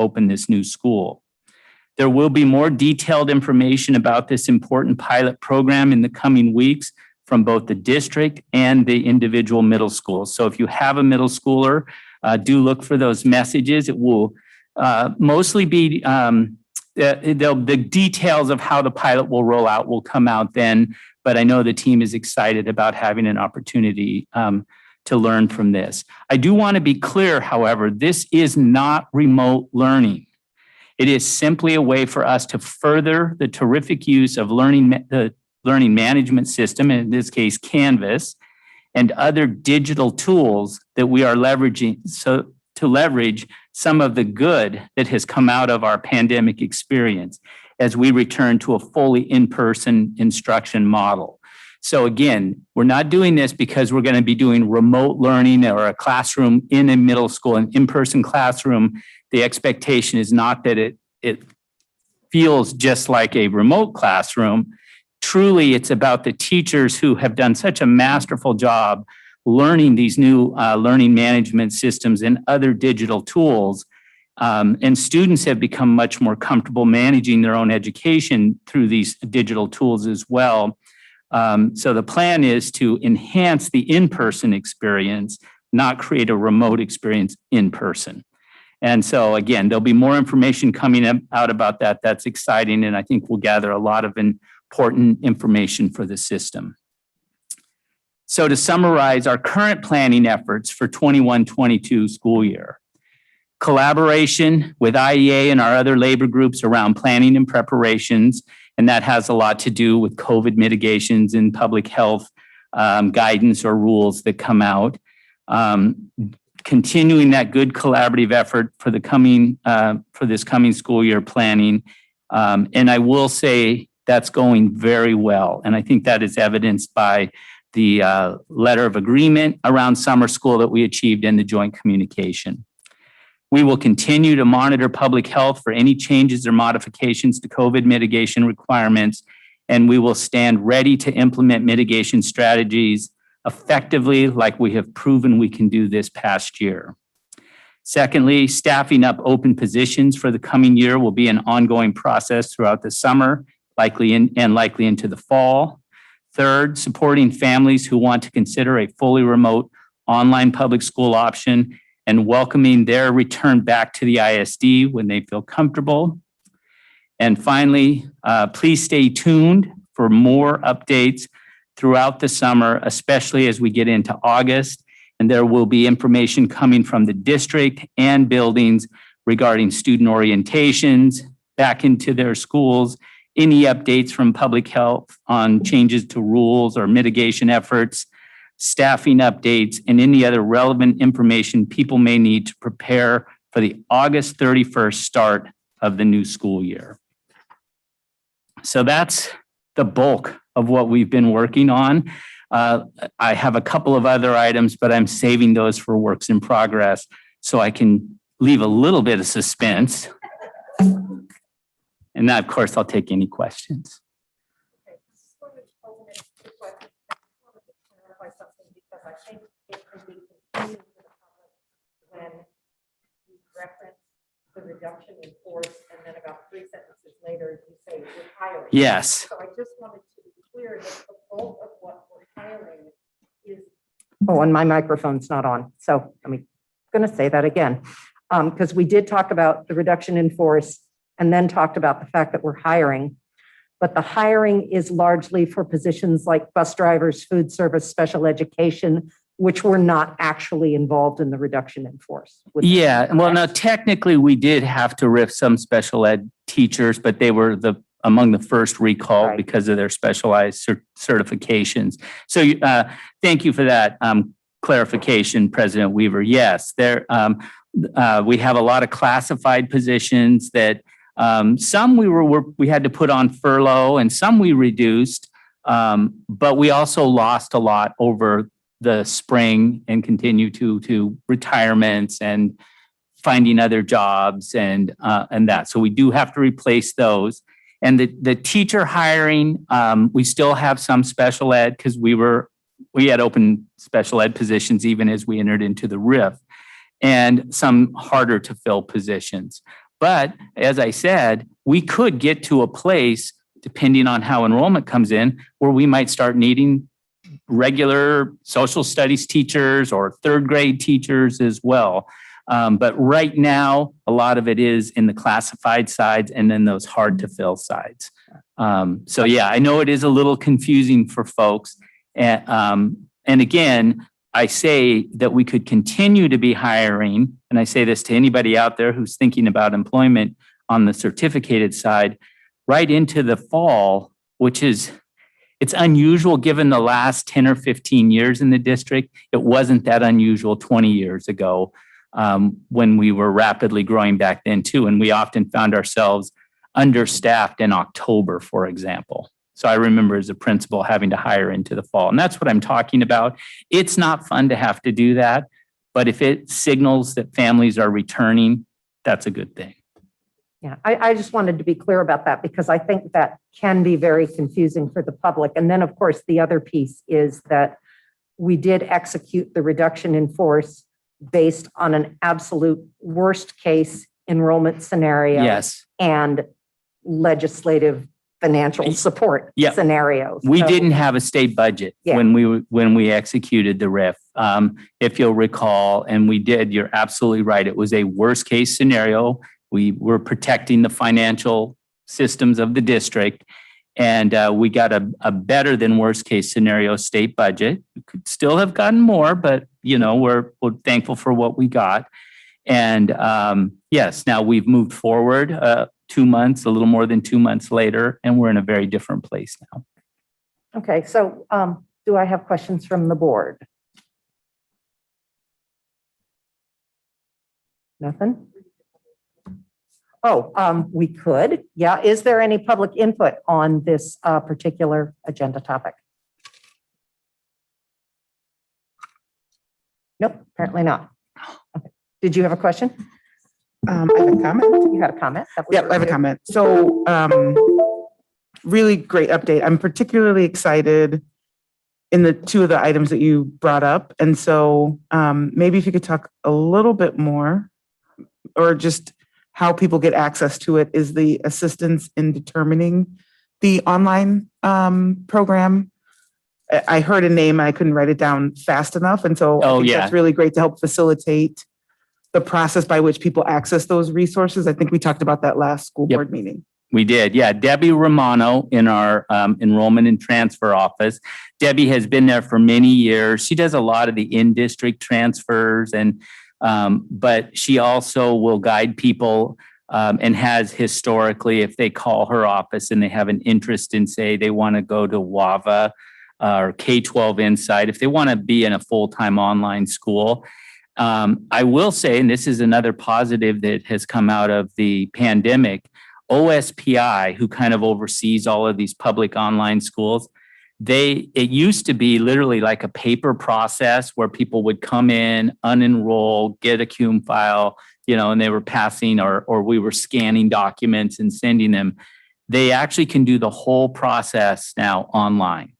open this new school. There will be more detailed information about this important pilot program in the coming weeks from both the district and the individual middle schools. So if you have a middle schooler, do look for those messages. It will mostly be the details of how the pilot will roll out will come out then, but I know the team is excited about having an opportunity to learn from this. I do want to be clear, however, this is not remote learning. It is simply a way for us to further the terrific use of the learning management system, in this case, Canvas, and other digital tools that we are leveraging to leverage some of the good that has come out of our pandemic experience as we return to a fully in-person instruction model. So again, we're not doing this because we're going to be doing remote learning or a classroom in a middle school, an in-person classroom. The expectation is not that it feels just like a remote classroom. Truly, it's about the teachers who have done such a masterful job learning these new learning management systems and other digital tools. And students have become much more comfortable managing their own education through these digital tools as well. So the plan is to enhance the in-person experience, not create a remote experience in person. And so again, there'll be more information coming out about that. That's exciting. And I think we'll gather a lot of important information for the system. So to summarize our current planning efforts for 21-22 school year, collaboration with IEA and our other labor groups around planning and preparations, and that has a lot to do with COVID mitigations and public health guidance or rules that come out. Continuing that good collaborative effort for this coming school year planning. And I will say that's going very well. And I think that is evidenced by the letter of agreement around summer school that we achieved in the joint communication. We will continue to monitor public health for any changes or modifications to COVID mitigation requirements, and we will stand ready to implement mitigation strategies effectively like we have proven we can do this past year. Secondly, staffing up open positions for the coming year will be an ongoing process throughout the summer, likely into the fall. Third, supporting families who want to consider a fully remote online public school option and welcoming their return back to the ISD when they feel comfortable. And finally, please stay tuned for more updates throughout the summer, especially as we get into August. And there will be information coming from the district and buildings regarding student orientations back into their schools, any updates from public health on changes to rules or mitigation efforts, staffing updates, and any other relevant information people may need to prepare for the August 31st start of the new school year. So that's the bulk of what we've been working on. I have a couple of other items, but I'm saving those for works in progress so I can leave a little bit of suspense. And then, of course, I'll take any questions. Okay, just wanted to open it to questions. I wanted to clarify something because I think it can be confusing for the public when you reference the reduction in force and then about 3 sentences later you say we're hiring. Yes. So I just wanted to be clear that the bulk of what we're hiring is. Oh, and my microphone's not on. So I'm going to say that again because we did talk about the reduction in force and then talked about the fact that we're hiring. But the hiring is largely for positions like bus drivers, food service, special education, which were not actually involved in the reduction in force. Yeah, well, now technically we did have to RIF some special ed teachers, but they were among the first recall Right. because of their specialized certifications. So thank you for that clarification, President Weaver. Yes, we have a lot of classified positions that some we had to put on furlough and some we reduced, but we also lost a lot over the spring and continue to retirements and finding other jobs and that. So we do have to replace those. And the teacher hiring, we still have some special ed because we had open special ed positions even as we entered into the RIF, and some harder to fill positions. But as I said, we could get to a place, depending on how enrollment comes in, where we might start needing regular social studies teachers or third grade teachers as well. But right now, a lot of it is in the classified sides and then those hard to fill sides. So yeah, I know it is a little confusing for folks. And again, I say that we could continue to be hiring, and I say this to anybody out there who's thinking about employment on the certificated side, right into the fall, which is, it's unusual given the last 10 or 15 years in the district. It wasn't that unusual 20 years ago when we were rapidly growing back then too. And we often found ourselves understaffed in October, for example. So I remember as a principal having to hire into the fall. And that's what I'm talking about. It's not fun to have to do that, but if it signals that families are returning, that's a good thing. Yeah, I just wanted to be clear about that because I think that can be very confusing for the public. And then, of course, the other piece is that we did execute the reduction in force based on an absolute worst case enrollment scenario. Yes. And legislative financial support scenarios. We didn't have a state budget when we executed the RIF. If you'll recall, and we did, you're absolutely right. It was a worst case scenario. We were protecting the financial systems of the district, and we got a better than worst case scenario state budget. We could still have gotten more, but we're thankful for what we got. And yes, now we've moved forward 2 months, a little more than 2 months later, and we're in a very different place now. Okay, so do I have questions from the board? Nothing? Oh, we could. Yeah. Is there any public input on this particular agenda topic? Nope, apparently not. Okay. Did you have a question? I have a comment. You had a comment? Yeah, I have a comment. So really great update. I'm particularly excited in the two of the items that you brought up. And so maybe if you could talk a little bit more or just how people get access to it. Is the assistance in determining the online program? I heard a name, I couldn't write it down fast enough. And so I think that's really great to help facilitate the process by which people access those resources. I think we talked about that last school board meeting. We did. Yeah. Debbie Romano in our enrollment and transfer office. Debbie has been there for many years. She does a lot of the in-district transfers, and but she also will guide people and has historically, if they call her office and they have an interest in, say, they want to go to WAVA or K-12 Insight, if they want to be in a full-time online school. I will say, and this is another positive that has come out of the pandemic, OSPI, who kind of oversees all of these public online schools, it used to be literally like a paper process where people would come in, unenroll, get a CUME file, and they were passing or we were scanning documents and sending them. They actually can do the whole process now online.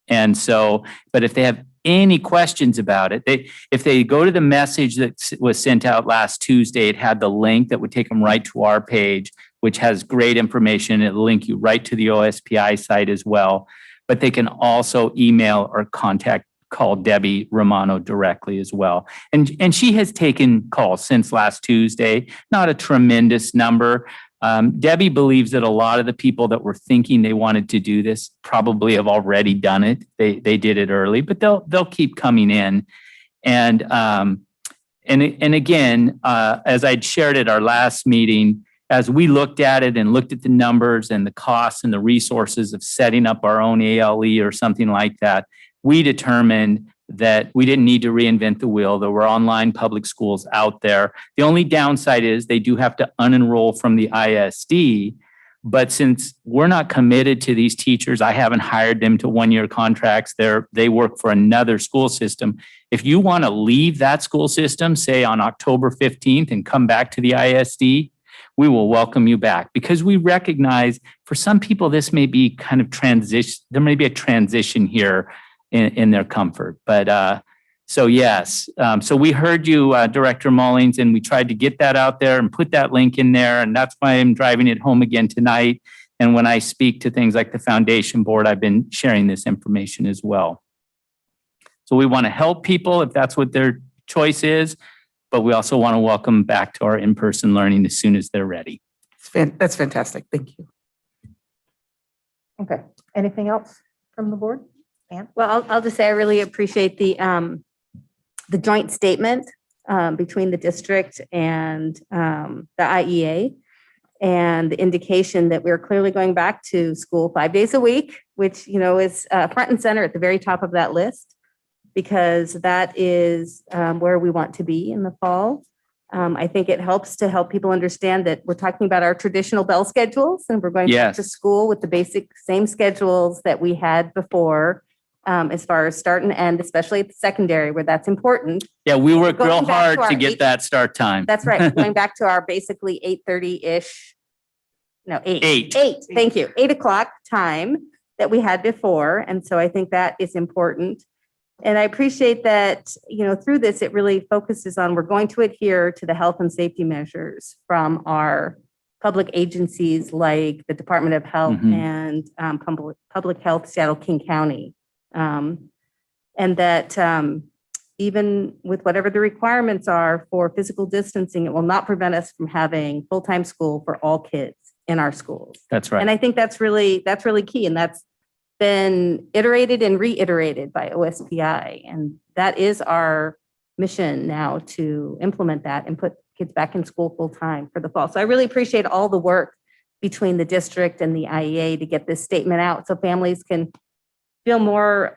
And so, but if they have any questions about it, if they go to the message that was sent out last Tuesday, it had the link that would take them right to our page, which has great information. It'll link you right to the OSPI site as well. But they can also email or call Debbie Romano directly as well. And she has taken calls since last Tuesday, not a tremendous number. Debbie believes that a lot of the people that were thinking they wanted to do this probably have already done it. They did it early, but they'll keep coming in. And again, as I'd shared at our last meeting, as we looked at it and looked at the numbers and the costs and the resources of setting up our own ALE or something like that, we determined that we didn't need to reinvent the wheel. There were online public schools out there. The only downside is they do have to unenroll from the ISD. But since we're not committed to these teachers, I haven't hired them to one-year contracts. They work for another school system. If you want to leave that school system, say on October 15th and come back to the ISD, we will welcome you back, because we recognize for some people, this may be kind of transition. There may be a transition here in their comfort. But So yes, so we heard you, Director Mullings, and we tried to get that out there and put that link in there. And that's why I'm driving it home again tonight. And when I speak to things like the foundation board, I've been sharing this information as well. So we want to help people if that's what their choice is, but we also want to welcome back to our in-person learning as soon as they're ready. That's fantastic. Thank you. Okay. Anything else from the board? Well, I'll just say I really appreciate the joint statement between the district and the IEA, and the indication that we're clearly going back to school 5 days a week, which, you know, is front and center at the very top of that list, because that is where we want to be in the fall. I think it helps to help people understand that we're talking about our traditional bell schedules, and we're going back to Yes. school with the basic same schedules that we had before, as far as start and end, especially at the secondary where that's important. Yeah, we worked Going real back to hard our to get that start time. That's right. Going back to our basically 8:30-ish, no, 8. Eight. 8, thank you. 8 o'clock time that we had before. And so I think that is important. And I appreciate that, you know, through this, it really focuses on, we're going to adhere to the health and safety measures from our public agencies like the Department of Health Mhm. and Public Health, Seattle King County. And that even with whatever the requirements are for physical distancing, it will not prevent us from having full-time school for all kids in our schools. That's right. And I think that's really key. And that's been iterated and reiterated by OSPI. And that is our mission now, to implement that and put kids back in school full-time for the fall. So I really appreciate all the work between the district and the IEA to get this statement out so families can feel more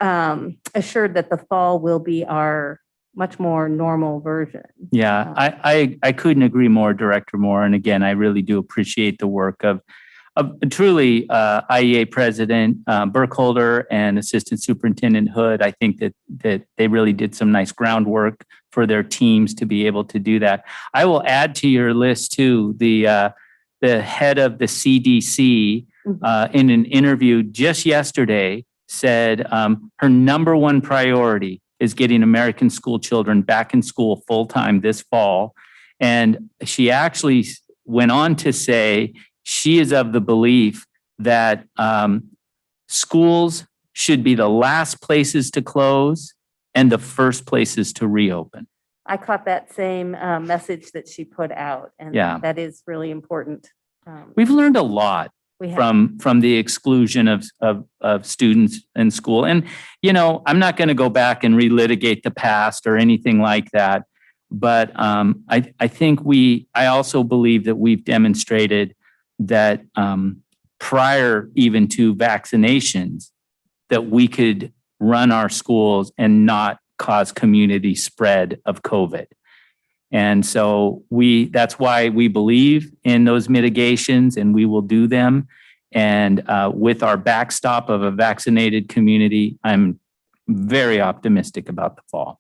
assured that the fall will be our much more normal version. Yeah, I couldn't agree more, Director Moore. And again, I really do appreciate the work of truly IEA President Burkholder and Assistant Superintendent Hood. I think that they really did some nice groundwork for their teams to be able to do that. I will add to your list too, the head of the CDC in an interview just yesterday said her number one priority is getting American school children back in school full-time this fall. And she actually went on to say she is of the belief that schools should be the last places to close and the first places to reopen. I caught that same message that she put out, and Yeah. that is really important. We've learned a lot We have from the exclusion of students in school. And, you know, I'm not going to go back and relitigate the past or anything like that. But I think I also believe that we've demonstrated that prior even to vaccinations, that we could run our schools and not cause community spread of COVID. And so that's why we believe in those mitigations, and we will do them. And with our backstop of a vaccinated community, I'm very optimistic about the fall.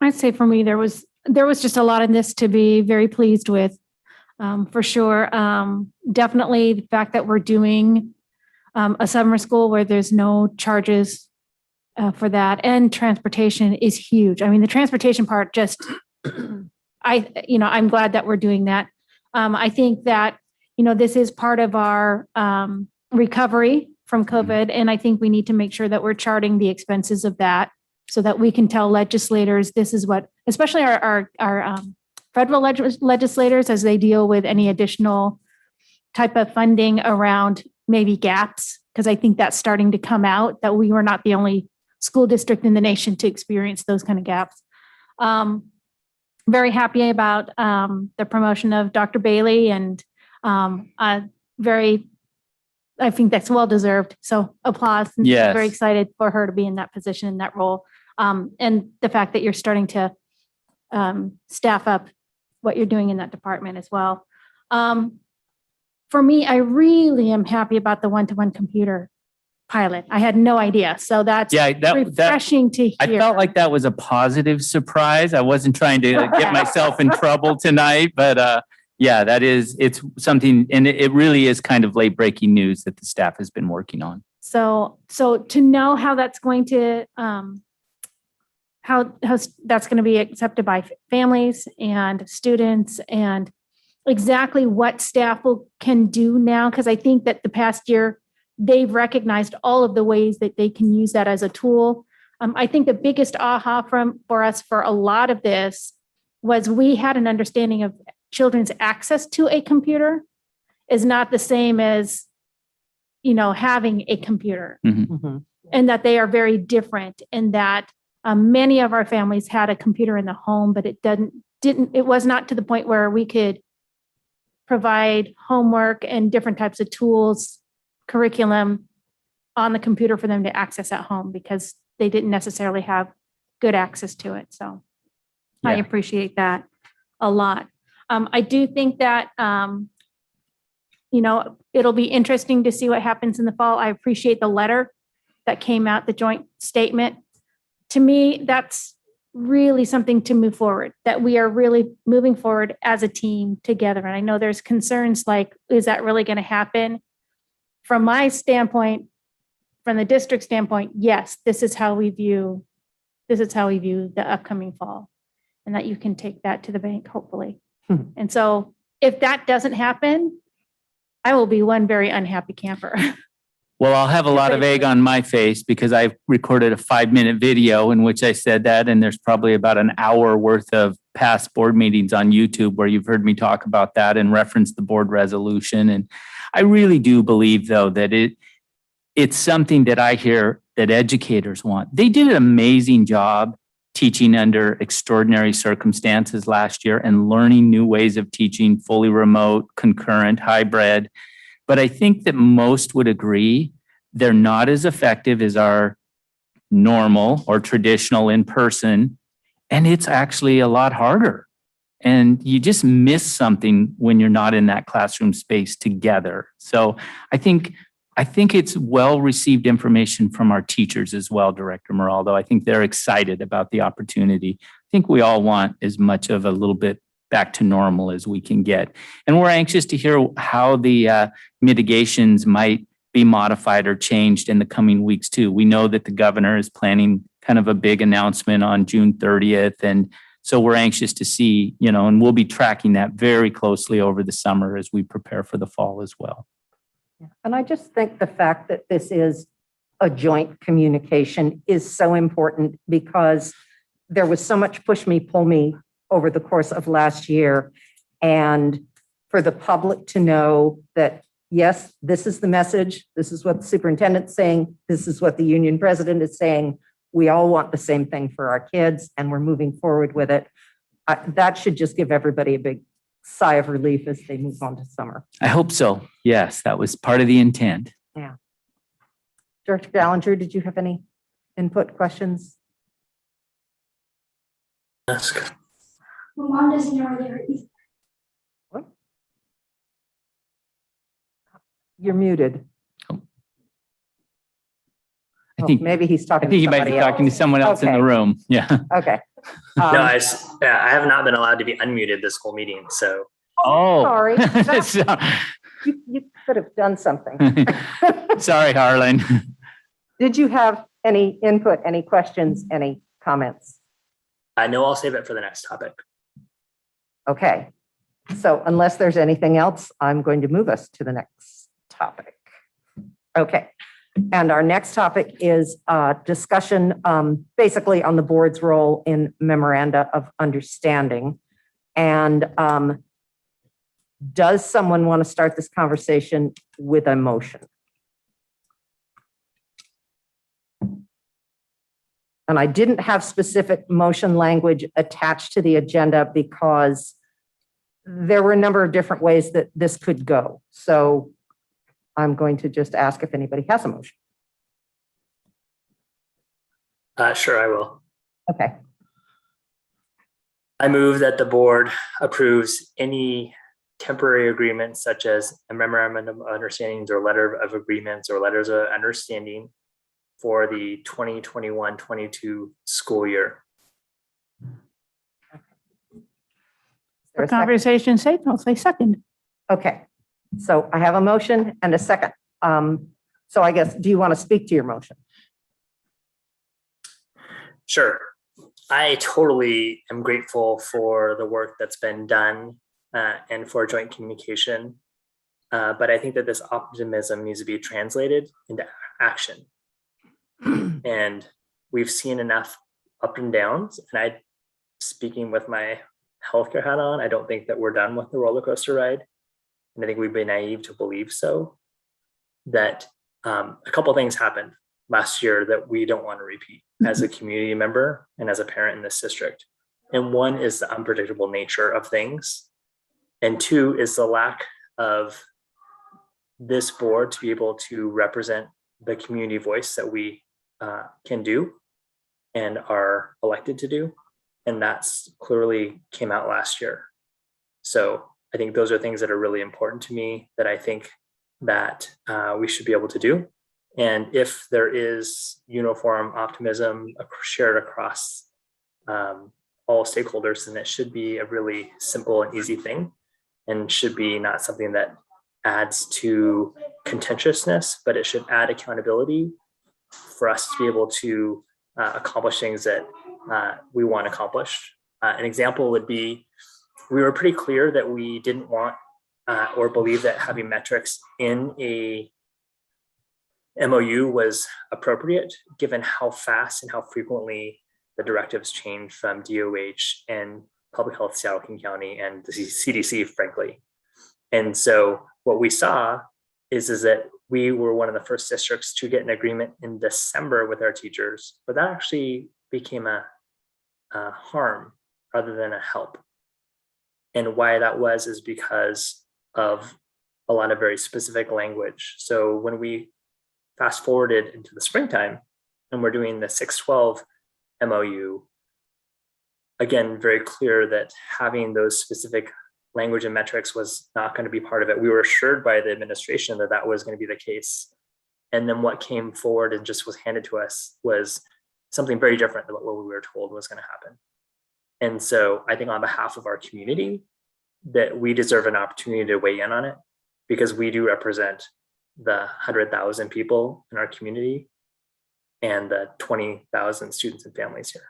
I'd say for me, there was just a lot in this to be very pleased with, for sure. Definitely the fact that we're doing a summer school where there's no charges for that, and transportation is huge. I mean, the transportation part just, I'm glad that we're doing that. I think that, this is part of our recovery from COVID, and I think we need to make sure that we're charting the expenses of that so that we can tell legislators this is what, especially our federal legislators, as they deal with any additional type of funding around maybe gaps, because I think that's starting to come out, that we were not the only school district in the nation to experience those kind of gaps. Very happy about the promotion of Dr. Bailey, and I think that's well-deserved. So applause. And Yes. Very excited for her to be in that position, in that role. And the fact that you're starting to staff up what you're doing in that department as well. For me, I really am happy about the one-to-one computer pilot. I had no idea. So that's refreshing to hear. I felt like that was a positive surprise. I wasn't trying to get myself in trouble tonight, but it's something, and it really is kind of late breaking news that the staff has been working on. So to know how that's going to, how that's going to be accepted by families and students and exactly what staff can do now, because I think that the past year, they've recognized all of the ways that they can use that as a tool. I think the biggest aha for us for a lot of this was we had an understanding of children's access to a computer is not the same as, having a computer, and that they are very different, and that many of our families had a computer in the home, but it was not to the point where we could provide homework and different types of tools, curriculum on the computer for them to access at home because they didn't necessarily have good access to it. So I Yeah. appreciate that a lot. I do think that, it'll be interesting to see what happens in the fall. I appreciate the letter that came out, the joint statement. To me, that's really something to move forward, that we are really moving forward as a team together. And I know there's concerns like, is that really going to happen? From my standpoint, from the district standpoint, yes, this is how we view the upcoming fall, and that you can take that to the bank, hopefully. And so if that doesn't happen, I will be one very unhappy camper. Well, I'll have a lot of egg on my face because I recorded a 5-minute video in which I said that, and there's probably about an hour worth of past board meetings on YouTube where you've heard me talk about that and reference the board resolution. And I really do believe, though, that it's something that I hear that educators want. They did an amazing job teaching under extraordinary circumstances last year and learning new ways of teaching, fully remote, concurrent, hybrid. But I think that most would agree they're not as effective as our normal or traditional in person. And it's actually a lot harder. And you just miss something when you're not in that classroom space together. So I think it's well-received information from our teachers as well, Director Moraldo. I think they're excited about the opportunity. I think we all want as much of a little bit back to normal as we can get. And we're anxious to hear how the mitigations might be modified or changed in the coming weeks too. We know that the governor is planning kind of a big announcement on June 30th. And so we're anxious to see, and we'll be tracking that very closely over the summer as we prepare for the fall as well. And I just think the fact that this is a joint communication is so important because there was so much push me, pull me over the course of last year. And for the public to know that, yes, this is the message. This is what the superintendent's saying. This is what the union president is saying. We all want the same thing for our kids and we're moving forward with it. That should just give everybody a big sigh of relief as they move on to summer. I hope so. Yes, that was part of the intent. Yeah. Director Gallinger, did you have any input, questions? Ask. My mom doesn't know where they are either. What? You're muted. I Oh, think maybe he's talking. I think to you might be somebody talking to else. someone else in the Okay. room. Yeah. Okay. No, I have not been allowed to be unmuted this whole meeting. So Oh, Sorry. So- You could have done something. sorry, Harlan. Did you have any input, any questions, any comments? I know I'll save it for the next topic. Okay. So unless there's anything else, I'm going to move us to the next topic. Okay. And our next topic is discussion basically on the board's role in memoranda of understanding. And does someone want to start this conversation with a motion? And I didn't have specific motion language attached to the agenda because there were a number of different ways that this could go. So I'm going to just ask if anybody has a motion. Sure, I will. Okay. I move that the board approves any temporary agreements such as a memorandum of understandings or letter of agreements or letters of understanding for the 2021-22 school year. For conversation's sake, I'll say second. Okay. So I have a motion and a second. So I guess, do you want to speak to your motion? Sure. I totally am grateful for the work that's been done and for joint communication. But I think that this optimism needs to be translated into action. And we've seen enough up and downs. And speaking with my healthcare hat on, I don't think that we're done with the roller coaster ride. And I think we'd be naive to believe so. That a couple of things happened last year that we don't want to repeat as a community member and as a parent in this district. And one is the unpredictable nature of things. And two is the lack of this board to be able to represent the community voice that we can do and are elected to do. And that's clearly came out last year. So I think those are things that are really important to me that I think that we should be able to do. And if there is uniform optimism shared across all stakeholders, then it should be a really simple and easy thing and should be not something that adds to contentiousness, but it should add accountability for us to be able to accomplish things that we want accomplished. An example would be, we were pretty clear that we didn't want or believe that having metrics in a MOU was appropriate, given how fast and how frequently the directives change from DOH and Public Health Seattle King County and the CDC, frankly. And so what we saw is that we were one of the first districts to get an agreement in December with our teachers, but that actually became a harm rather than a help. And why that was is because of a lot of very specific language. So when we fast forwarded into the springtime and we're doing the 612 MOU, again, very clear that having those specific language and metrics was not going to be part of it. We were assured by the administration that that was going to be the case. And then what came forward and just was handed to us was something very different than what we were told was going to happen. And so I think on behalf of our community, that we deserve an opportunity to weigh in on it, because we do represent the 100,000 people in our community and the 20,000 students and families here.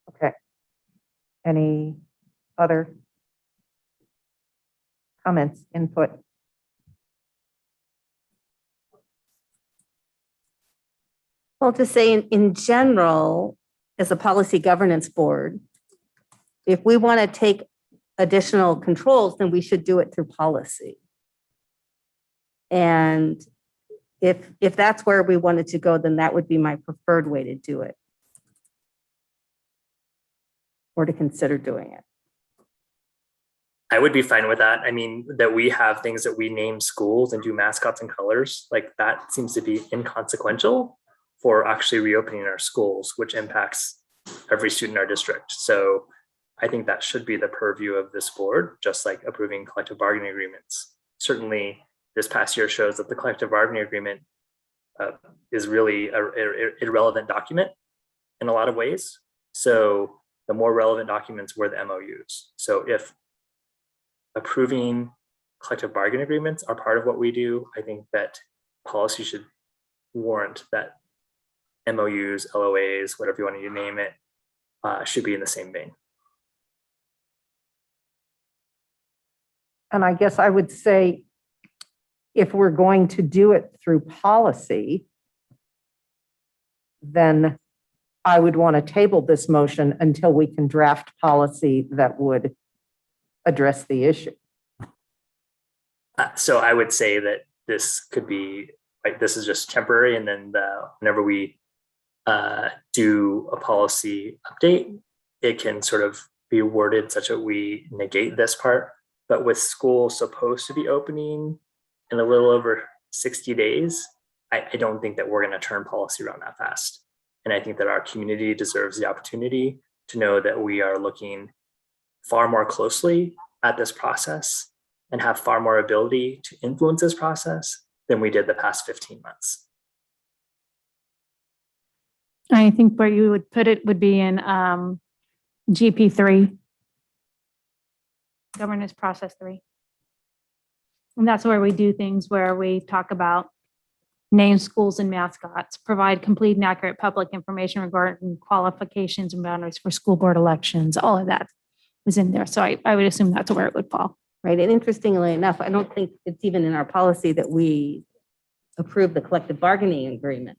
Okay. Any other comments, input? Well, to say in general, as a policy governance board, if we want to take additional controls, then we should do it through policy. And if that's where we wanted to go, then that would be my preferred way to do it, or to consider doing it. I would be fine with that. I mean, that we have things that we name schools and do mascots and colors, like that seems to be inconsequential for actually reopening our schools, which impacts every student in our district. So I think that should be the purview of this board, just like approving collective bargaining agreements. Certainly, this past year shows that the collective bargaining agreement is really an irrelevant document in a lot of ways. So the more relevant documents were the MOUs. So if approving collective bargaining agreements are part of what we do, I think that policy should warrant that MOUs, LOAs, whatever you want to name it, should be in the same vein. And I guess I would say, if we're going to do it through policy, then I would want to table this motion until we can draft policy that would address the issue. So I would say that this could be, like, this is just temporary, and then whenever we do a policy update, it can sort of be worded such that we negate this part. But with school supposed to be opening in a little over 60 days, I don't think that we're going to turn policy around that fast. And I think that our community deserves the opportunity to know that we are looking far more closely at this process and have far more ability to influence this process than we did the past 15 months. I think where you would put it would be in GP3. governance process 3. And that's where we do things where we talk about name schools and mascots, provide complete and accurate public information regarding qualifications and boundaries for school board elections. All of that was in there. So I would assume that's where it would fall. Right, and interestingly enough, I don't think it's even in our policy that we approve the collective bargaining agreements,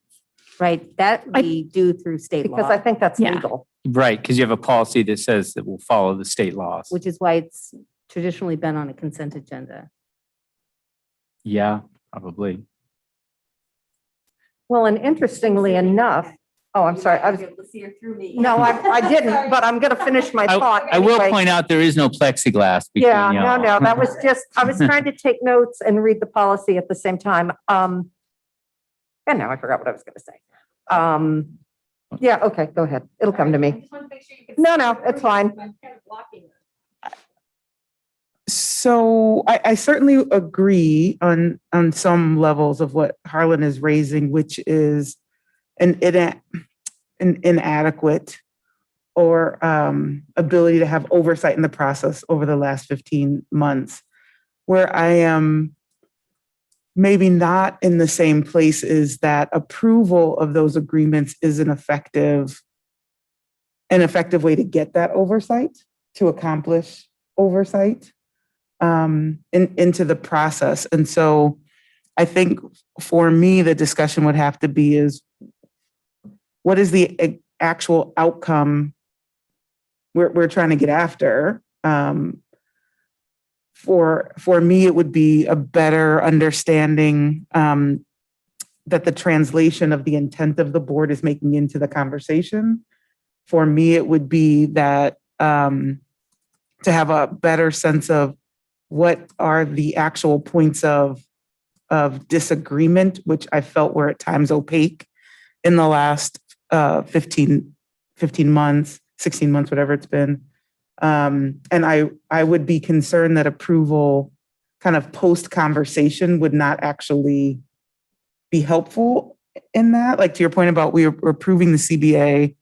right? That we do through state Because I law, think that's Yeah. legal. Right, because you have a policy that says that we'll follow the state laws. which is why it's traditionally been on a consent agenda. Yeah, probably. Well, and interestingly enough, oh, I'm sorry. No, I didn't, but I'm going to finish my thought. I will anyway. point out there is no plexiglass between Yeah, y'all. no, that was just, I was trying to take notes and read the policy at the same time. And now I forgot what I was going to say. Yeah, okay, go ahead. It'll come to me. No, it's fine. So I certainly agree on some levels of what Harlan is raising, which is an inadequate or ability to have oversight in the process over the last 15 months, where I am maybe not in the same place is that approval of those agreements is an effective way to get that oversight, to accomplish oversight into the process. And so I think for me, the discussion would have to be is what is the actual outcome we're trying to get after? For me, it would be a better understanding that the translation of the intent of the board is making into the conversation. For me, it would be that to have a better sense of what are the actual points of disagreement, which I felt were at times opaque in the last 15 months, 16 months, whatever it's been. And I would be concerned that approval kind of post-conversation would not actually be helpful in that. Like to your point about we're approving the CBA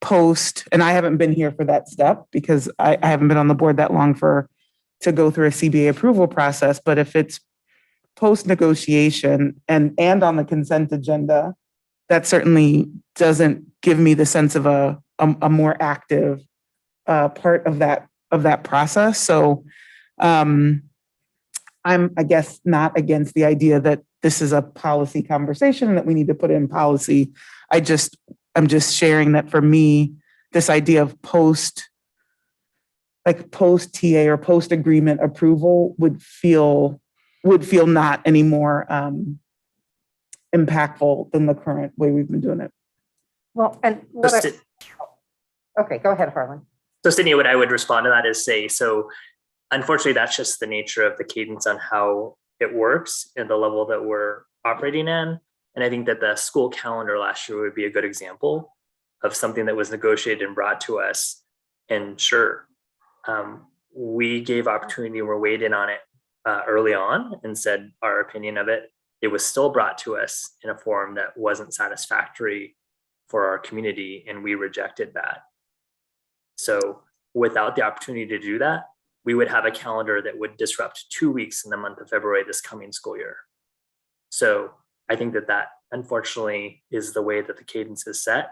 post, and I haven't been here for that step because I haven't been on the board that long to go through a CBA approval process. But if it's post-negotiation and on the consent agenda, that certainly doesn't give me the sense of a more active part of that process. So I'm, I guess, not against the idea that this is a policy conversation and that we need to put it in policy. I'm just sharing that for me, this idea of post TA or post agreement approval would feel not any more impactful than the current way we've been doing it. Well, and okay, go ahead, Harlan. So Sydney, what I would respond to that is say, so unfortunately, that's just the nature of the cadence on how it works and the level that we're operating in. And I think that the school calendar last year would be a good example of something that was negotiated and brought to us. And sure, we gave opportunity and we're weighed in on it early on and said our opinion of it. It was still brought to us in a form that wasn't satisfactory for our community, and we rejected that. So without the opportunity to do that, we would have a calendar that would disrupt 2 weeks in the month of February this coming school year. So I think that unfortunately is the way that the cadence is set.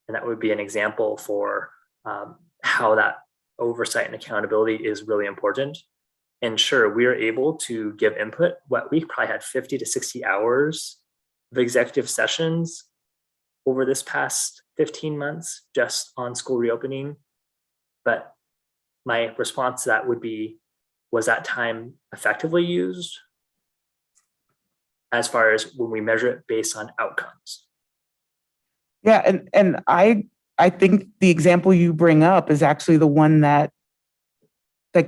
And that would be an example for how that oversight and accountability is really important. And sure, we are able to give input. We probably had 50 to 60 hours of executive sessions over this past 15 months just on school reopening. But my response to that would be, was that time effectively used as far as when we measure it based on outcomes? Yeah, and I think the example you bring up is actually the one that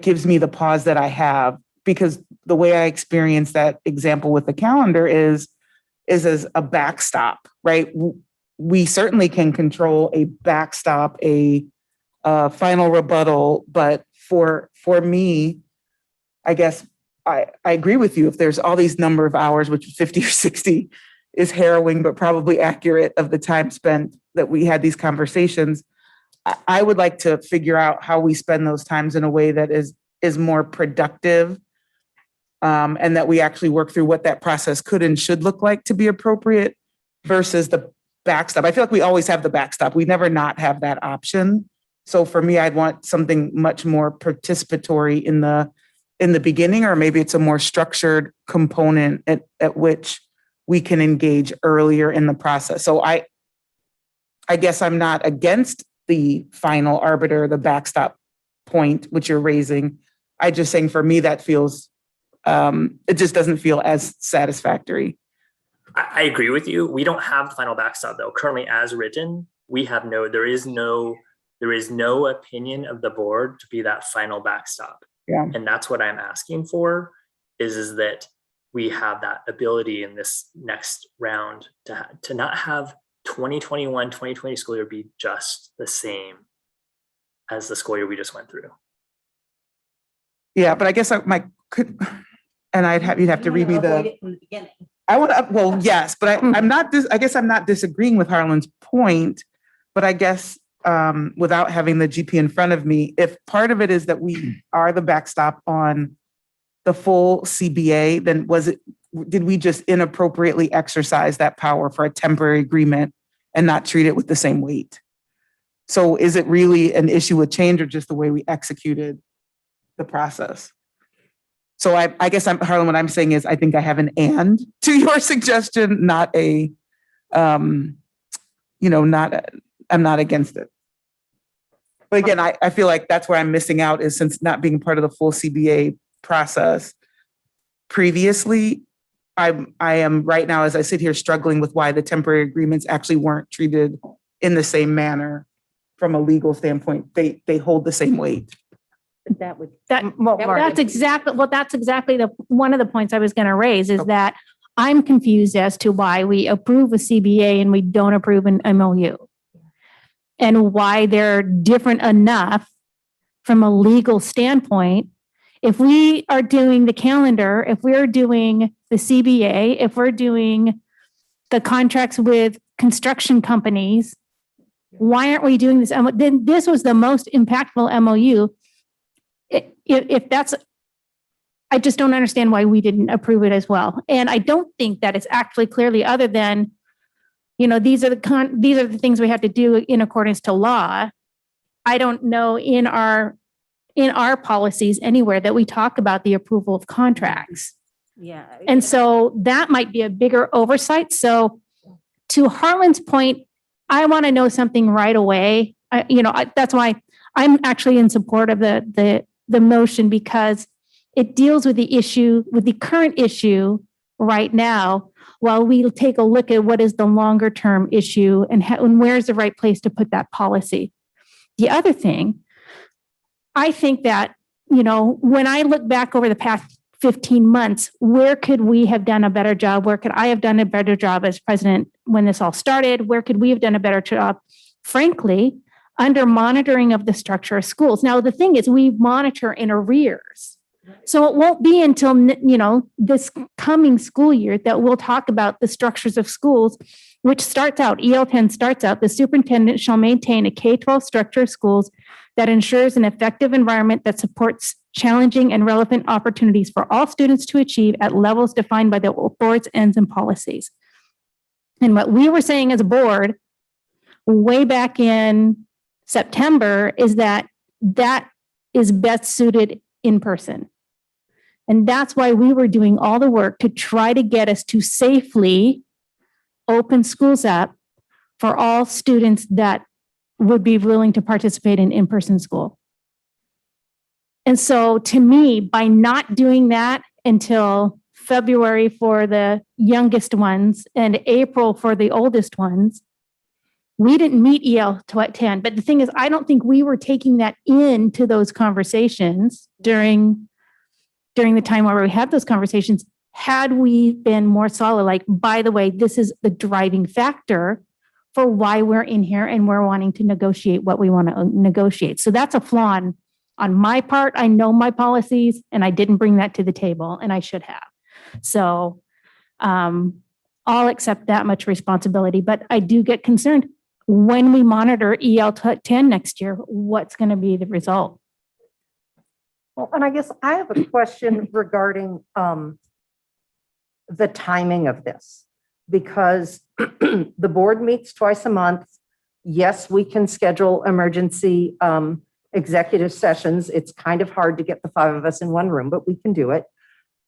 gives me the pause that I have, because the way I experience that example with the calendar is as a backstop, right? We certainly can control a backstop, a final rebuttal, but for me, I guess I agree with you. If there's all these number of hours, which 50 or 60 is harrowing, but probably accurate of the time spent that we had these conversations, I would like to figure out how we spend those times in a way that is is more productive, and that we actually work through what that process could and should look like to be appropriate versus the backstop. I feel like we always have the backstop. We never not have that option. So for me, I'd want something much more participatory in the beginning, or maybe it's a more structured component at which we can engage earlier in the process. So I guess I'm not against the final arbiter, the backstop point, which you're raising. I just saying for me, that feels, it just doesn't feel as satisfactory. I agree with you. We don't have the final backstop though. Currently as written, there is no opinion of the board to be that final backstop. Yeah. And that's what I'm asking for is that we have that ability in this next round to not have 2021, 2020 school year be just the same as the school year we just went through. Yeah, but I guess you'd have to read me From the beginning. well, yes, but I guess I'm not disagreeing with Harlan's point, but I guess without having the GP in front of me, if part of it is that we are the backstop on the full CBA, then did we just inappropriately exercise that power for a temporary agreement and not treat it with the same weight? So is it really an issue with change or just the way we executed the process? So I guess Harlan, what I'm saying is I think I have an and to your suggestion, not a, I'm not against it. But again, I feel like that's where I'm missing out is since not being part of the full CBA process previously, I am right now, as I sit here, struggling with why the temporary agreements actually weren't treated in the same manner from a legal standpoint. They hold the same weight. That's exactly one of the points I was going to raise is that I'm confused as to why we approve a CBA and we don't approve an MOU. And why they're different enough from a legal standpoint. If we are doing the calendar, if we're doing the CBA, if we're doing the contracts with construction companies, why aren't we doing this? Then this was the most impactful MOU. If that's, I just don't understand why we didn't approve it as well. And I don't think that it's actually clearly other than, these are the things we have to do in accordance to law. I don't know in our policies anywhere that we talk about the approval of contracts. Yeah. And so that might be a bigger oversight. So to Harlan's point, I want to know something right away. That's why I'm actually in support of the motion because it deals with the current issue right now, while we take a look at what is the longer term issue and where's the right place to put that policy. The other thing, I think that, when I look back over the past 15 months, where could we have done a better job? Where could I have done a better job as president when this all started? Where could we have done a better job? Frankly, under monitoring of the structure of schools. Now, the thing is, we monitor in arrears. So it won't be until, this coming school year that we'll talk about the structures of schools, which starts out, EL 10 starts out, the superintendent shall maintain a K-12 structure of schools that ensures an effective environment that supports challenging and relevant opportunities for all students to achieve at levels defined by the board's ends and policies. And what we were saying as a board way back in September is that is best suited in person. And that's why we were doing all the work to try to get us to safely open schools up for all students that would be willing to participate in in-person school. And so to me, by not doing that until February for the youngest ones and April for the oldest ones, we didn't meet EL 10. But the thing is, I don't think we were taking that into those conversations during the time where we had those conversations. Had we been more solid, like, by the way, this is the driving factor for why we're in here and we're wanting to negotiate what we want to negotiate. So that's a flaw on my part. I know my policies and I didn't bring that to the table and I should have. So I'll accept that much responsibility, but I do get concerned when we monitor EL 10 next year, what's going to be the result? Well, and I guess I have a question regarding the timing of this. Because the board meets twice a month. Yes, we can schedule emergency executive sessions. It's kind of hard to get the 5 of us in one room, but we can do it.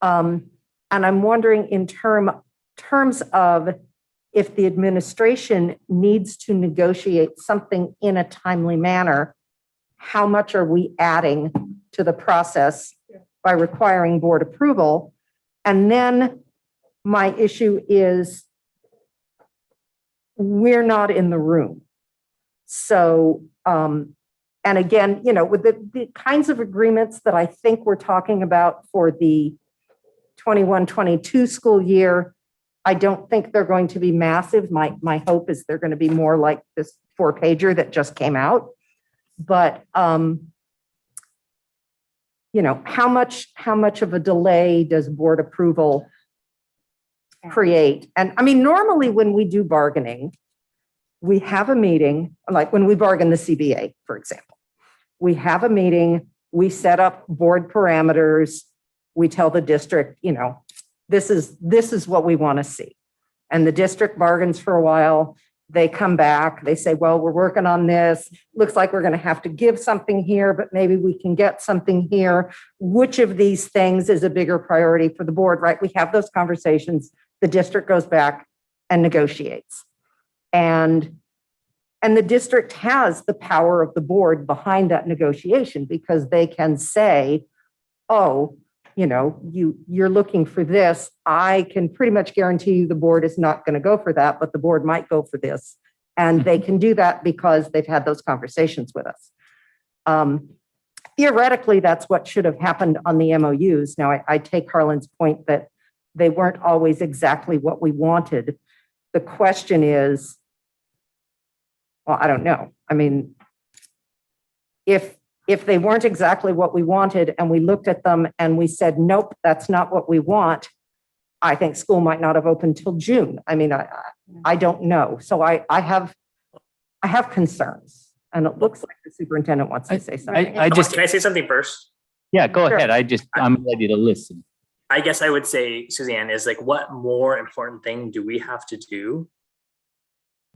And I'm wondering in terms of if the administration needs to negotiate something in a timely manner, how much are we adding to the process by requiring board approval? And then my issue is we're not in the room. So, and again, you know, with the kinds of agreements that I think we're talking about for the 21-22 school year, I don't think they're going to be massive. My hope is they're going to be more like this 4-pager that just came out. But, you know, how much of a delay does board approval create? And I mean, normally when we do bargaining, we have a meeting, like when we bargain the CBA, for example, we have a meeting, we set up board parameters, we tell the district, you know, this is what we want to see. And the district bargains for a while, they come back, they say, well, we're working on this. Looks like we're going to have to give something here, but maybe we can get something here. Which of these things is a bigger priority for the board, right? We have those conversations. The district goes back and negotiates. And the district has the power of the board behind that negotiation because they can say, oh, you know, you're looking for this. I can pretty much guarantee you the board is not going to go for that, but the board might go for this. And they can do that because they've had those conversations with us. Theoretically, that's what should have happened on the MOUs. Now, I take Harlan's point that they weren't always exactly what we wanted. The question is, well, I don't know. I mean, if they weren't exactly what we wanted and we looked at them and we said, nope, that's not what we want, I think school might not have opened till June. I mean, I don't know. So I have concerns, and it looks like the superintendent wants to say something. Can I say something first? Yeah, go Sure. ahead. I'm ready to listen. I guess I would say, Suzanne, is like, what more important thing do we have to do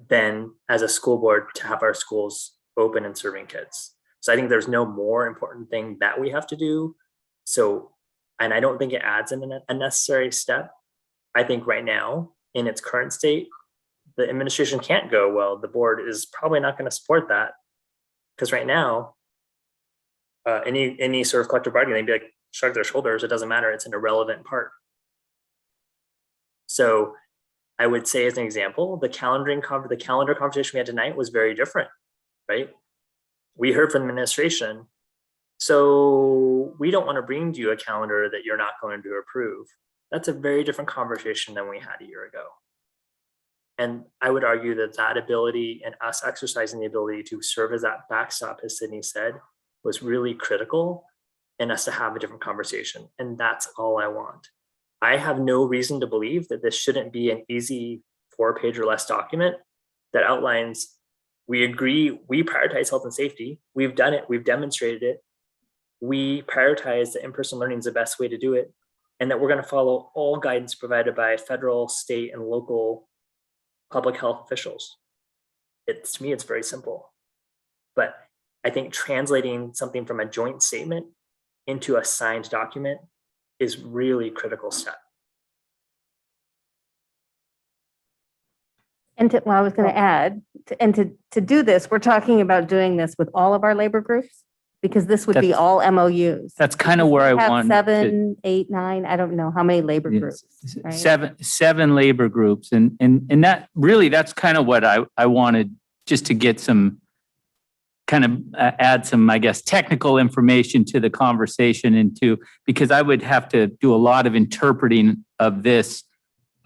than as a school board to have our schools open and serving kids? So I think there's no more important thing that we have to do. So, and I don't think it adds an unnecessary step. I think right now, in its current state, the administration can't go, well, the board is probably not going to support that. Because right now, any sort of collective bargaining, they'd be like, shrug their shoulders, it doesn't matter, it's an irrelevant part. So I would say, as an example, the calendar conversation we had tonight was very different, right? We heard from the administration, so we don't want to bring to you a calendar that you're not going to approve. That's a very different conversation than we had a year ago. And I would argue that ability and us exercising the ability to serve as that backstop, as Sydney said, was really critical in us to have a different conversation. And that's all I want. I have no reason to believe that this shouldn't be an easy 4-page or less document that outlines, we agree, we prioritize health and safety. We've done it, we've demonstrated it. We prioritize that in-person learning is the best way to do it. And that we're going to follow all guidance provided by federal, state, and local public health officials. To me, it's very simple. But I think translating something from a joint statement into a signed document is really critical step. And I was going to add, to do this, we're talking about doing this with all of our labor groups, because this would be That's- all MOUs. That's kind of where I We have want 7, 8, 9, I don't know how many labor groups. right? seven labor groups. And that really, that's kind of what I wanted, just to get some kind of add some, I guess, technical information to the conversation because I would have to do a lot of interpreting of this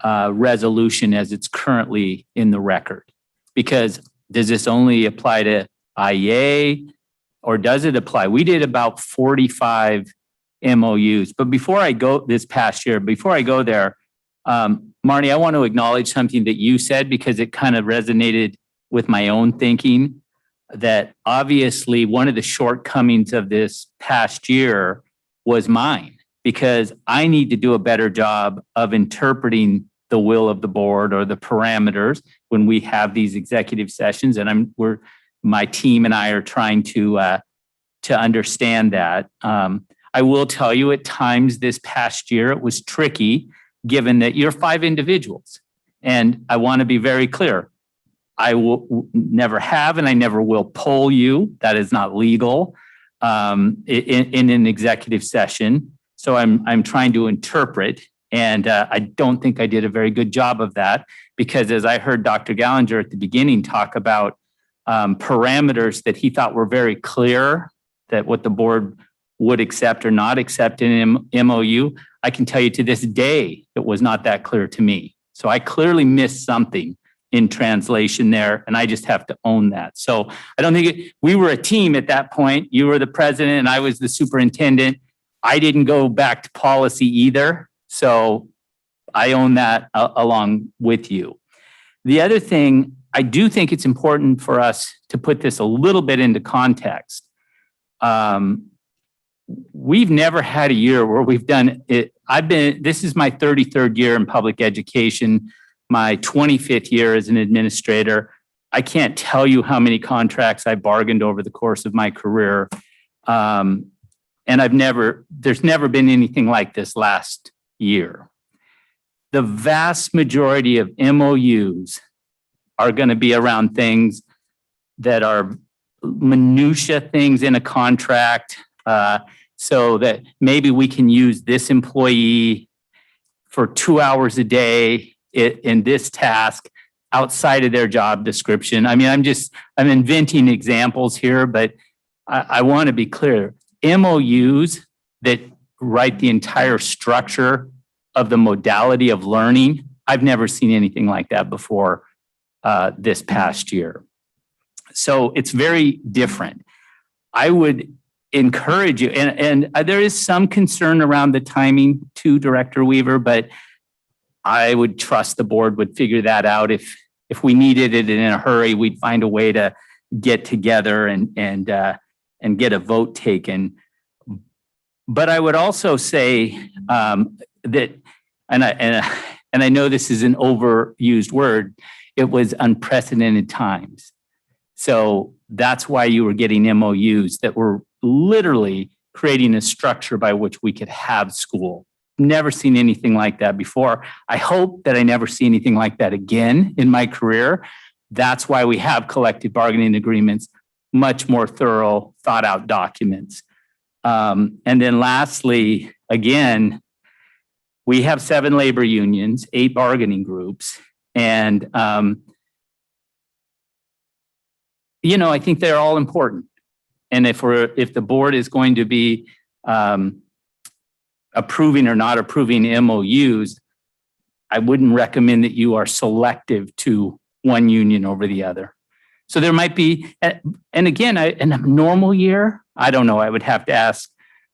resolution as it's currently in the record. Because does this only apply to IEA or does it apply? We did about 45 MOUs, but before I go there, Marnie, I want to acknowledge something that you said because it kind of resonated with my own thinking, that obviously one of the shortcomings of this past year was mine, because I need to do a better job of interpreting the will of the board or the parameters when we have these executive sessions. And my team and I are trying to understand that. I will tell you, at times this past year, it was tricky, given that you're 5 individuals. And I want to be very clear. I will never have, and I never will poll you. That is not legal in an executive session. So I'm trying to interpret, and I don't think I did a very good job of that, because as I heard Dr. Gallinger at the beginning talk about parameters that he thought were very clear, that what the board would accept or not accept in an MOU, I can tell you to this day, it was not that clear to me. So I clearly missed something in translation there, and I just have to own that. So I don't think we were a team at that point. You were the president and I was the superintendent. I didn't go back to policy either. So I own that along with you. The other thing, I do think it's important for us to put this a little bit into context. We've never had a year where we've done it. This is my 33rd year in public education, my 25th year as an administrator. I can't tell you how many contracts I bargained over the course of my career. And there's never been anything like this last year. The vast majority of MOUs are going to be around things that are minutia things in a contract, so that maybe we can use this employee for 2 hours a day in this task outside of their job description. I mean, I'm inventing examples here, but I want to be clear. MOUs that write the entire structure of the modality of learning, I've never seen anything like that before this past year. So it's very different. I would encourage you, and there is some concern around the timing too, Director Weaver, but I would trust the board would figure that out. If we needed it in a hurry, we'd find a way to get together and get a vote taken. But I would also say that, and I know this is an overused word, it was unprecedented times. So that's why you were getting MOUs that were literally creating a structure by which we could have school. Never seen anything like that before. I hope that I never see anything like that again in my career. That's why we have collective bargaining agreements, much more thorough, thought out documents. And then lastly, again, we have 7 labor unions, 8 bargaining groups, and I think they're all important. And if the board is going to be approving or not approving MOUs, I wouldn't recommend that you are selective to one union over the other. So there might be, and again, in a normal year, I don't know, I would have to ask,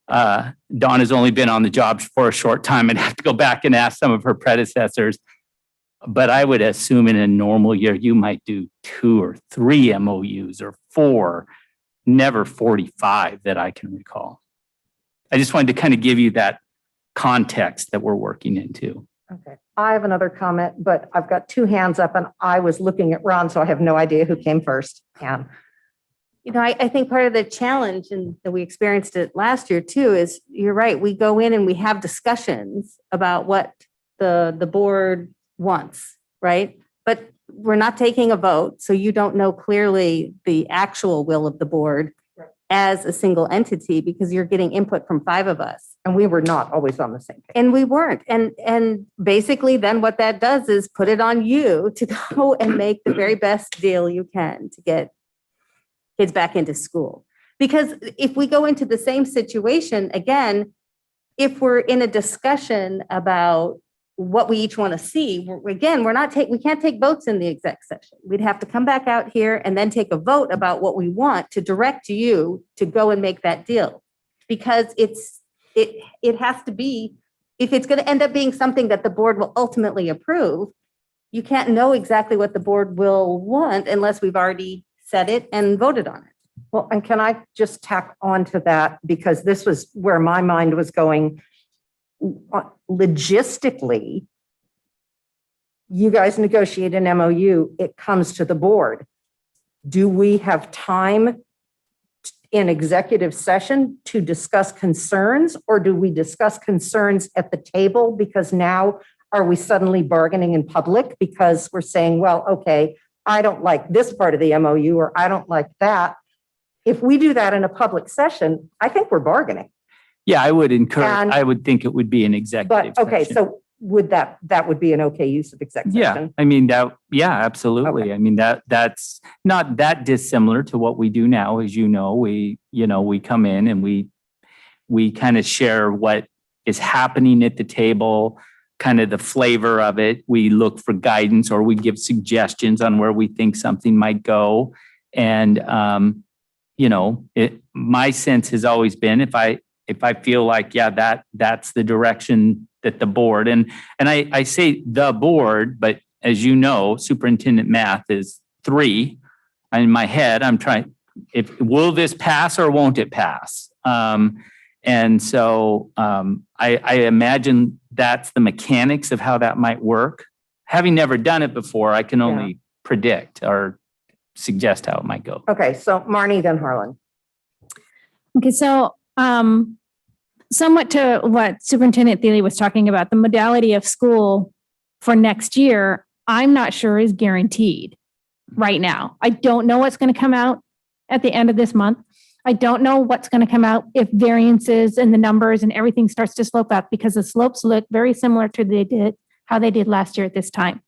Dawn has only been on the job for a short time. I'd have to go back and ask some of her predecessors. But I would assume in a normal year, you might do 2 or 3 MOUs or 4, never 45 that I can recall. I just wanted to kind of give you that context that we're working into. Okay. I have another comment, but I've got 2 hands up and I was looking at Ron, so I have no idea who came first. Ann. I think part of the challenge, and that we experienced it last year too, is you're right. We go in and we have discussions about what the board wants, right? But we're not taking a vote, so you don't know clearly the actual will of the board as a single entity, because you're getting input from 5 of us. And we were not always on the same page. And we weren't. And basically then what that does is put it on you to go and make the very best deal you can to get kids back into school. Because if we go into the same situation, again, if we're in a discussion about what we each want to see, we can't take votes in the exec session. We'd have to come back out here and then take a vote about what we want to direct you to go and make that deal. Because it has to be, if it's going to end up being something that the board will ultimately approve, you can't know exactly what the board will want unless we've already said it and voted on it. Well, and can I just tack on to that? Because this was where my mind was going. Logistically, you guys negotiate an MOU, it comes to the board. Do we have time in executive session to discuss concerns, or do we discuss concerns at the table? Because now are we suddenly bargaining in public because we're saying, well, okay, I don't like this part of the MOU, or I don't like that. If we do that in a public session, I think we're bargaining. Yeah, I would And- I would think it would be an executive But, okay, session. so would that would be an okay use of exec Yeah, session? I mean, absolutely. Okay. I mean, that's not that dissimilar to what we do now. As you know, we come in and we kind of share what is happening at the table, kind of the flavor of it. We look for guidance, or we give suggestions on where we think something might go. And, my sense has always been, if I feel like, yeah, that's the direction that the board, and I say the board, but as you know, superintendent math is 3. In my head, I'm trying, will this pass or won't it pass? And so I imagine that's the mechanics of how that might work. Having never done it before, I can only predict or suggest how it might go. Okay, so Marnie, then Harlan. Okay, so somewhat to what Superintendent Thiele was talking about, the modality of school for next year, I'm not sure is guaranteed right now. I don't know what's going to come out at the end of this month. I don't know what's going to come out if variances and the numbers and everything starts to slope up, because the slopes look very similar to how they did last year at this time.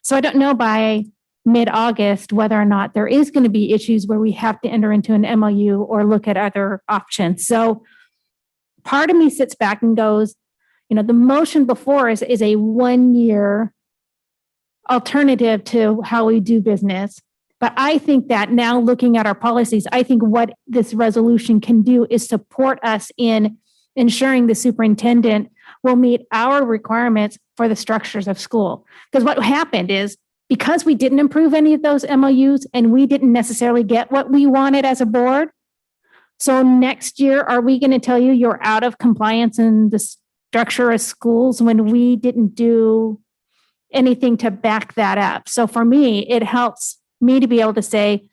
So I don't know by mid-August whether or not there is going to be issues where we have to enter into an MOU or look at other options. So part of me sits back and goes, the motion before us is a 1-year alternative to how we do business. But I think that now, looking at our policies, I think what this resolution can do is support us in ensuring the superintendent will meet our requirements for the structures of school. Because what happened is, because we didn't approve any of those MOUs and we didn't necessarily get what we wanted as a board, so next year, are we going to tell you you're out of compliance in the structure of schools when we didn't do anything to back that up? So for me, it helps me to be able to say,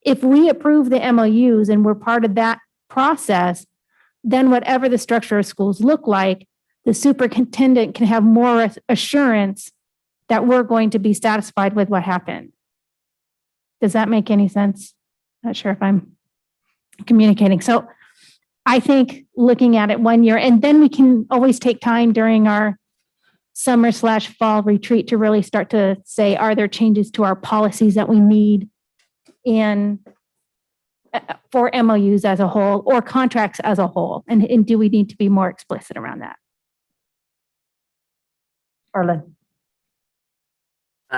if we approve the MOUs and we're part of that process, then whatever the structure of schools look like, the superintendent can have more assurance that we're going to be satisfied with what happened. Does that make any sense? Not sure if I'm communicating. So I think looking at it 1 year, and then we can always take time during our summer/fall retreat to really start to say, are there changes to our policies that we need for MOUs as a whole or contracts as a whole? And do we need to be more explicit around that? Harlan.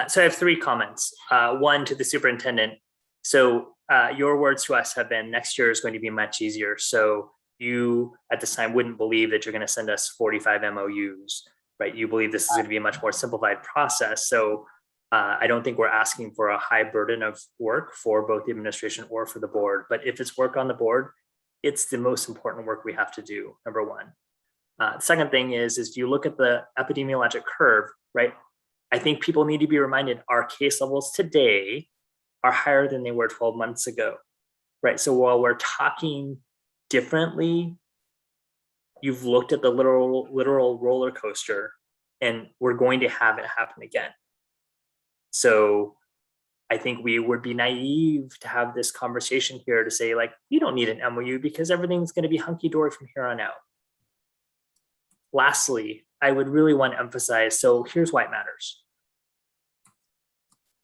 So I have 3 comments. One to the superintendent. So your words to us have been, next year is going to be much easier. So you at this time wouldn't believe that you're going to send us 45 MOUs, right? You believe this is going to be a much more simplified process. So I don't think we're asking for a high burden of work for both the administration or for the board. But if it's work on the board, it's the most important work we have to do, number one. Second thing is if you look at the epidemiologic curve, right? I think people need to be reminded our case levels today are higher than they were 12 months ago, right? So while we're talking differently, you've looked at the literal roller coaster, and we're going to have it happen again. So I think we would be naive to have this conversation here to say, like, you don't need an MOU because everything's going to be hunky-dory from here on out. Lastly, I would really want to emphasize, so here's why it matters.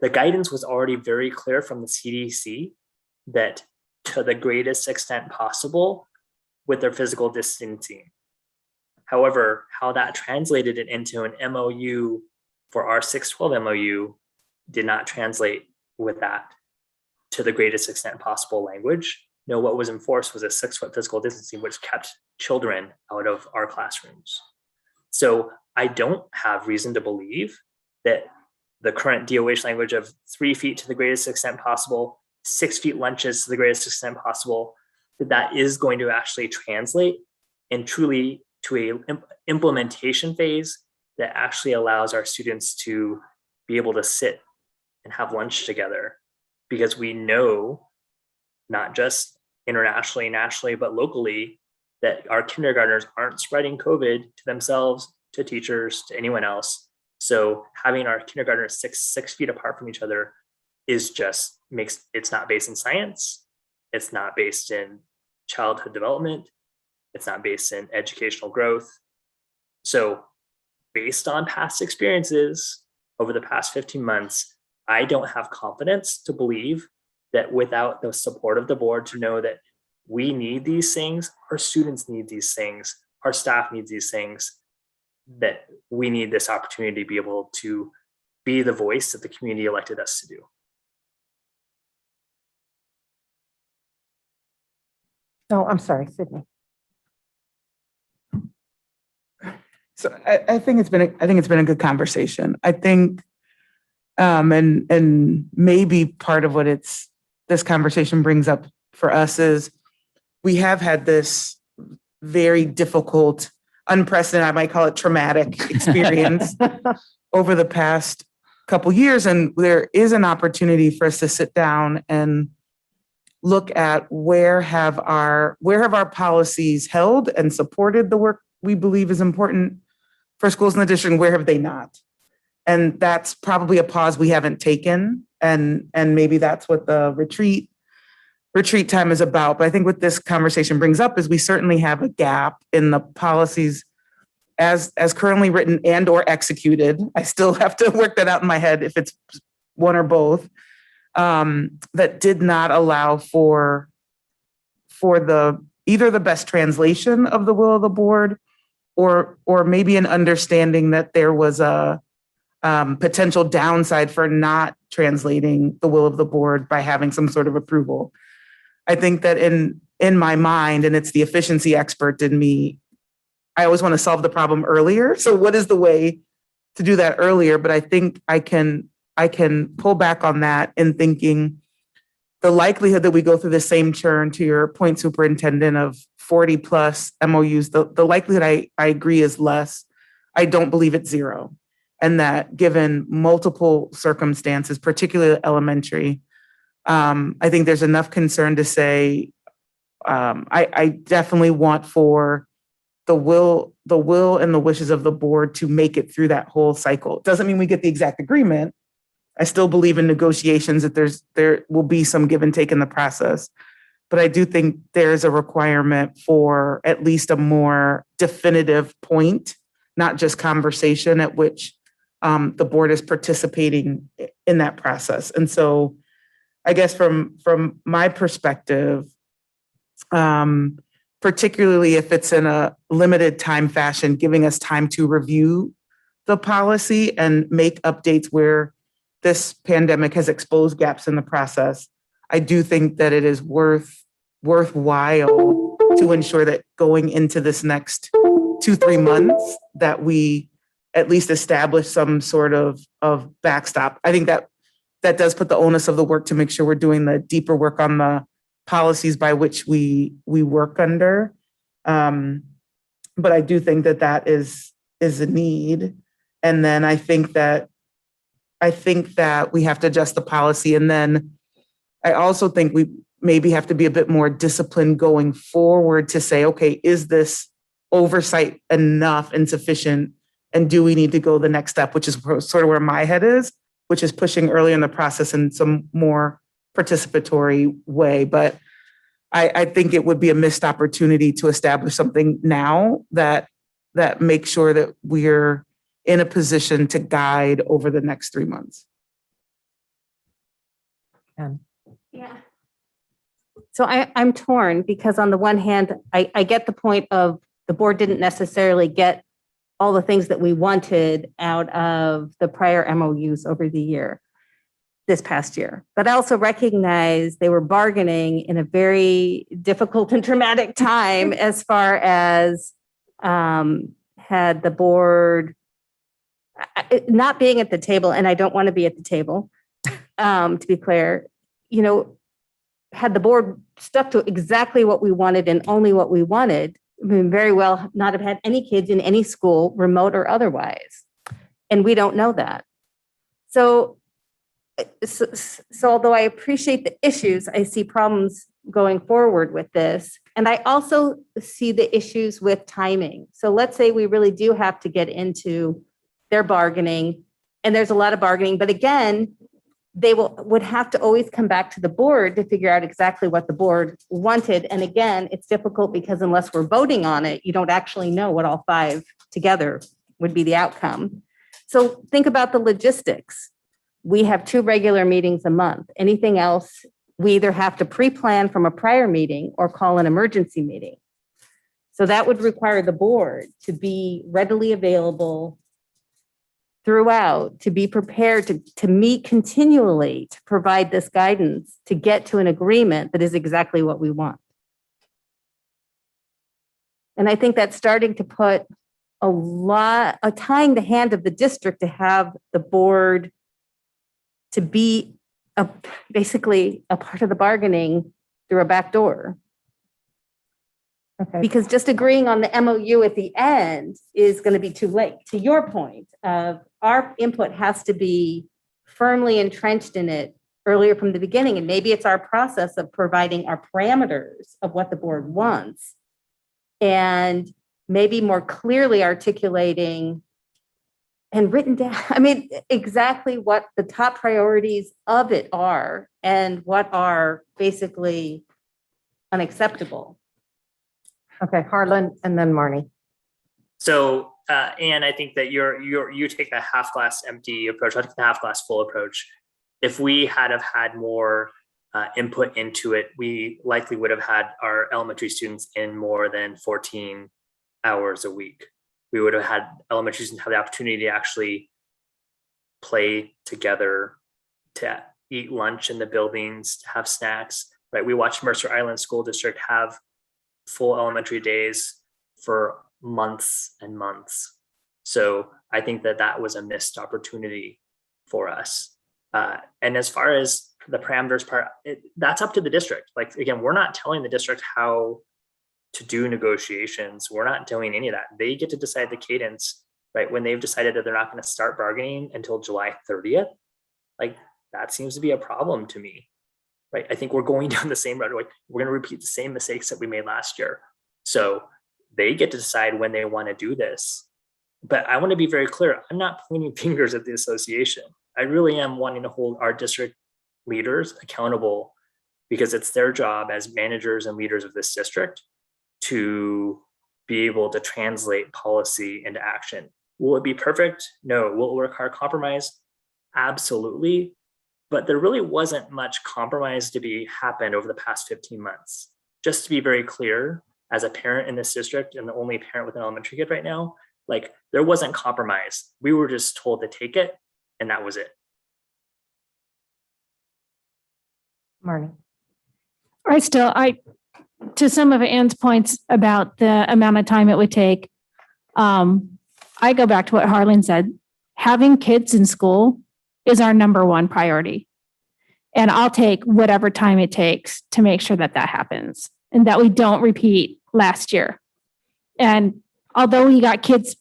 The guidance was already very clear from the CDC that to the greatest extent possible with their physical distancing. However, how that translated it into an MOU for our 612 MOU did not translate with that to the greatest extent possible language. No, what was enforced was a 6-foot physical distancing, which kept children out of our classrooms. So I don't have reason to believe that the current DOH language of 3 feet to the greatest extent possible 6 feet lunches to the greatest extent possible, that is going to actually translate and truly to a implementation phase that actually allows our students to be able to sit and have lunch together. Because we know, not just internationally, nationally, but locally, that our kindergartners aren't spreading COVID to themselves, to teachers, to anyone else. So having our kindergartners six feet apart from each other is just it's not based in science. It's not based in childhood development. It's not based in educational growth. So based on past experiences over the past 15 months, I don't have confidence to believe that without the support of the board to know that we need these things, our students need these things, our staff needs these things, that we need this opportunity to be able to be the voice that the community elected us to do. No, I'm sorry, Sydney. So I think it's been a good conversation. I think, and maybe part of what this conversation brings up for us is we have had this very difficult, unprecedented, I might call it traumatic experience over the past couple years, and there is an opportunity for us to sit down and look at where have our policies held and supported the work we believe is important for schools in the district, and where have they not? And that's probably a pause we haven't taken, and maybe that's what the retreat time is about. But I think what this conversation brings up is we certainly have a gap in the policies as currently written and or executed. I still have to work that out in my head if it's one or both, that did not allow for either the best translation of the will of the board, or maybe an understanding that there was a potential downside for not translating the will of the board by having some sort of approval. I think that in my mind, and it's the efficiency expert in me, I always want to solve the problem earlier. So what is the way to do that earlier? But I think I can pull back on that in thinking the likelihood that we go through the same churn, to your point, Superintendent, of 40 plus MOUs, the likelihood I agree is less. I don't believe it's zero. And that given multiple circumstances, particularly elementary, I think there's enough concern to say, I definitely want for the will and the wishes of the board to make it through that whole cycle. It doesn't mean we get the exact agreement. I still believe in negotiations that there will be some give and take in the process. But I do think there's a requirement for at least a more definitive point, not just conversation, at which the board is participating in that process. And so I guess from my perspective, particularly if it's in a limited time fashion, giving us time to review the policy and make updates where this pandemic has exposed gaps in the process, I do think that it is worthwhile to ensure that going into this next 2-3 months that we at least establish some sort of backstop. I think that does put the onus of the work to make sure we're doing the deeper work on the policies by which we work under. But I do think that is a need. And then I think that we have to adjust the policy. And then I also think we maybe have to be a bit more disciplined going forward to say, okay, is this oversight enough and sufficient? And do we need to go the next step, which is sort of where my head is, which is pushing earlier in the process in some more participatory way. But I think it would be a missed opportunity to establish something now that makes sure that we're in a position to guide over the next 3 months. Yeah. So I'm torn because on the one hand, I get the point of the board didn't necessarily get all the things that we wanted out of the prior MOUs over the year, this past year. But I also recognize they were bargaining in a very difficult and traumatic time as far as had the board not being at the table, and I don't want to be at the table, to be clear, had the board stuck to exactly what we wanted and only what we wanted, we may very well not have had any kids in any school, remote or otherwise. And we don't know that. So although I appreciate the issues, I see problems going forward with this. And I also see the issues with timing. So let's say we really do have to get into their bargaining, and there's a lot of bargaining, but again, they would have to always come back to the board to figure out exactly what the board wanted. And again, it's difficult because unless we're voting on it, you don't actually know what all 5 together would be the outcome. So think about the logistics. We have 2 regular meetings a month. Anything else, we either have to pre-plan from a prior meeting or call an emergency meeting. So that would require the board to be readily available throughout, to be prepared to meet continually, to provide this guidance, to get to an agreement that is exactly what we want. And I think that's starting to put tying the hand of the district to have the board to be basically a part of the bargaining through a back door. Okay. Because just agreeing on the MOU at the end is going to be too late. To your point, our input has to be firmly entrenched in it earlier from the beginning. And maybe it's our process of providing our parameters of what the board wants and maybe more clearly articulating and written down, exactly what the top priorities of it are and what are basically unacceptable. Okay, Harlan and then Marnie. So, Anne, I think that you take the half glass empty approach. I take the half glass full approach. If we had more input into it, we likely would have had our elementary students in more than 14 hours a week. We would have had elementary students have the opportunity to actually play together, to eat lunch in the buildings, to have snacks, right? We watched Mercer Island School District have full elementary days for months and months. So I think that was a missed opportunity for us. And as far as the parameters part, that's up to the district. Like, again, we're not telling the district how to do negotiations. We're not doing any of that. They get to decide the cadence, right? When they've decided that they're not going to start bargaining until July 30th, like that seems to be a problem to me, right? I think we're going down the same road. Like, we're going to repeat the same mistakes that we made last year. So they get to decide when they want to do this. But I want to be very clear. I'm not pointing fingers at the association. I really am wanting to hold our district leaders accountable because it's their job as managers and leaders of this district to be able to translate policy into action. Will it be perfect? No. Will it require compromise? Absolutely. But there really wasn't much compromise to happen over the past 15 months. Just to be very clear, as a parent in this district and the only parent with an elementary kid right now, like there wasn't compromise. We were just told to take it and that was it. Marnie. To some of Anne's points about the amount of time it would take, I go back to what Harlan said. Having kids in school is our number one priority. And I'll take whatever time it takes to make sure that happens and that we don't repeat last year. And although we got kids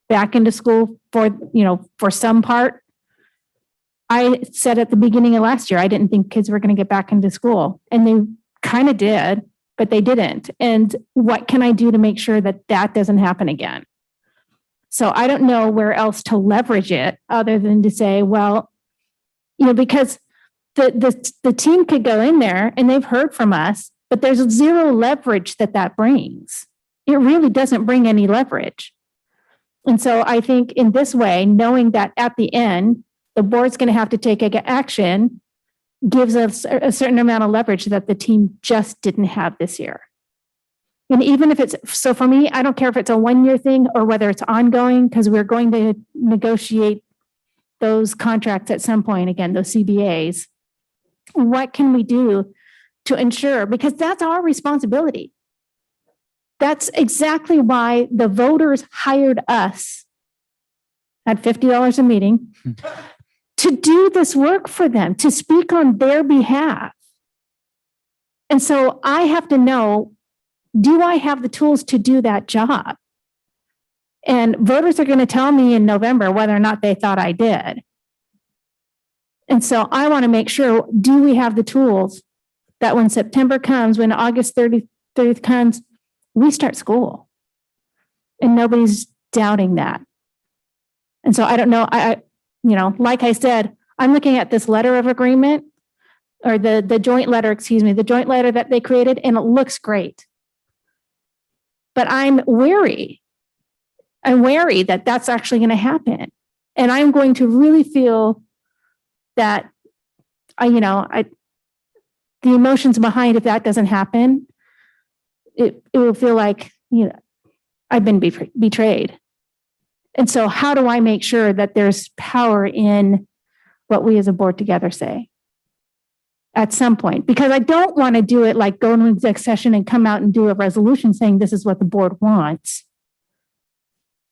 back into school for some part, I said at the beginning of last year, I didn't think kids were going to get back into school, and they kind of did, but they didn't. And what can I do to make sure that doesn't happen again? So I don't know where else to leverage it other than to say, well, because the team could go in there and they've heard from us, but there's zero leverage that brings. It really doesn't bring any leverage. And so I think in this way, knowing that at the end, the board's going to have to take action gives us a certain amount of leverage that the team just didn't have this year. And even if so for me, I don't care if it's a 1-year thing or whether it's ongoing, because we're going to negotiate those contracts at some point, again, those CBAs. What can we do to ensure, because that's our responsibility. That's exactly why the voters hired us at $50 a meeting to do this work for them, to speak on their behalf. And so I have to know, do I have the tools to do that job? And voters are going to tell me in November whether or not they thought I did. And so I want to make sure, do we have the tools that when September comes, when August 30th comes, we start school? And nobody's doubting that. And so I don't know, like I said, I'm looking at this letter of agreement or the joint letter, the joint letter that they created, and it looks great. But I'm wary. I'm wary that that's actually going to happen. And I'm going to really feel that, the emotions behind if that doesn't happen, it will feel like, I've been betrayed. And so how do I make sure that there's power in what we as a board together say at some point? Because I don't want to do it like go into exec session and come out and do a resolution saying this is what the board wants.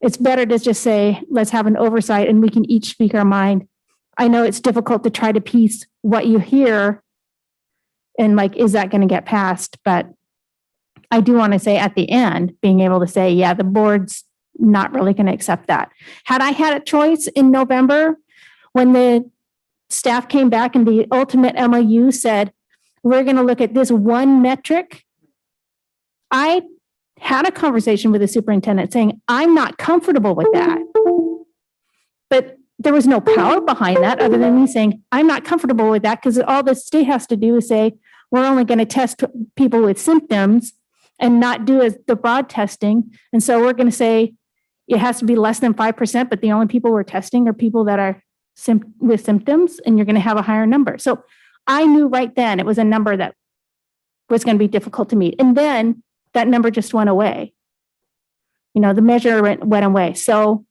It's better to just say, let's have an oversight and we can each speak our mind. I know it's difficult to try to piece what you hear and like, is that going to get passed? But I do want to say at the end, being able to say, yeah, the board's not really going to accept that. Had I had a choice in November when the staff came back and the ultimate MOU said, we're going to look at this one metric, I had a conversation with the superintendent saying, I'm not comfortable with that. But there was no power behind that other than me saying, I'm not comfortable with that because all the state has to do is say, we're only going to test people with symptoms and not do the broad testing. And so we're going to say it has to be less than 5%, but the only people we're testing are people that are with symptoms, and you're going to have a higher number. So I knew right then it was a number that was going to be difficult to meet. And then that number just went away. The measure went away. So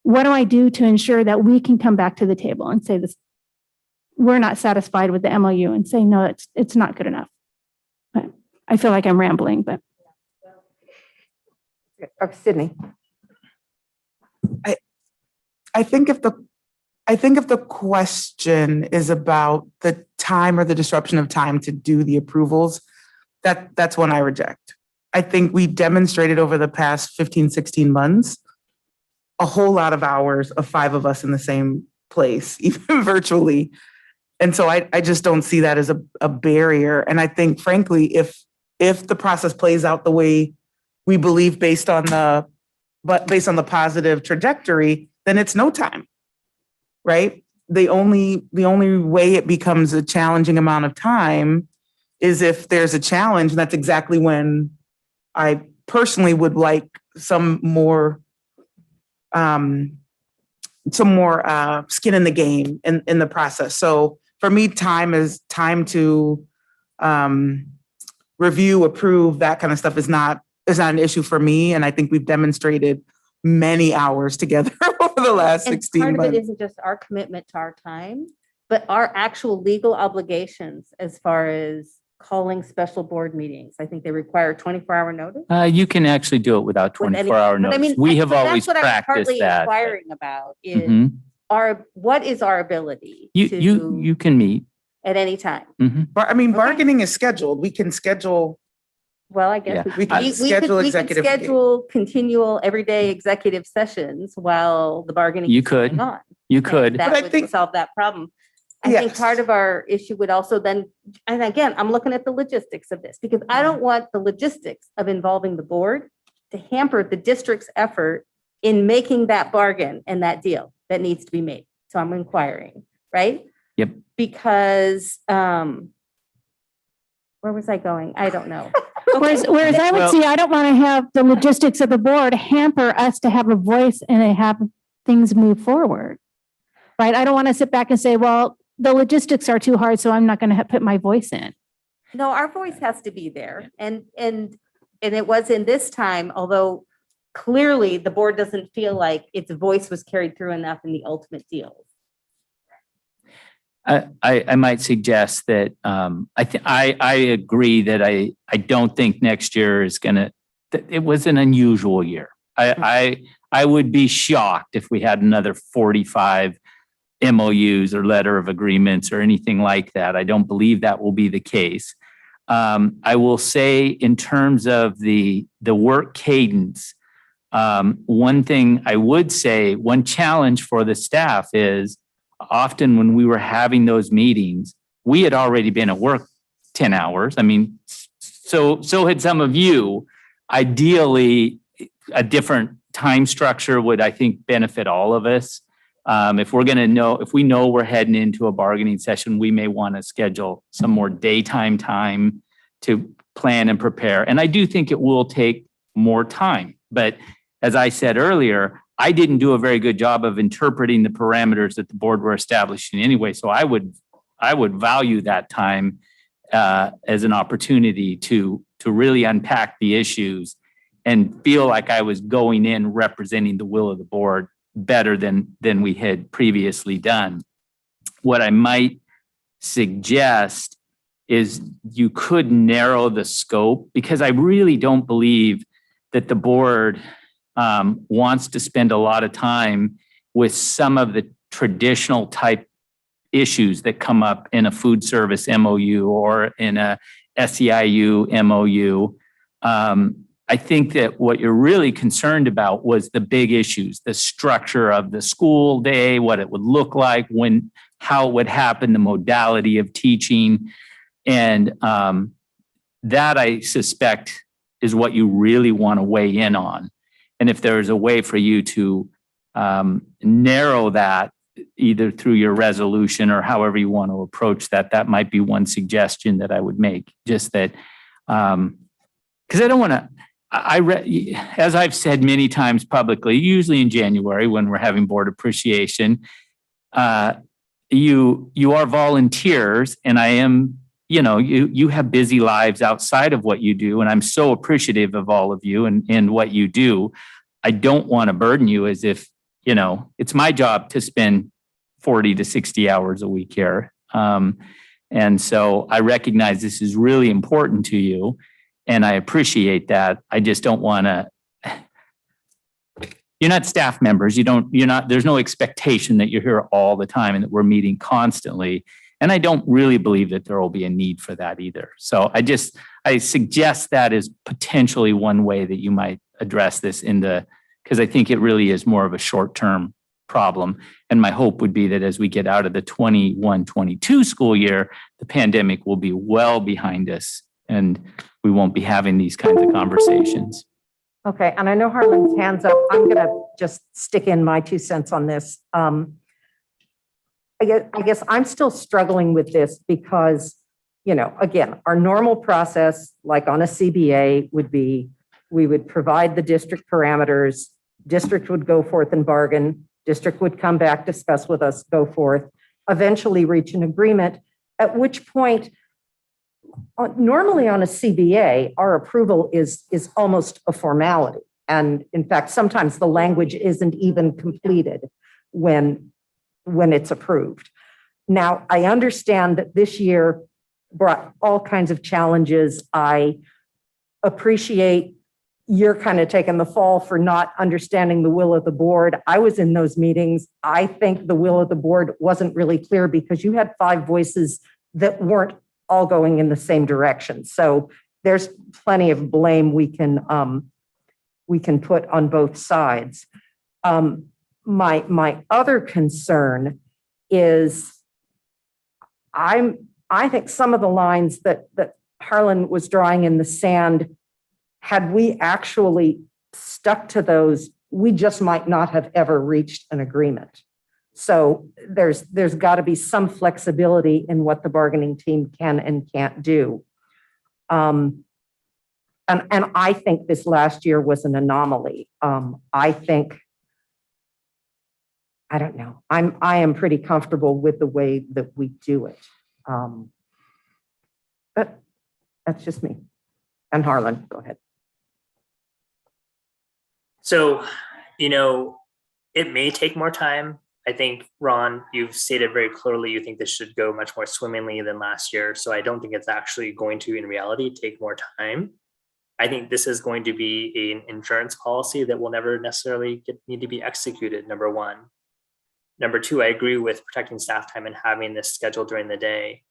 what do I do to ensure that we can come back to the table and say this, we're not satisfied with the MOU, and say, no, it's not good enough. But I feel like I'm rambling, but. Sydney. I think if the question is about the time or the disruption of time to do the approvals, that's one I reject. I think we demonstrated over the past 15, 16 months, a whole lot of hours of 5 of us in the same place, even virtually. And so I just don't see that as a barrier. And I think, frankly, if the process plays out the way we believe based on the positive trajectory, then it's no time, right? The only way it becomes a challenging amount of time is if there's a challenge, and that's exactly when I personally would like some more skin in the game in the process. So for me, time is time to review, approve, that kind of stuff is not an issue for me. And I think we've demonstrated many hours together over the last 16 months. Part of it isn't just our commitment to our time, but our actual legal obligations as far as calling special board meetings. I think they require 24-hour notice. You can actually do it without 24-hour notice. We have always practiced that. That's what I'm partly inquiring about is what is our ability you can meet at any time. Bargaining is scheduled. We can schedule. Well, I guess we can schedule executive. We can schedule continual everyday executive sessions while the bargaining is going on. You could. That would solve that problem. I think part of our issue would also then, and again, I'm looking at the logistics of this because I don't want the logistics of involving the board to hamper the district's effort in making that bargain and that deal that needs to be made. So I'm inquiring, right? Yep. Because, where was I going? I don't know. Whereas I would see, I don't want to have the logistics of the board hamper us to have a voice and have things move forward, right? I don't want to sit back and say, well, the logistics are too hard, so I'm not going to put my voice in. No, our voice has to be there. And it was in this time, although clearly the board doesn't feel like its voice was carried through enough in the ultimate deal. I might suggest that I agree that I don't think next year is going to, it was an unusual year. I would be shocked if we had another 45 MOUs or letter of agreements or anything like that. I don't believe that will be the case. I will say in terms of the work cadence, one thing I would say, one challenge for the staff is often when we were having those meetings, we had already been at work 10 hours. I mean, so had some of you. Ideally, a different time structure would, I think, benefit all of us. If we know we're heading into a bargaining session, we may want to schedule some more daytime time to plan and prepare. And I do think it will take more time. But as I said earlier, I didn't do a very good job of interpreting the parameters that the board were establishing anyway. So I would value that time as an opportunity to really unpack the issues and feel like I was going in representing the will of the board better than we had previously done. What I might suggest is you could narrow the scope, because I really don't believe that the board wants to spend a lot of time with some of the traditional type issues that come up in a food service MOU or in a SEIU MOU. I think that what you're really concerned about was the big issues, the structure of the school day, what it would look like, how it would happen, the modality of teaching. And that, I suspect, is what you really want to weigh in on. And if there is a way for you to narrow that, either through your resolution or however you want to approach that, that might be one suggestion that I would make. Just that, because I don't want to, as I've said many times publicly, usually in January when we're having board appreciation, you are volunteers, and I am, you have busy lives outside of what you do, and I'm so appreciative of all of you and what you do. I don't want to burden you as if, it's my job to spend 40 to 60 hours a week here. And so I recognize this is really important to you, and I appreciate that. I just don't want to, you're not staff members. There's no expectation that you're here all the time and that we're meeting constantly. And I don't really believe that there will be a need for that either. So I suggest that is potentially one way that you might address this because I think it really is more of a short-term problem. And my hope would be that as we get out of the 21-22 school year, the pandemic will be well behind us and we won't be having these kinds of conversations. Okay, and I know Harlan's hands up. I'm going to just stick in my 2 cents on this. I guess I'm still struggling with this because, again, our normal process, like on a CBA, would be we would provide the district parameters, district would go forth and bargain, district would come back, discuss with us, go forth, eventually reach an agreement, at which point, normally on a CBA, our approval is almost a formality. And in fact, sometimes the language isn't even completed when it's approved. Now, I understand that this year brought all kinds of challenges. I appreciate you're kind of taking the fall for not understanding the will of the board. I was in those meetings. I think the will of the board wasn't really clear because you had 5 voices that weren't all going in the same direction. So there's plenty of blame we can put on both sides. My other concern is I think some of the lines that Harlan was drawing in the sand, had we actually stuck to those, we just might not have ever reached an agreement. So there's got to be some flexibility in what the bargaining team can and can't do. And I think this last year was an anomaly. I don't know. I am pretty comfortable with the way that we do it. But that's just me. And Harlan, go ahead. So, it may take more time. I think, Ron, you've stated very clearly you think this should go much more swimmingly than last year. So I don't think it's actually going to, in reality, take more time. I think this is going to be an insurance policy that will never necessarily need to be executed, number one. Number two, I agree with protecting staff time and having this scheduled during the day.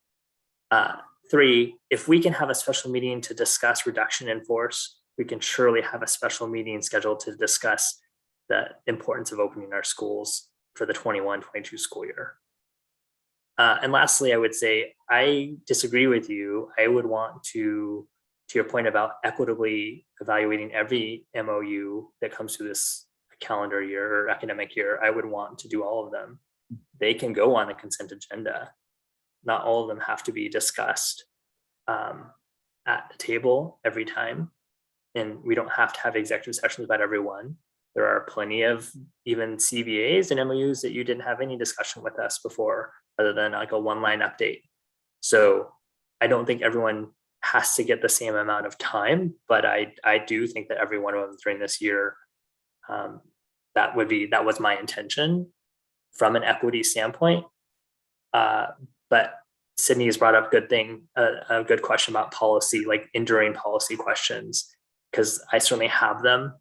3, if we can have a special meeting to discuss reduction in force, we can surely have a special meeting scheduled to discuss the importance of opening our schools for the 21-22 school year. And lastly, I would say, I disagree with you. I would want to your point about equitably evaluating every MOU that comes through this calendar year or academic year, I would want to do all of them. They can go on the consent agenda. Not all of them have to be discussed at the table every time. And we don't have to have executive sessions about everyone. There are plenty of even CBAs and MOUs that you didn't have any discussion with us before, other than like a one-line update. So I don't think everyone has to get the same amount of time, but I do think that every one of them during this year, that was my intention from an equity standpoint. But Sydney has brought up a good question about policy, like enduring policy questions, because I certainly have them.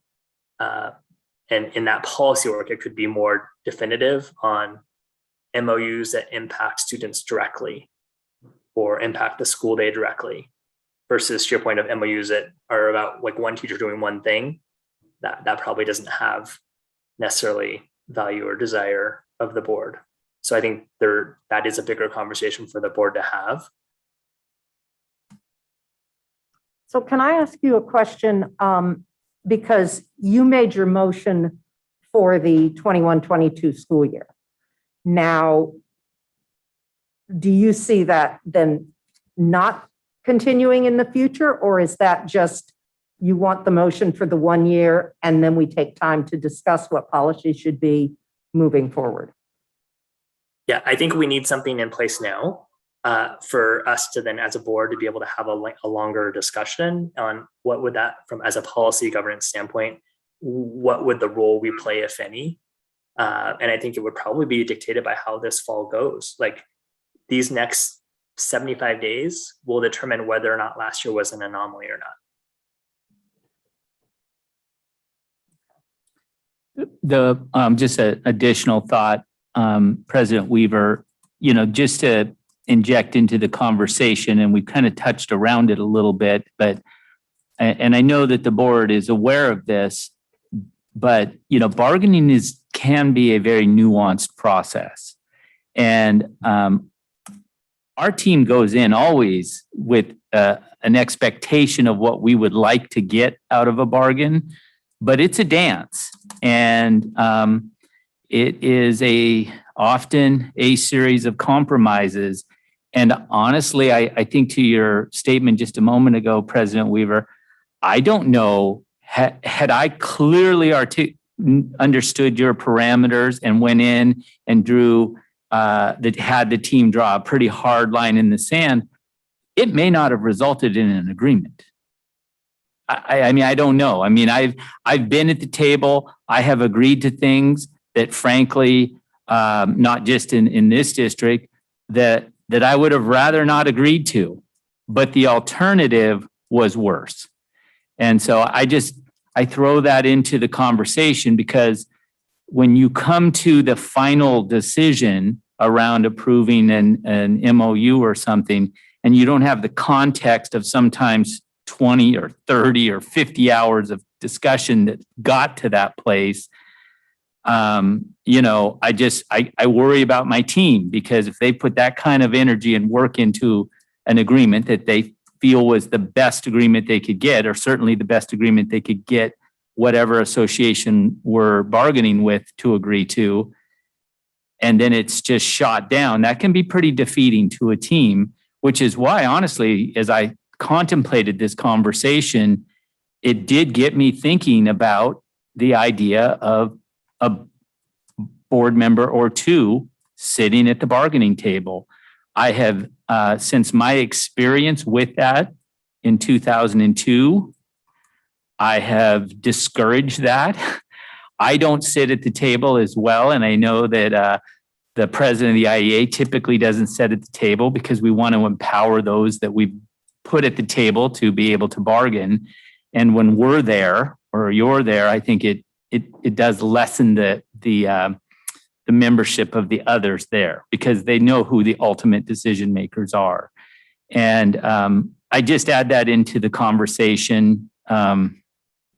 And in that policy work, it could be more definitive on MOUs that impact students directly or impact the school day directly, versus to your point of MOUs that are about like one teacher doing one thing. That probably doesn't have necessarily value or desire of the board. So I think that is a bigger conversation for the board to have. So can I ask you a question? Because you made your motion for the 21-22 school year. Now, do you see that then not continuing in the future, or is that just you want the motion for the 1 year and then we take time to discuss what policy should be moving forward? Yeah, I think we need something in place now for us to then, as a board, to be able to have a longer discussion on what would that, from as a policy governance standpoint, what would the role we play, if any? And I think it would probably be dictated by how this fall goes. Like these next 75 days will determine whether or not last year was an anomaly or not. Just an additional thought, President Weaver, just to inject into the conversation, and we've kind of touched around it a little bit, and I know that the board is aware of this, but bargaining can be a very nuanced process. And our team goes in always with an expectation of what we would like to get out of a bargain, but it's a dance, and it is often a series of compromises. And honestly, I think to your statement just a moment ago, President Weaver, I don't know, had I clearly understood your parameters and went in and had the team draw a pretty hard line in the sand, it may not have resulted in an agreement. I mean, I don't know. I mean, I've been at the table. I have agreed to things that, frankly, not just in this district, that I would have rather not agreed to, but the alternative was worse. And so I throw that into the conversation, because when you come to the final decision around approving an MOU or something, and you don't have the context of sometimes 20 or 30 or 50 hours of discussion that got to that place, I worry about my team, because if they put that kind of energy and work into an agreement that they feel was the best agreement they could get, or certainly the best agreement they could get whatever association we're bargaining with to agree to, and then it's just shot down, that can be pretty defeating to a team, which is why, honestly, as I contemplated this conversation, it did get me thinking about the idea of a board member or two sitting at the bargaining table. I have, since my experience with that in 2002, I have discouraged that. I don't sit at the table as well, and I know that the president of the IEA typically doesn't sit at the table, because we want to empower those that we put at the table to be able to bargain. And when we're there or you're there, I think it does lessen the membership of the others there, because they know who the ultimate decision makers are. And I just add that into the conversation.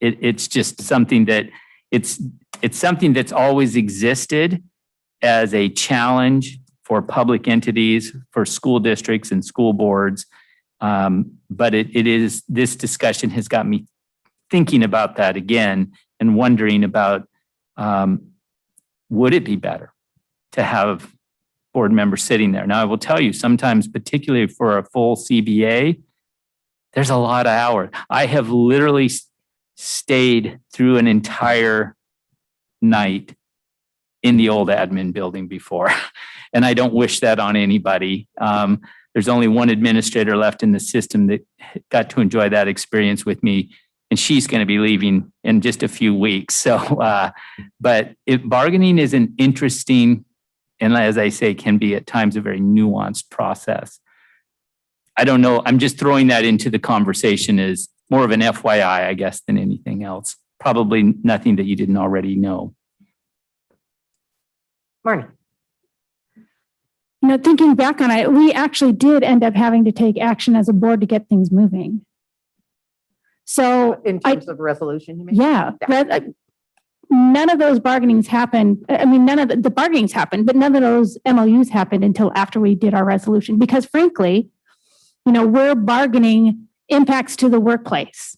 It's just something that it's something that's always existed as a challenge for public entities, for school districts and school boards. But it is, this discussion has got me thinking about that again and wondering about, would it be better to have board members sitting there? Now, I will tell you, sometimes, particularly for a full CBA, there's a lot of hours. I have literally stayed through an entire night in the old admin building before, and I don't wish that on anybody. There's only one administrator left in the system that got to enjoy that experience with me, and she's going to be leaving in just a few weeks. So, but bargaining is an interesting, and as I say, can be at times a very nuanced process. I don't know. I'm just throwing that into the conversation as more of an FYI, I guess, than anything else. Probably nothing that you didn't already know. Marnie. You know, thinking back on it, we actually did end up having to take action as a board to get things moving. So In terms of resolution, you mean? yeah, none of those bargainings happened. I mean, none of the bargainings happened, but none of those MOUs happened until after we did our resolution, because frankly, you know, we're bargaining impacts to the workplace.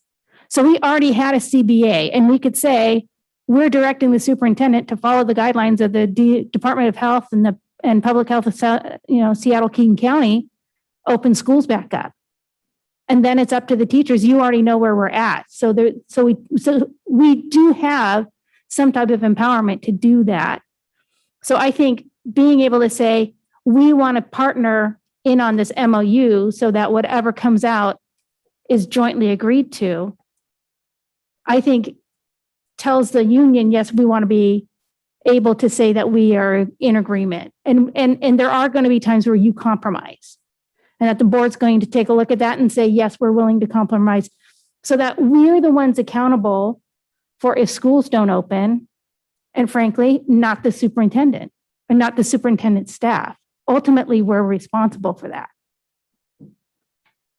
So we already had a CBA, and we could say, we're directing the superintendent to follow the guidelines of the Department of Health and Public Health of Seattle, King County, open schools back up. And then it's up to the teachers. You already know where we're at. So we do have some type of empowerment to do that. So I think being able to say, we want to partner in on this MOU so that whatever comes out is jointly agreed to, I think tells the union, yes, we want to be able to say that we are in agreement. And there are going to be times where you compromise, and that the board's going to take a look at that and say, yes, we're willing to compromise, so that we're the ones accountable for if schools don't open, and frankly, not the superintendent and not the superintendent's staff. Ultimately, we're responsible for that.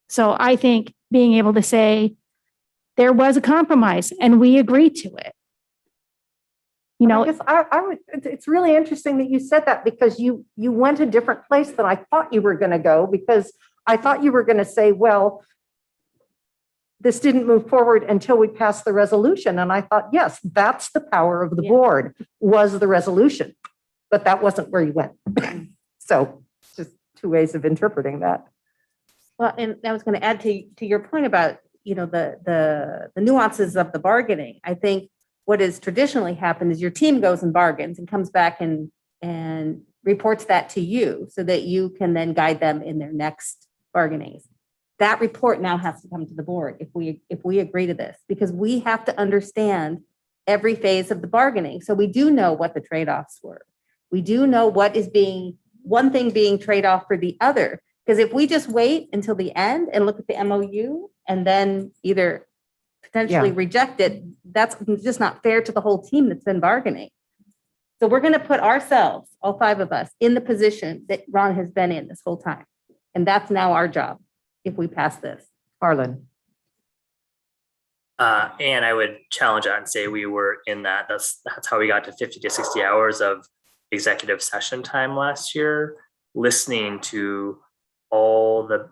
So I think being able to say there was a compromise and we agreed to it. You know, I guess I would, it's really interesting that you said that, because you went a different place than I thought you were going to go, because I thought you were going to say, well, this didn't move forward until we passed the resolution. And I thought, yes, that's the power of the board, was the resolution, but that wasn't where you went. So just two ways of interpreting that. Well, and I was going to add to your point about, you know, the nuances of the bargaining. I think what has traditionally happened is your team goes and bargains and comes back and reports that to you so that you can then guide them in their next bargainings. That report now has to come to the board if we agree to this, because we have to understand every phase of the bargaining. So we do know what the trade-offs were. We do know what is one thing being trade-off for the other. Because if we just wait until the end and look at the MOU and then either potentially reject it, that's just not fair to the whole team that's been bargaining. So we're going to put ourselves, all five of us, in the position that Ron has been in this whole time. And that's now our job if we pass this. Harlan. And I would challenge that and say we were in that. That's how we got to 50 to 60 hours of executive session time last year, listening to all the.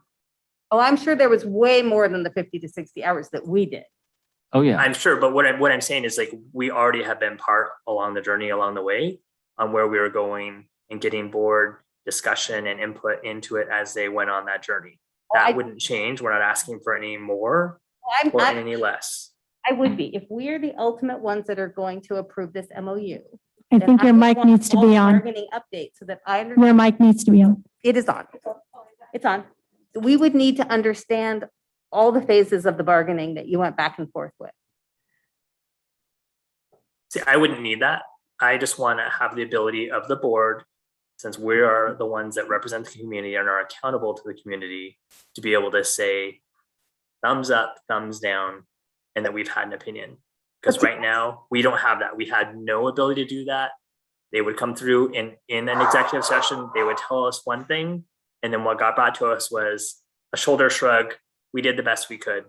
Oh, I'm sure there was way more than the 50 to 60 hours that we did. Oh, yeah. I'm sure, but what I'm saying is, like, we already have been part along the journey along the way on where we were going and getting board discussion and input into it as they went on that journey. That wouldn't change. We're not asking for any more or any less. I would be. If we're the ultimate ones that are going to approve this MOU. I think your mic needs to be on. Bargaining update so that I understand. Your mic needs to be on. It is on. It's on. We would need to understand all the phases of the bargaining that you went back and forth with. See, I wouldn't need that. I just want to have the ability of the board, since we are the ones that represent the community and are accountable to the community, to be able to say thumbs up, thumbs down, and that we've had an opinion. Because right now we don't have that. We had no ability to do that. They would come through in an executive session. They would tell us one thing, and then what got brought to us was a shoulder shrug. We did the best we could,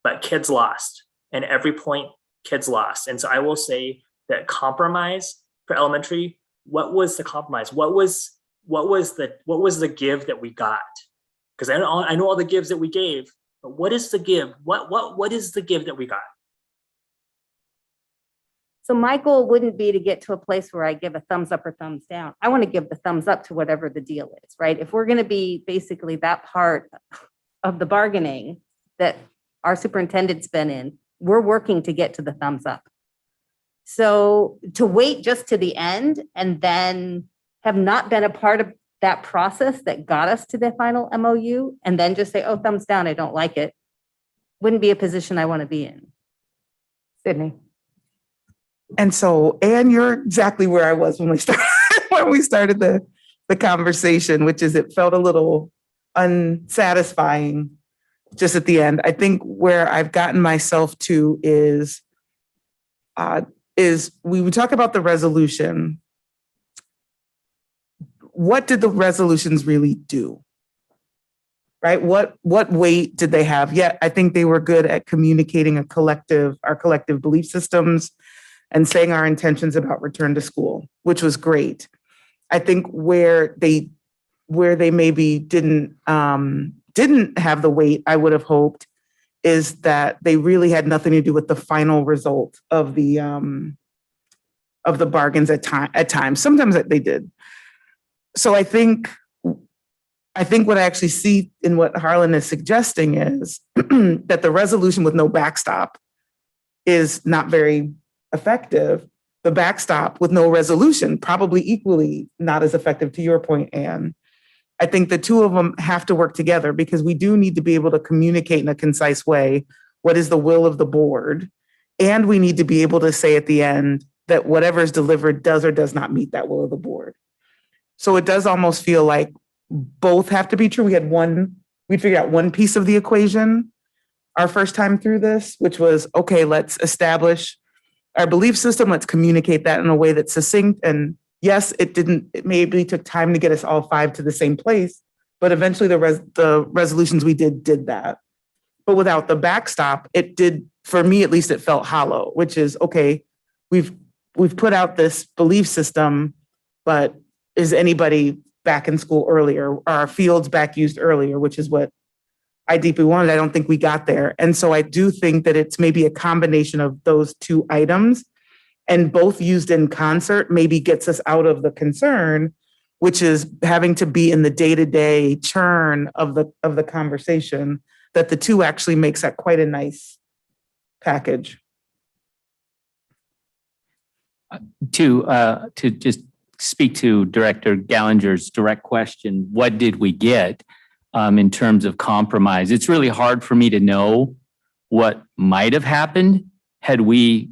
but kids lost, and every point kids lost. And so I will say that compromise for elementary, what was the compromise? What was the give that we got? Because I know all the gives that we gave, but what is the give? What is the give that we got? So my goal wouldn't be to get to a place where I give a thumbs up or thumbs down. I want to give the thumbs up to whatever the deal is, right? If we're going to be basically that part of the bargaining that our superintendent's been in, we're working to get to the thumbs up. So to wait just to the end and then have not been a part of that process that got us to the final MOU and then just say, oh, thumbs down, I don't like it, wouldn't be a position I want to be in. Sydney. And so, Anne, you're exactly where I was when we started the conversation, which is it felt a little unsatisfying just at the end. I think where I've gotten myself to is we would talk about the resolution. What did the resolutions really do? Right? What weight did they have? Yeah, I think they were good at communicating our collective belief systems and saying our intentions about return to school, which was great. I think where they maybe didn't have the weight I would have hoped is that they really had nothing to do with the final result of the bargains at times. Sometimes they did. So I think what I actually see in what Harlan is suggesting is that the resolution with no backstop is not very effective. The backstop with no resolution, probably equally not as effective, to your point, Anne. I think the two of them have to work together because we do need to be able to communicate in a concise way what is the will of the board. And we need to be able to say at the end that whatever is delivered does or does not meet that will of the board. So it does almost feel like both have to be true. We figured out one piece of the equation our first time through this, which was, okay, let's establish our belief system. Let's communicate that in a way that's succinct. And yes, it maybe took time to get us all five to the same place, but eventually the resolutions we did that. But without the backstop, it did, for me at least, it felt hollow, which is, okay, we've put out this belief system, but is anybody back in school earlier? Are our fields back used earlier, which is what I deeply wanted. I don't think we got there. And so I do think that it's maybe a combination of those two items, and both used in concert maybe gets us out of the concern, which is having to be in the day-to-day churn of the conversation, that the two actually makes that quite a nice package. To just speak to Director Gallinger's direct question, what did we get in terms of compromise? It's really hard for me to know what might have happened had we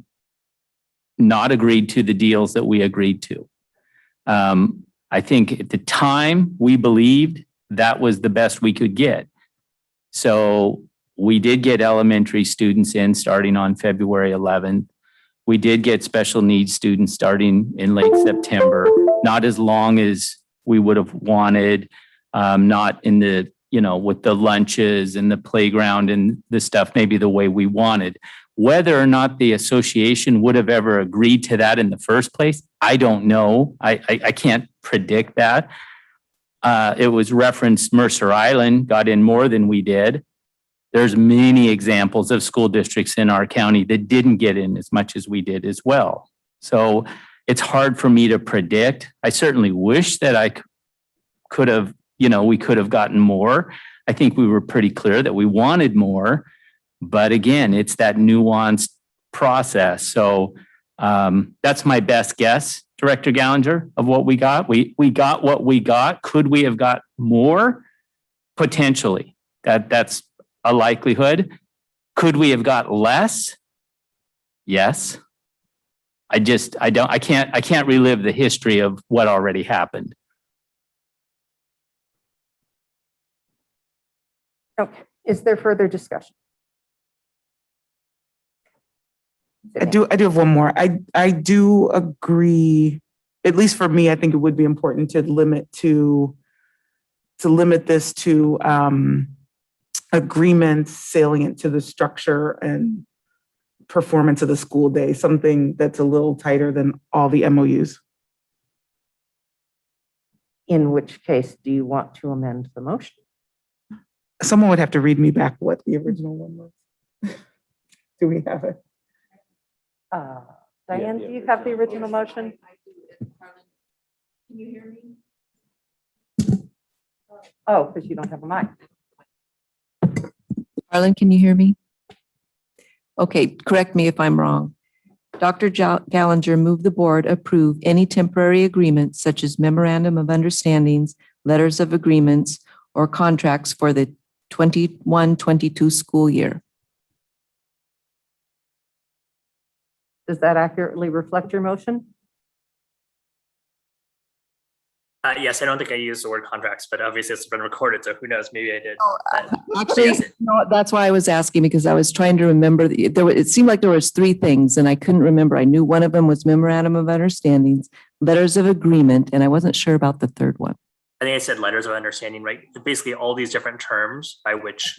not agreed to the deals that we agreed to. I think at the time we believed that was the best we could get. So we did get elementary students in starting on February 11th. We did get special needs students starting in late September, not as long as we would have wanted, not in the, with the lunches and the playground and the stuff, maybe the way we wanted. Whether or not the association would have ever agreed to that in the first place, I don't know. I can't predict that. It was referenced Mercer Island got in more than we did. There's many examples of school districts in our county that didn't get in as much as we did as well. So it's hard for me to predict. I certainly wish that I could have, we could have gotten more. I think we were pretty clear that we wanted more, but again, it's that nuanced process. So that's my best guess, Director Gallinger, of what we got. We got what we got. Could we have got more? Potentially. That's a likelihood. Could we have got less? Yes. I can't relive the history of what already happened. Okay. Is there further discussion? I do have one more. I do agree, at least for me, I think it would be important to limit this to agreements salient to the structure and performance of the school day, something that's a little tighter than all the MOUs. In which case, do you want to amend the motion? Someone would have to read me back what the original one was. Do we have it? Diane, do you have the original motion? Can you hear me? Oh, because you don't have a mic. Harlan, can you hear me? Okay, correct me if I'm wrong. Dr. Gallinger moved the board approve any temporary agreements such as memorandum of understandings, letters of agreements, or contracts for the 21-22 school year. Does that accurately reflect your motion? Yes, I don't think I used the word contracts, but obviously it's been recorded, so who knows? Maybe I did. Actually, Yes. no, that's why I was asking, because I was trying to remember. It seemed like there was three things, and I couldn't remember. I knew one of them was memorandum of understandings, letters of agreement, and I wasn't sure about the third one. I think I said letters of understanding, right? Basically all these different terms by which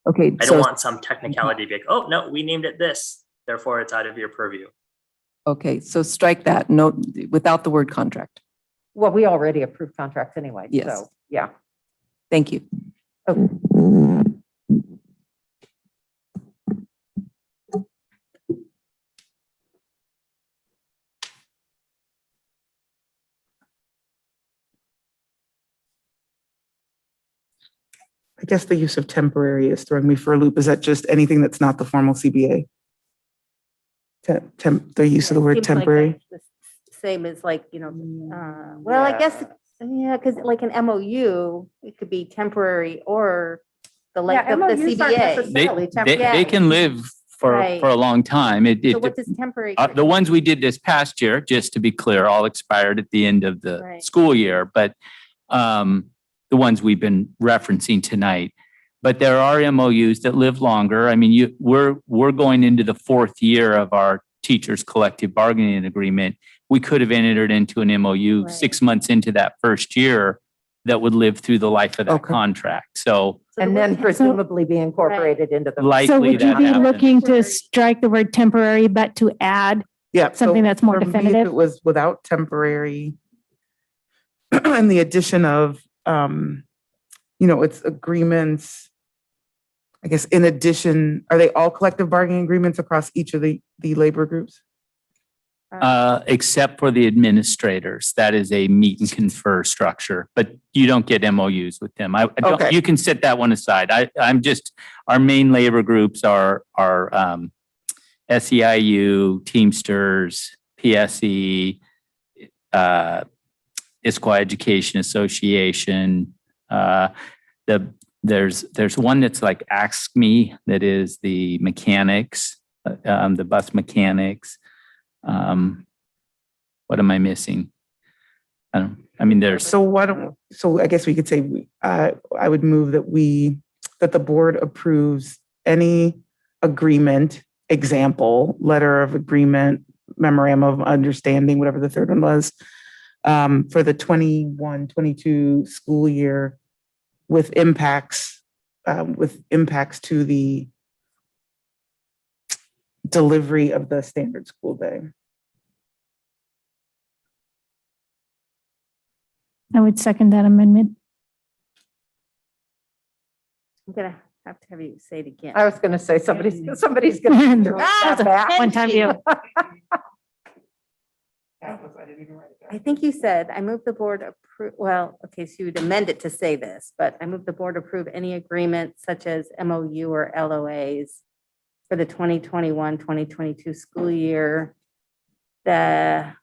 Okay, I so don't want some technicality to be like, oh, no, we named it this, therefore it's out of your purview. okay, so strike that. No, without the word contract. Well, we already approved contracts anyway. Yes. So, yeah. Thank you. I guess the use of temporary is throwing me for a loop. Is that just anything that's not the formal CBA? The use of the word Seems like temporary? that's the Same as like, well, I guess, yeah, because like an MOU, it could be temporary or the Yeah, the MOUs aren't CBA. necessarily They temporary. can live for Right. a long time. So what does temporary? The ones we did this past year, just to be clear, all expired at the end of the Right. school year, but the ones we've been referencing tonight. But there are MOUs that live longer. I mean, we're going into the fourth year of our teachers' collective bargaining agreement. We could have entered into an MOU Right. 6 months into that first year that would live through the life of that Okay. contract. So So And the then word- presumably be incorporated into the. likely So would you that be happens. looking to strike the word temporary, but to add Yeah. something so that's more for me, if definitive? It was without temporary and the addition of, it's agreements. I guess in addition, are they all collective bargaining agreements across each of the labor groups? Except for the administrators. That is a meet and confer structure, but you don't get MOUs with them. I don't, Okay. you can set that one aside. I'm just, our main labor groups are SEIU, Teamsters, PSE, Issaquah Education Association. There's one that's like Ask Me, that is the mechanics, the bus mechanics. What am I missing? There's, So I guess we could say, I would move that the board approves any agreement, example, letter of agreement, memorandum of understanding, whatever the third one was, for the 21-22 school year with impacts to the delivery of the standard school day. I would second that amendment. I'm gonna have to have you say it again. I was going to say somebody's going to. One time view. I think you said, I move the board approve, well, okay, so you would amend it to say this, but I move the board approve any agreement such as MOU or LOAs for the 2021-2022 school year that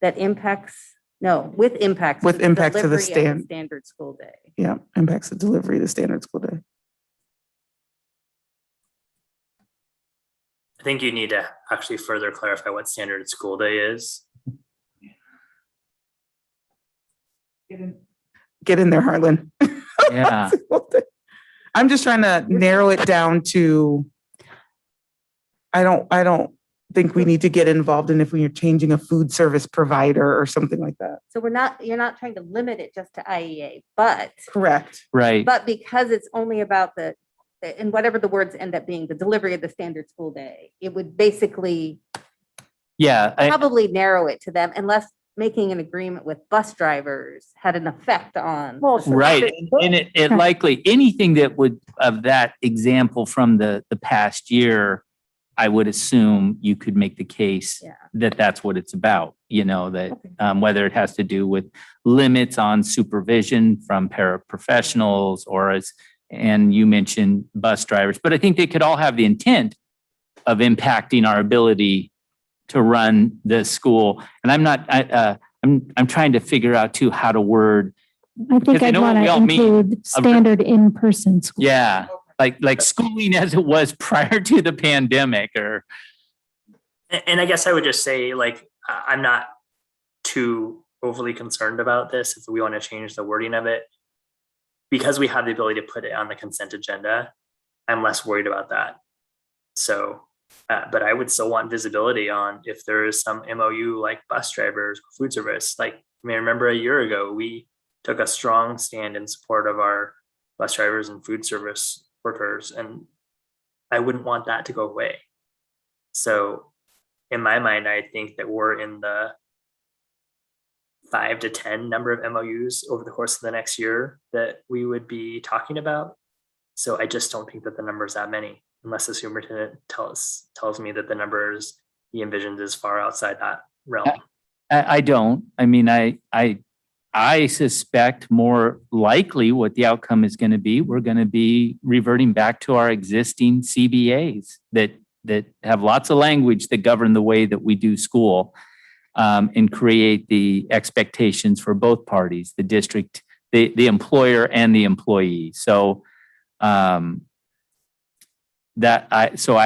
impacts, no, with impacts. With to impacts to the delivery of standard school day. Yeah, impacts the delivery of the standard school day. I think you need to actually further clarify what standard school day is. Get in there, Harlan. yeah. I'm just trying to narrow it down to, I don't think we need to get involved in if we're changing a food service provider or something like that. So you're not trying to limit it just to IEA, but Correct. Right. because it's only about and whatever the words end up being, the delivery of the standard school day, it would basically Yeah. probably narrow it to them unless making an agreement with bus drivers had an effect on. Right. And it likely, anything that would, of that example from the past year, I would assume you could make the case Yeah. that that's what it's about, that whether it has to do with limits on supervision from paraprofessionals and you mentioned bus drivers, but I think they could all have the intent of impacting our ability to run the school. And I'm trying to figure out too how to word. I Because think I I'd know what want we to all mean. include standard in-person school. Yeah, like schooling as it was prior to the pandemic And I guess I would just say, like, I'm not too overly concerned about this if we want to change the wording of it. Because we have the ability to put it on the consent agenda, I'm less worried about that. So, but I would still want visibility on if there is some MOU like bus drivers, food service. Like, I mean, remember a year ago, we took a strong stand in support of our bus drivers and food service workers, and I wouldn't want that to go away. So in my mind, I think that we're in the 5 to 10 number of MOUs over the course of the next year that we would be talking about. So I just don't think that the number is that many, unless the superintendent tells me that the numbers he envisions is far outside that realm. I don't. I mean, I suspect more likely what the outcome is going to be. We're going to be reverting back to our existing CBAs that have lots of language that govern the way that we do school. And create the expectations for both parties, the district, the employer and the employee. So I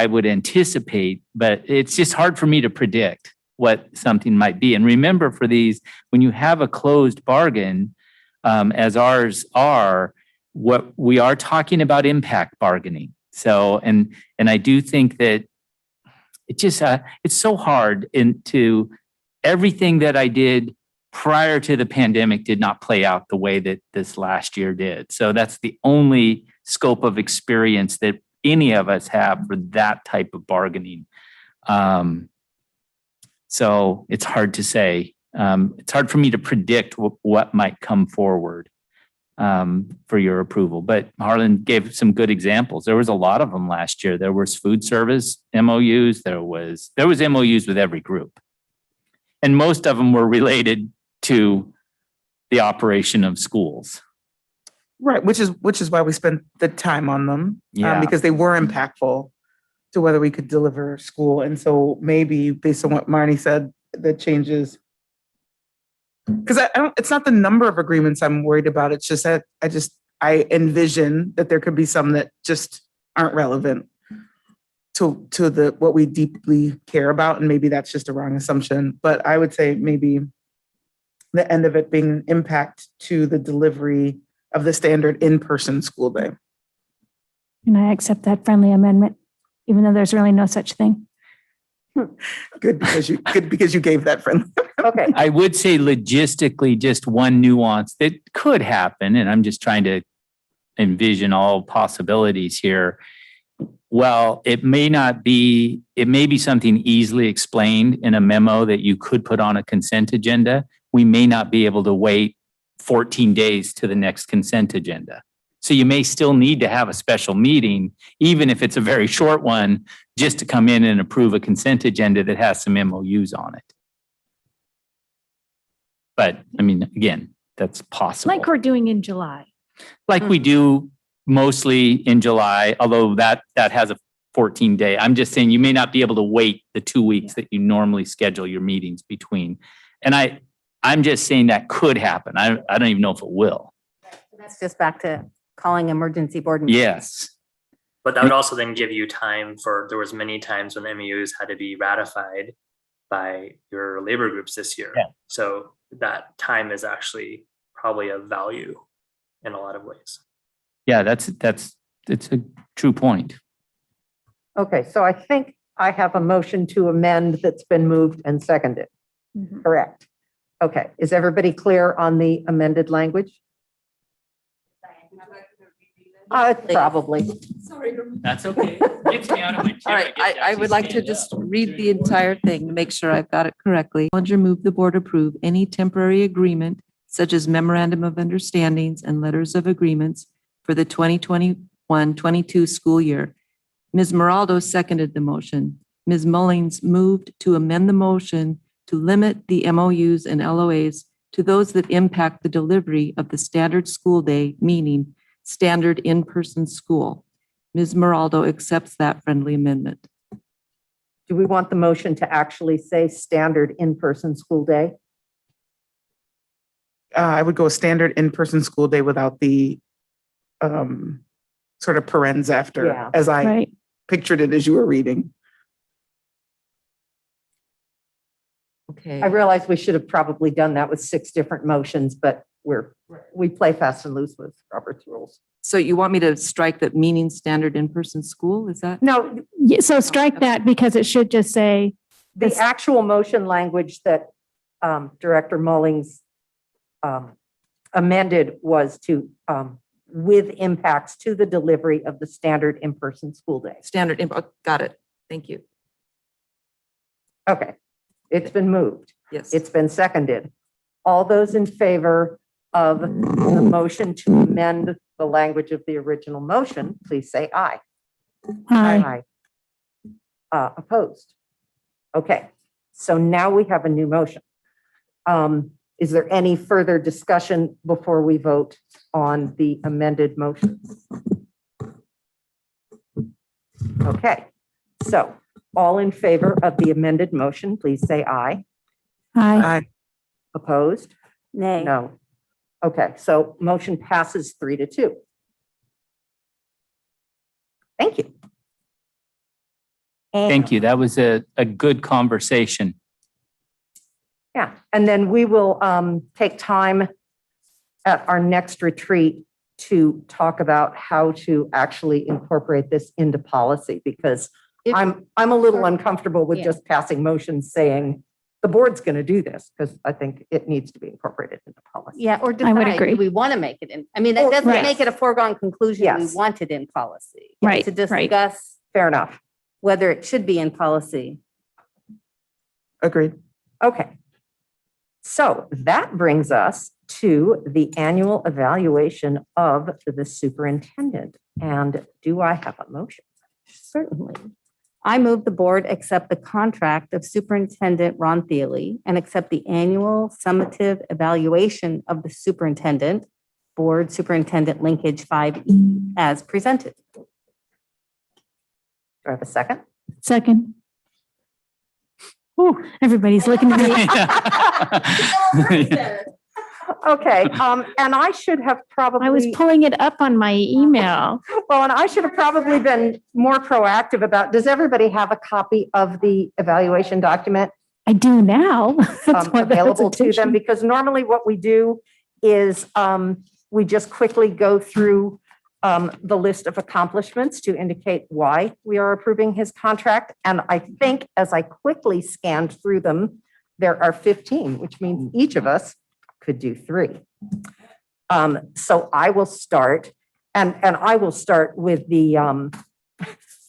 would anticipate, but it's just hard for me to predict what something might be. And remember, for these, when you have a closed bargain, as ours are, what we are talking about impact bargaining. So, and I do think that it just it's so hard to. Everything that I did prior to the pandemic did not play out the way that this last year did. So that's the only scope of experience that any of us have for that type of bargaining. So it's hard to say. It's hard for me to predict what might come forward for your approval. But Harlan gave some good examples. There was a lot of them last year. There was food service MOUs. There was MOUs with every group. And most of them were related to the operation of schools. Right, which is why we spent the time on them, Yeah. because they were impactful to whether we could deliver school. And so maybe based on what Marnie said, that changes. Because it's not the number of agreements I'm worried about. It's just that I envision that there could be some that just aren't relevant to what we deeply care about, and maybe that's just a wrong assumption. But I would say maybe the end of it being an impact to the delivery of the standard in-person school day. And I accept that friendly amendment, even though there's really no such thing. Good because you gave that friendly. Okay, I would say logistically, just one nuance that could happen, and I'm just trying to envision all possibilities here. Well, it may be something easily explained in a memo that you could put on a consent agenda. We may not be able to wait 14 days to the next consent agenda. So you may still need to have a special meeting, even if it's a very short one, just to come in and approve a consent agenda that has some MOUs on it. But I mean, again, that's possible. Like we're doing in July. Like we do mostly in July, although that has a 14-day. I'm just saying you may not be able to wait the 2 weeks that you normally schedule your meetings between. And I'm just saying that could happen. I don't even know if it will. That's just back to calling emergency board meetings. Yes. But that would also then give you time there was many times when MOUs had to be ratified by your labor groups this year. Yeah. So that time is actually probably of value in a lot of ways. Yeah, it's a true point. okay, so I think I have a motion to amend that's been moved and seconded. Mhm. Correct. Okay, is everybody clear on the amended language? Probably. That's okay. Gets me out of my chair. All right, get to I would actually like to stand just up. read the entire thing to make sure I've got it correctly. Challenger move the board approve any temporary agreement such as memorandum of understandings and letters of agreements for the 2021-22 school year. Ms. Moraldo seconded the motion. Ms. Mullings moved to amend the motion to limit the MOUs and LOAs to those that impact the delivery of the standard school day, meaning standard in-person school. Ms. Moraldo accepts that friendly amendment. Do we want the motion to actually say standard in-person school day? I would go standard in-person school day without the sort of parens after, Yeah. as I Right. pictured it as you were reading. Okay. I realize we should have probably done that with 6 different motions, but we play fast and loose with Robert's rules. So you want me to strike that meaning standard in-person school? Is that? No, Yeah, so strike that because it should just say, the actual motion language that Director Mullings amended was to with impacts to the delivery of the standard in-person school day. Standard, got it. Thank you. Okay, it's been moved. Yes. It's been seconded. All those in favor of the motion to amend the language of the original motion, please say aye. aye. Opposed? Okay, so now we have a new motion. Is there any further discussion before we vote on the amended motion? Okay, so all in favor of the amended motion, please say aye. Aye. Opposed? Nay. No. Okay, so motion passes 3-2. Thank you. Thank you. That was a good conversation. Yeah, and then we will take time at our next retreat to talk about how to actually incorporate this into policy, because I'm a little uncomfortable with Yeah. just passing motions saying the board's going to do this, because I think it needs to be incorporated into policy. Yeah, or I would decide, agree. do we want to make it in? I mean, that doesn't Right. make it a foregone conclusion. We Yes. want it in policy. Right, To right. discuss Fair enough. whether it should be in policy. Agreed. Okay. So that brings us to the annual evaluation of the superintendent. And do I have a motion? Certainly. I move the board accept the contract of Superintendent Ron Thiele and accept the annual summative evaluation of the superintendent, board superintendent linkage 5E as presented. Do I have a second? Second. Ooh, everybody's looking at me. Okay, and I should have probably. I was pulling it up on my email. Well, and I should have probably been more proactive about, does everybody have a copy of the evaluation document I do now. That's why the available to them? hesitation. Because normally what we do is we just quickly go through the list of accomplishments to indicate why we are approving his contract. And I think as I quickly scanned through them, there are 15, which means each of us could do 3. So I will start, and I will start with the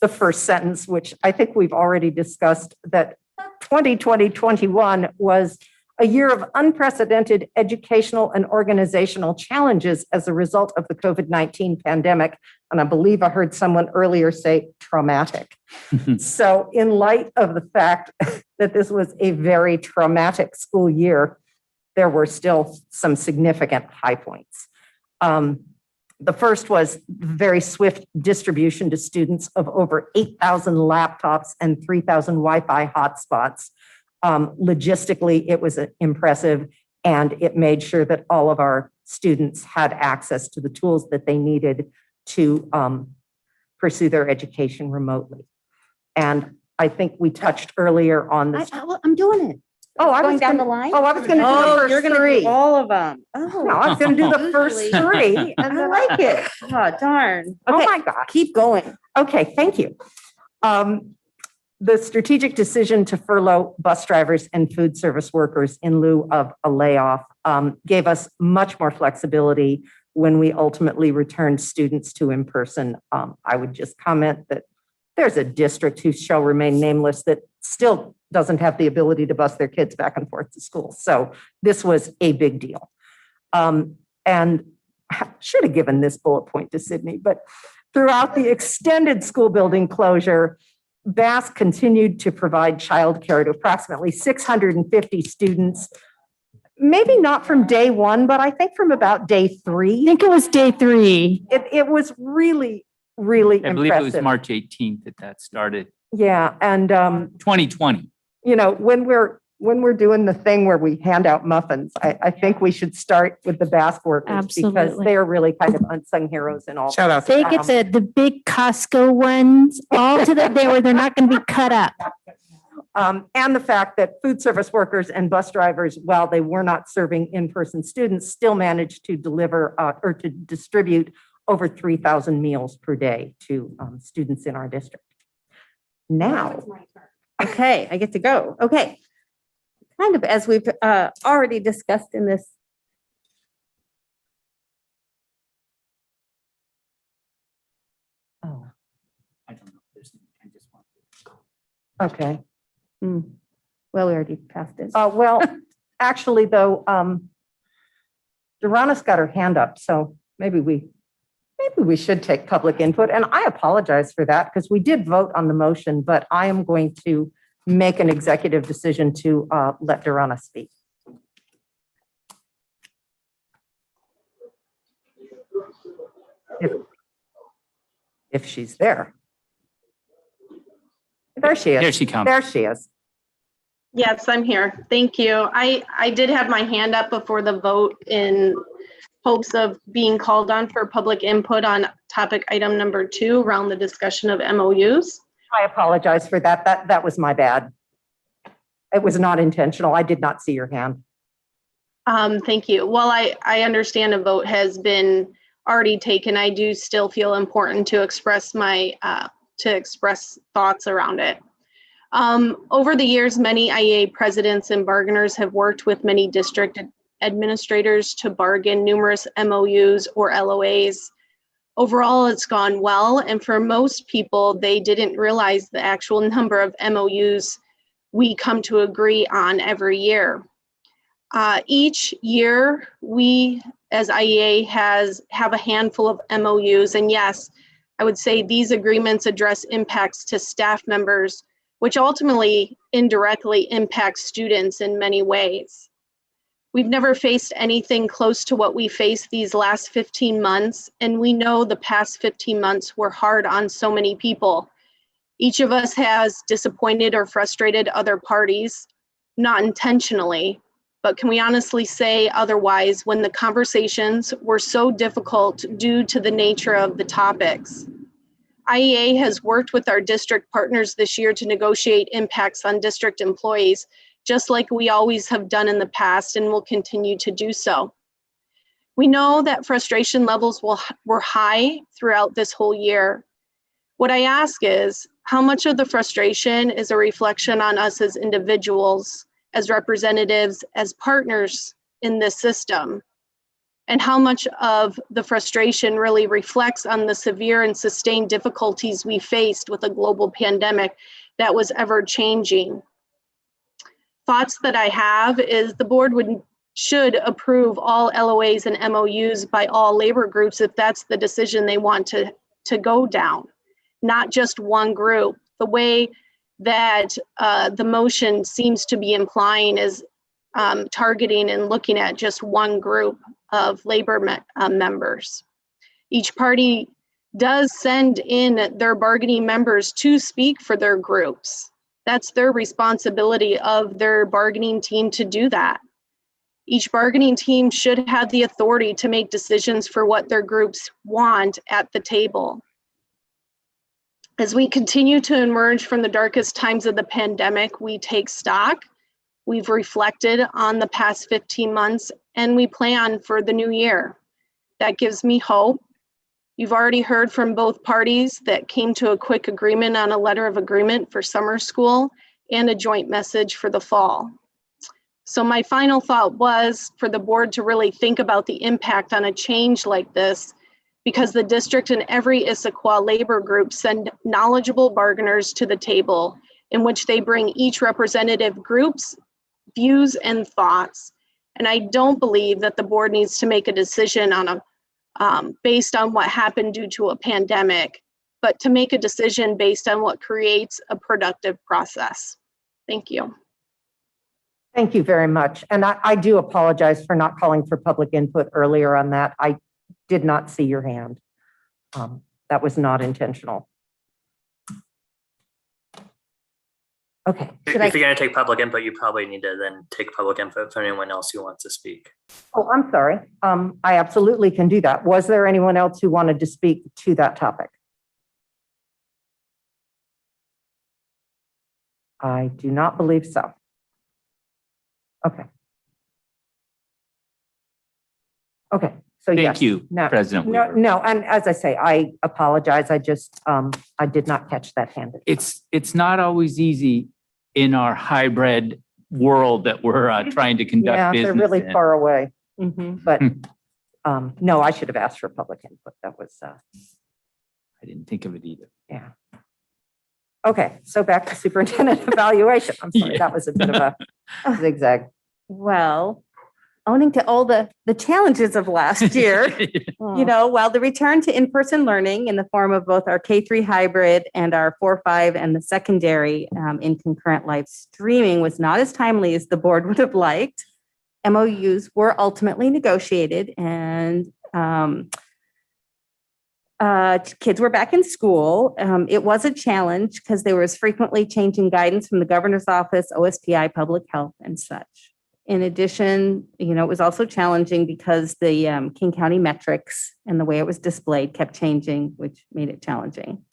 first sentence, which I think we've already discussed, that 2020-21 was a year of unprecedented educational and organizational challenges as a result of the COVID-19 pandemic. And I believe I heard someone earlier say traumatic. So in light of the fact that this was a very traumatic school year, there were still some significant high points. The first was very swift distribution to students of over 8,000 laptops and 3,000 Wi-Fi hotspots. Logistically, it was impressive, and it made sure that all of our students had access to the tools that they needed to pursue their education remotely. And I think we touched earlier on this. I'm doing it. Oh, I Going was down gonna- the line? Oh, I was going to do the Oh, first you're going to 3. do all of them. No, Oh, I was going to do the first Usually- 3. And I then like it. Oh, darn. Oh Okay, my God. keep going. Okay, thank you. The strategic decision to furlough bus drivers and food service workers in lieu of a layoff gave us much more flexibility when we ultimately returned students to in-person. I would just comment that there's a district who shall remain nameless that still doesn't have the ability to bus their kids back and forth to school. So this was a big deal. And I should have given this bullet point to Sydney, but throughout the extended school building closure, BAS continued to provide childcare to approximately 650 students, maybe not from day one, but I think from about day 3. I think it was day 3. It was really I believe it was impressive. March 18th that started, Yeah, and 2020. you know, when we're doing the thing where we hand out muffins, I think we should start with the BAS workers because Absolutely. they're really kind of unsung heroes in all. Shout out. They get the big Costco ones all to there where they're not going to be cut up. And the fact that food service workers and bus drivers, while they were not serving in-person students, still managed to deliver or to distribute over 3,000 meals per day to students in our district. Now, Okay, I get to go. Okay. Kind of as we've already discussed in this. oh, I don't know. I just want okay. Well, we already passed it. Well, actually though, Dorana's got her hand up, so maybe we should take public input. And I apologize for that because we did vote on the motion, but I am going to make an executive decision to let Dorana speak. If she's there. There she is. Here she comes. There she is. Yes, I'm here. Thank you. I did have my hand up before the vote in hopes of being called on for public input on topic item number 2 around the discussion of MOUs. I apologize for that. That was my bad. It was not intentional. I did not see your hand. Thank you. Well, I understand a vote has been already taken. I do still feel important to express my thoughts around it. Over the years, many IEA presidents and bargainers have worked with many district administrators to bargain numerous MOUs or LOAs. Overall, it's gone well, and for most people, they didn't realize the actual number of MOUs we come to agree on every year. Each year, we as IEA have a handful of MOUs, and yes, I would say these agreements address impacts to staff members, which ultimately indirectly impacts students in many ways. We've never faced anything close to what we faced these last 15 months, and we know the past 15 months were hard on so many people. Each of us has disappointed or frustrated other parties, not intentionally, but can we honestly say otherwise when the conversations were so difficult due to the nature of the topics? IEA has worked with our district partners this year to negotiate impacts on district employees, just like we always have done in the past and will continue to do so. We know that frustration levels were high throughout this whole year. What I ask is, how much of the frustration is a reflection on us as individuals, as representatives, as partners in this system? And how much of the frustration really reflects on the severe and sustained difficulties we faced with a global pandemic that was ever changing? Thoughts that I have is the board should approve all LOAs and MOUs by all labor groups if that's the decision they want to go down, not just one group. The way that the motion seems to be implying is targeting and looking at just one group of labor members. Each party does send in their bargaining members to speak for their groups. That's their responsibility of their bargaining team to do that. Each bargaining team should have the authority to make decisions for what their groups want at the table. As we continue to emerge from the darkest times of the pandemic, we take stock, we've reflected on the past 15 months, and we plan for the new year. That gives me hope. You've already heard from both parties that came to a quick agreement on a letter of agreement for summer school and a joint message for the fall. So my final thought was for the board to really think about the impact on a change like this, because the district and every Issaquah labor group send knowledgeable bargainers to the table in which they bring each representative group's views and thoughts. And I don't believe that the board needs to make a decision on a based on what happened due to a pandemic, but to make a decision based on what creates a productive process. Thank you. Thank you very much. And I do apologize for not calling for public input earlier on that. I did not see your hand. That was not intentional. Okay. If you're going to take public input, you probably need to then take public input for anyone else who wants to speak. Oh, I'm sorry. I absolutely can do that. Was there anyone else who wanted to speak to that topic? I do not believe so. Okay. Okay. So yes. Thank you, No, President no, Weaver. no. And as I say, I apologize. I just, I did not catch that hand. It's not always easy in our hybrid world that we're trying to conduct Yeah, business they're really in. far away. But no, I should have asked for public input. That was, I didn't think of it either. yeah. Okay, so back to superintendent evaluation. I'm sorry, Yeah. that was a bit of a zigzag. Well, owning to all the challenges of last year, you know, while the return to in-person learning in the form of both our K-3 hybrid and our 4-5 and the secondary in concurrent live streaming was not as timely as the board would have liked, MOUs were ultimately negotiated and kids were back in school. It was a challenge because there was frequently changing guidance from the governor's office, OSPI, public health, and such. In addition, you know, it was also challenging because the King County metrics and the way it was displayed kept changing, which made it challenging.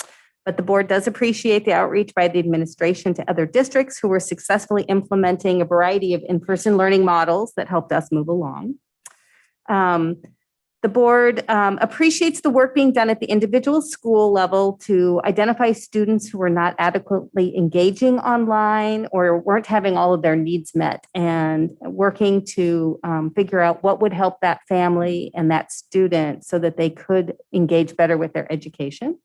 But the board does appreciate the outreach by the administration to other districts who were successfully implementing a variety of in-person learning models that helped us move along. The board appreciates the work being done at the individual school level to identify students who were not adequately engaging online or weren't having all of their needs met, and working to figure out what would help that family and that student so that they could engage better with their education.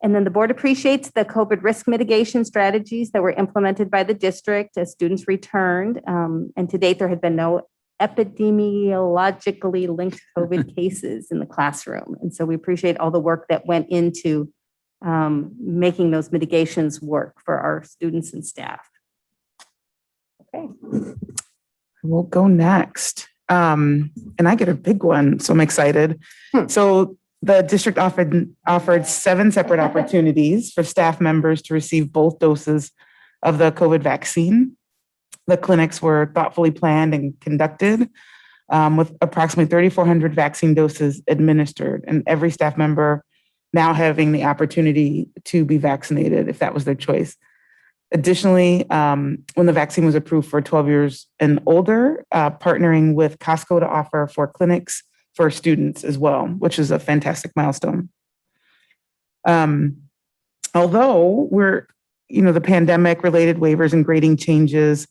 And then the board appreciates the COVID risk mitigation strategies that were implemented by the district as students returned. And to date, there had been no epidemiologically linked COVID cases in the classroom. And so we appreciate all the work that went into making those mitigations work for our students and staff. Okay. We'll go next. And I get a big one, so I'm excited. So the district offered 7 separate opportunities for staff members to receive both doses of the COVID vaccine. The clinics were thoughtfully planned and conducted with approximately 3,400 vaccine doses administered, and every staff member now having the opportunity to be vaccinated if that was their choice. Additionally, when the vaccine was approved for 12 years and older, partnering with Costco to offer for clinics for students as well, which is a fantastic milestone. Although the pandemic related waivers and grading changes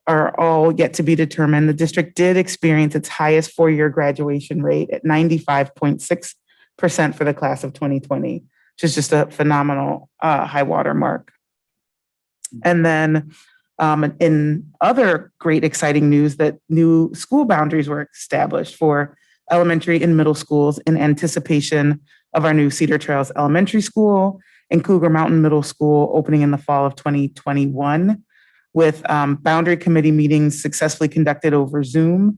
are all yet to be determined, the district did experience its highest 4-year graduation rate at 95.6% for the class of 2020, which is just a phenomenal high water mark. And then in other great exciting news, that new school boundaries were established for elementary and middle schools in anticipation of our new Cedar Trails Elementary School and Cougar Mountain Middle School opening in the fall of 2021, with boundary committee meetings successfully conducted over Zoom,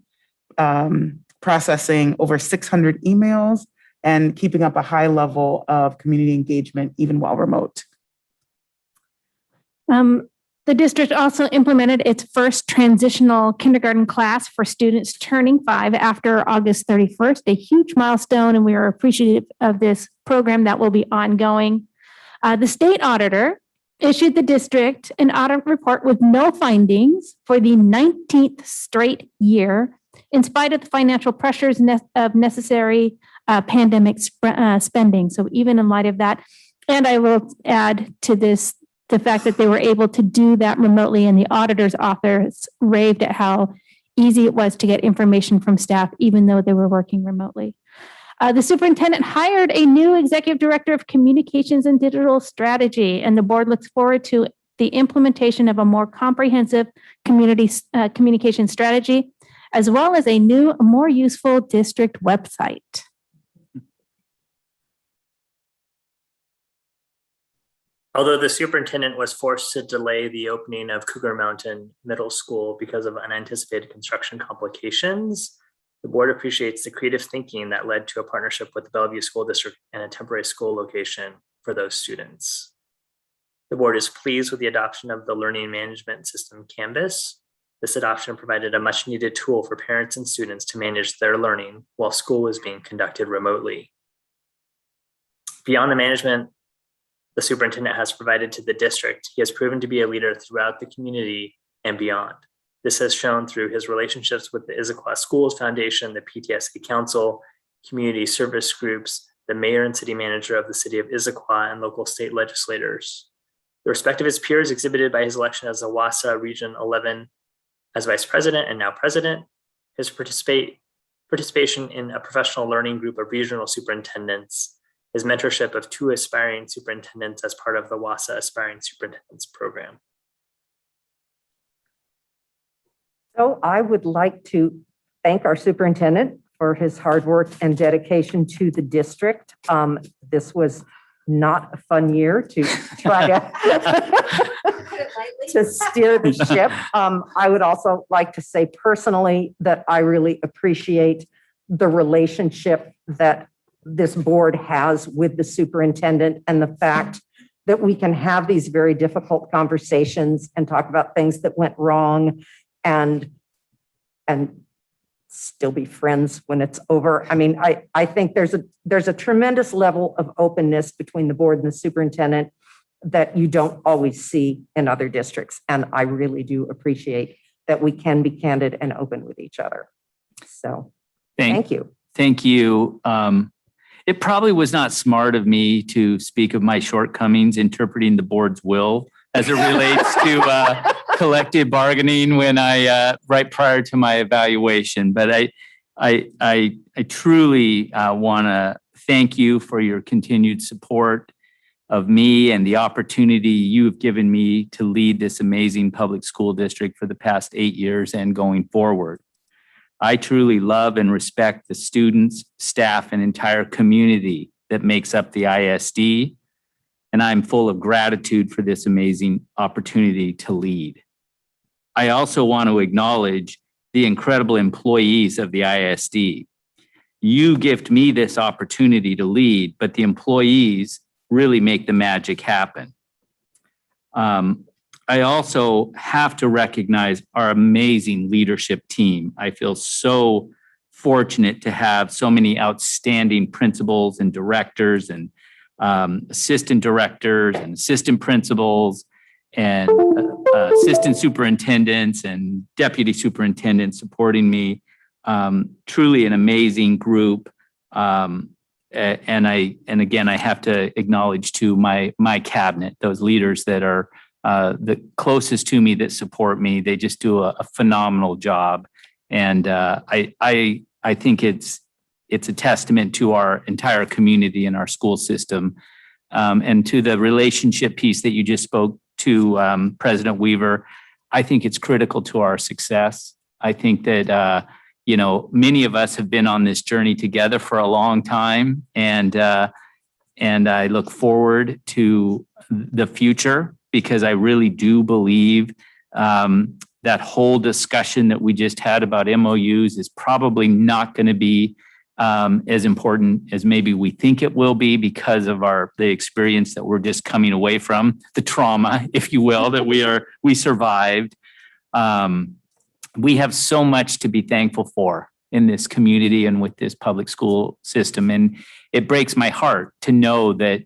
processing over 600 emails and keeping up a high level of community engagement even while remote. The district also implemented its first transitional kindergarten class for students turning 5 after August 31st, a huge milestone, and we are appreciative of this program that will be ongoing. The state auditor issued the district an audit report with no findings for the 19th straight year, in spite of the financial pressures of necessary pandemic spending. So even in light of that, and I will add to this, the fact that they were able to do that remotely, and the auditor's office raved at how easy it was to get information from staff, even though they were working remotely. The superintendent hired a new executive director of communications and digital strategy, and the board looks forward to the implementation of a more comprehensive communication strategy, as well as a new, more useful district website. Although the superintendent was forced to delay the opening of Cougar Mountain Middle School because of unanticipated construction complications, the board appreciates the creative thinking that led to a partnership with the Bellevue School District and a temporary school location for those students. The board is pleased with the adoption of the learning management system Canvas. This adoption provided a much needed tool for parents and students to manage their learning while school was being conducted remotely. Beyond the management the superintendent has provided to the district, he has proven to be a leader throughout the community and beyond. This has shown through his relationships with the Issaquah Schools Foundation, the PTSD Council, community service groups, the mayor and city manager of the city of Issaquah, and local state legislators. The respect of his peers exhibited by his election as a WASA Region 11 as vice president and now president, his participation in a professional learning group of regional superintendents, his mentorship of 2 aspiring superintendents as part of the WASA Aspiring Superintendents Program. So I would like to thank our superintendent for his hard work and dedication to the district. This was not a fun year to try to steer the ship. I would also like to say personally that I really appreciate the relationship that this board has with the superintendent, and the fact that we can have these very difficult conversations and talk about things that went wrong and still be friends when it's over. I mean, I think there's a tremendous level of openness between the board and the superintendent that you don't always see in other districts. And I really do appreciate that we can be candid and open with each other. So thank you. Thank you. It probably was not smart of me to speak of my shortcomings interpreting the board's will as it relates to collective bargaining when right prior to my evaluation. But I truly want to thank you for your continued support of me and the opportunity you have given me to lead this amazing public school district for the past 8 years and going forward. I truly love and respect the students, staff, and entire community that makes up the ISD, and I'm full of gratitude for this amazing opportunity to lead. I also want to acknowledge the incredible employees of the ISD. You gift me this opportunity to lead, but the employees really make the magic happen. I also have to recognize our amazing leadership team. I feel so fortunate to have so many outstanding principals and directors and assistant directors and assistant principals and assistant superintendents and deputy superintendents supporting me. Truly an amazing group. And again, I have to acknowledge to my cabinet, those leaders that are the closest to me that support me. They just do a phenomenal job. And I think it's a testament to our entire community and our school system. And to the relationship piece that you just spoke to, President Weaver, I think it's critical to our success. I think that, many of us have been on this journey together for a long time. And I look forward to the future, because I really do believe that whole discussion that we just had about MOUs is probably not going to be as important as maybe we think it will be, because of the experience that we're just coming away from, the trauma, if you will, that we survived. We have so much to be thankful for in this community and with this public school system. And it breaks my heart to know that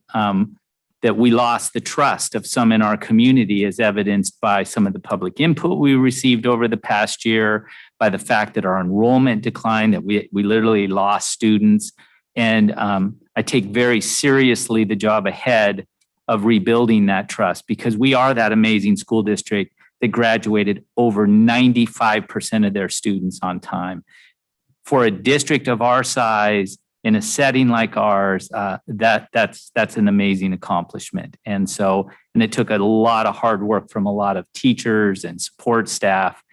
that we lost the trust of some in our community, as evidenced by some of the public input we received over the past year, by the fact that our enrollment declined, that we literally lost students. And I take very seriously the job ahead of rebuilding that trust, because we are that amazing school district that graduated over 95% of their students on time. For a district of our size, in a setting like ours, that's an amazing accomplishment. And it took a lot of hard work from a lot of teachers and support staff.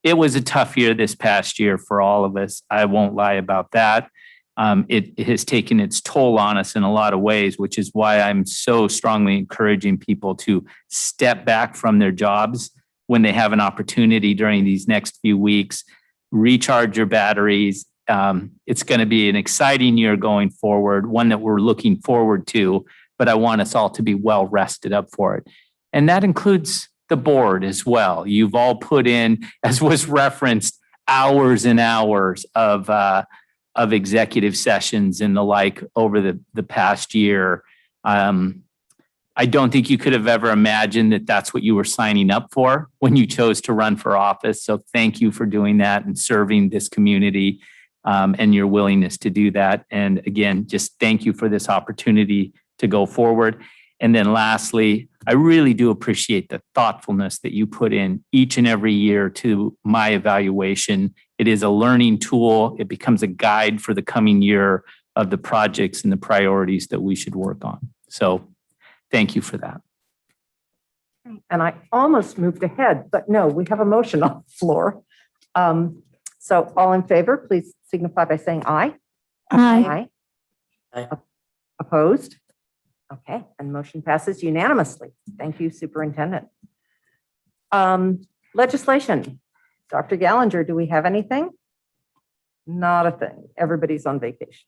It was a tough year this past year for all of us. I won't lie about that. It has taken its toll on us in a lot of ways, which is why I'm so strongly encouraging people to step back from their jobs when they have an opportunity during these next few weeks, recharge your batteries. It's going to be an exciting year going forward, one that we're looking forward to, but I want us all to be well rested up for it. And that includes the board as well. You've all put in, as was referenced, hours and hours of executive sessions and the like over the past year. I don't think you could have ever imagined that that's what you were signing up for when you chose to run for office. So thank you for doing that and serving this community and your willingness to do that. And again, just thank you for this opportunity to go forward. And then lastly, I really do appreciate the thoughtfulness that you put in each and every year to my evaluation. It is a learning tool. It becomes a guide for the coming year of the projects and the priorities that we should work on. So thank you for that. And I almost moved ahead, but no, we have a motion on the floor. So all in favor, please signify by saying aye. Aye. Aye. Opposed? Okay, and motion passes unanimously. Thank you, Superintendent. Legislation. Dr. Gallinger, do we have anything? Not a thing. Everybody's on vacation.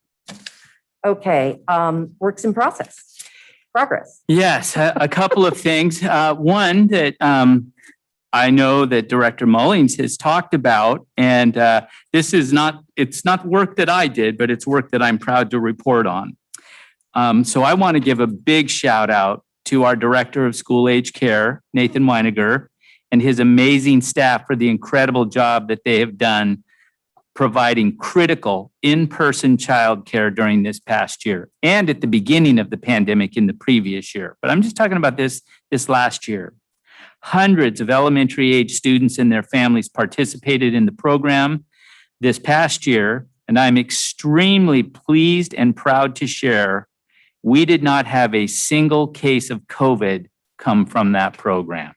Okay, works in progress. Yes, a couple of things. One that I know that Director Mullings has talked about, and it's not work that I did, but it's work that I'm proud to report on. So I want to give a big shout out to our Director of School Age Care, Nathan Weiniger, and his amazing staff for the incredible job that they have done providing critical in-person childcare during this past year and at the beginning of the pandemic in the previous year. But I'm just talking about this last year. Hundreds of elementary age students and their families participated in the program this past year, and I'm extremely pleased and proud to share we did not have a single case of COVID come from that program.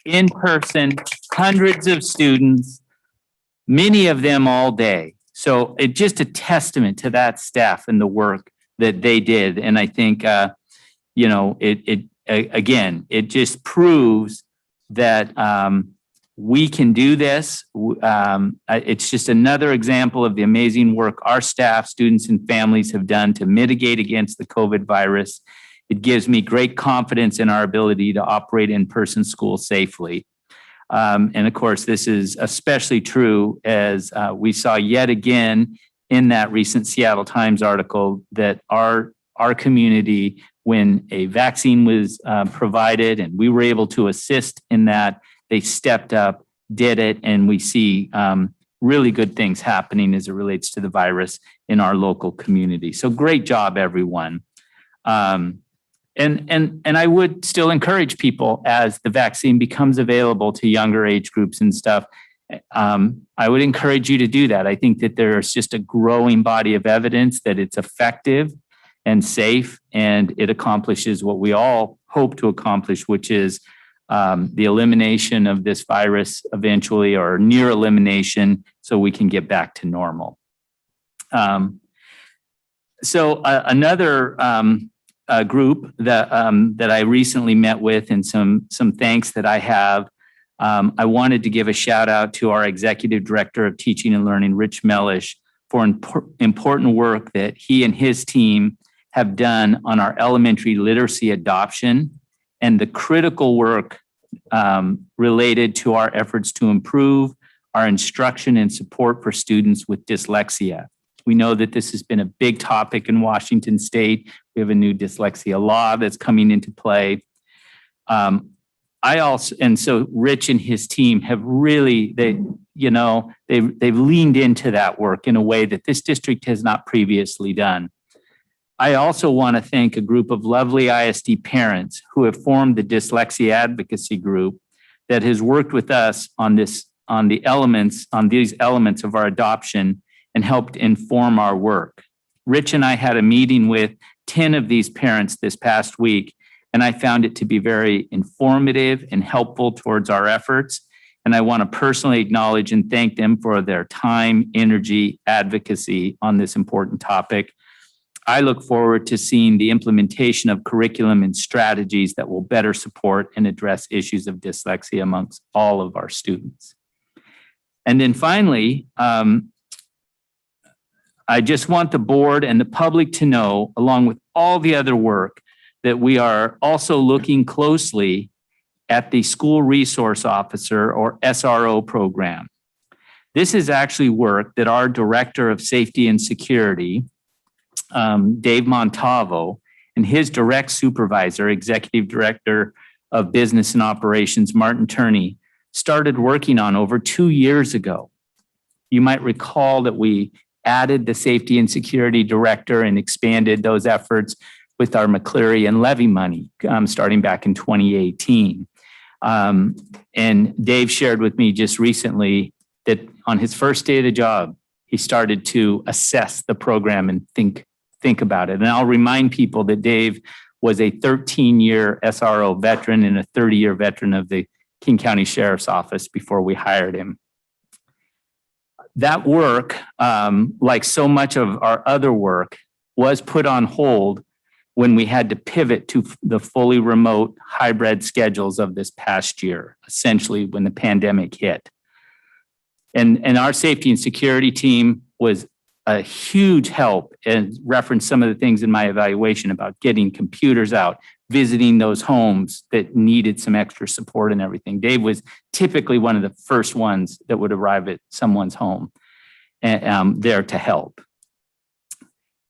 In person, hundreds of students, many of them all day. So it's just a testament to that staff and the work that they did. And I think, it just proves that we can do this. It's just another example of the amazing work our staff, students, and families have done to mitigate against the COVID virus. It gives me great confidence in our ability to operate in-person school safely. And of course, this is especially true as we saw yet again in that recent Seattle Times article that our community, when a vaccine was provided and we were able to assist in that, they stepped up, did it, and we see really good things happening as it relates to the virus in our local community. So great job, everyone. And I would still encourage people as the vaccine becomes available to younger age groups and stuff. I would encourage you to do that. I think that there's just a growing body of evidence that it's effective and safe, and it accomplishes what we all hope to accomplish, which is the elimination of this virus eventually, or near elimination, so we can get back to normal. Another group that I recently met with, and some thanks that I have, I wanted to give a shout out to our Executive Director of Teaching and Learning, Rich Mellish, for important work that he and his team have done on our elementary literacy adoption and the critical work related to our efforts to improve our instruction and support for students with dyslexia. We know that this has been a big topic in Washington State. We have a new dyslexia law that's coming into play. So Rich and his team have really, they've leaned into that work in a way that this district has not previously done. I also want to thank a group of lovely ISD parents who have formed the dyslexia advocacy group that has worked with us on these elements of our adoption and helped inform our work. Rich and I had a meeting with 10 of these parents this past week, and I found it to be very informative and helpful towards our efforts. And I want to personally acknowledge and thank them for their time, energy, advocacy on this important topic. I look forward to seeing the implementation of curriculum and strategies that will better support and address issues of dyslexia amongst all of our students. And then finally, I just want the board and the public to know, along with all the other work, that we are also looking closely at the School Resource Officer or SRO program. This is actually work that our Director of Safety and Security, Dave Montalvo, and his direct supervisor, Executive Director of Business and Operations, Martin Turney, started working on over 2 years ago. You might recall that we added the Safety and Security Director and expanded those efforts with our McCleary and Levy money starting back in 2018. And Dave shared with me just recently that on his first day of the job, he started to assess the program and think about it. And I'll remind people that Dave was a 13-year SRO veteran and a 30-year veteran of the King County Sheriff's Office before we hired him. That work, like so much of our other work, was put on hold when we had to pivot to the fully remote hybrid schedules of this past year, essentially when the pandemic hit. And our safety and security team was a huge help, and referenced some of the things in my evaluation about getting computers out, visiting those homes that needed some extra support and everything. Dave was typically one of the first ones that would arrive at someone's home and there to help.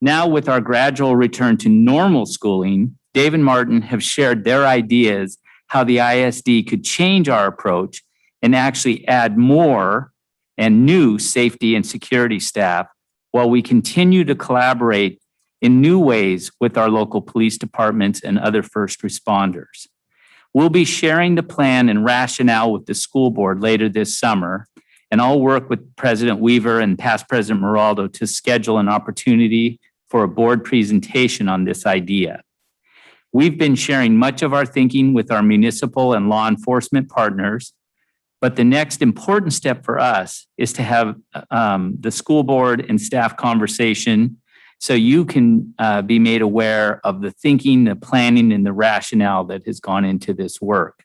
Now, with our gradual return to normal schooling, Dave and Martin have shared their ideas how the ISD could change our approach and actually add more and new safety and security staff while we continue to collaborate in new ways with our local police departments and other first responders. We'll be sharing the plan and rationale with the school board later this summer, and I'll work with President Weaver and past President Moraldo to schedule an opportunity for a board presentation on this idea. We've been sharing much of our thinking with our municipal and law enforcement partners, but the next important step for us is to have the school board and staff conversation so you can be made aware of the thinking, the planning, and the rationale that has gone into this work.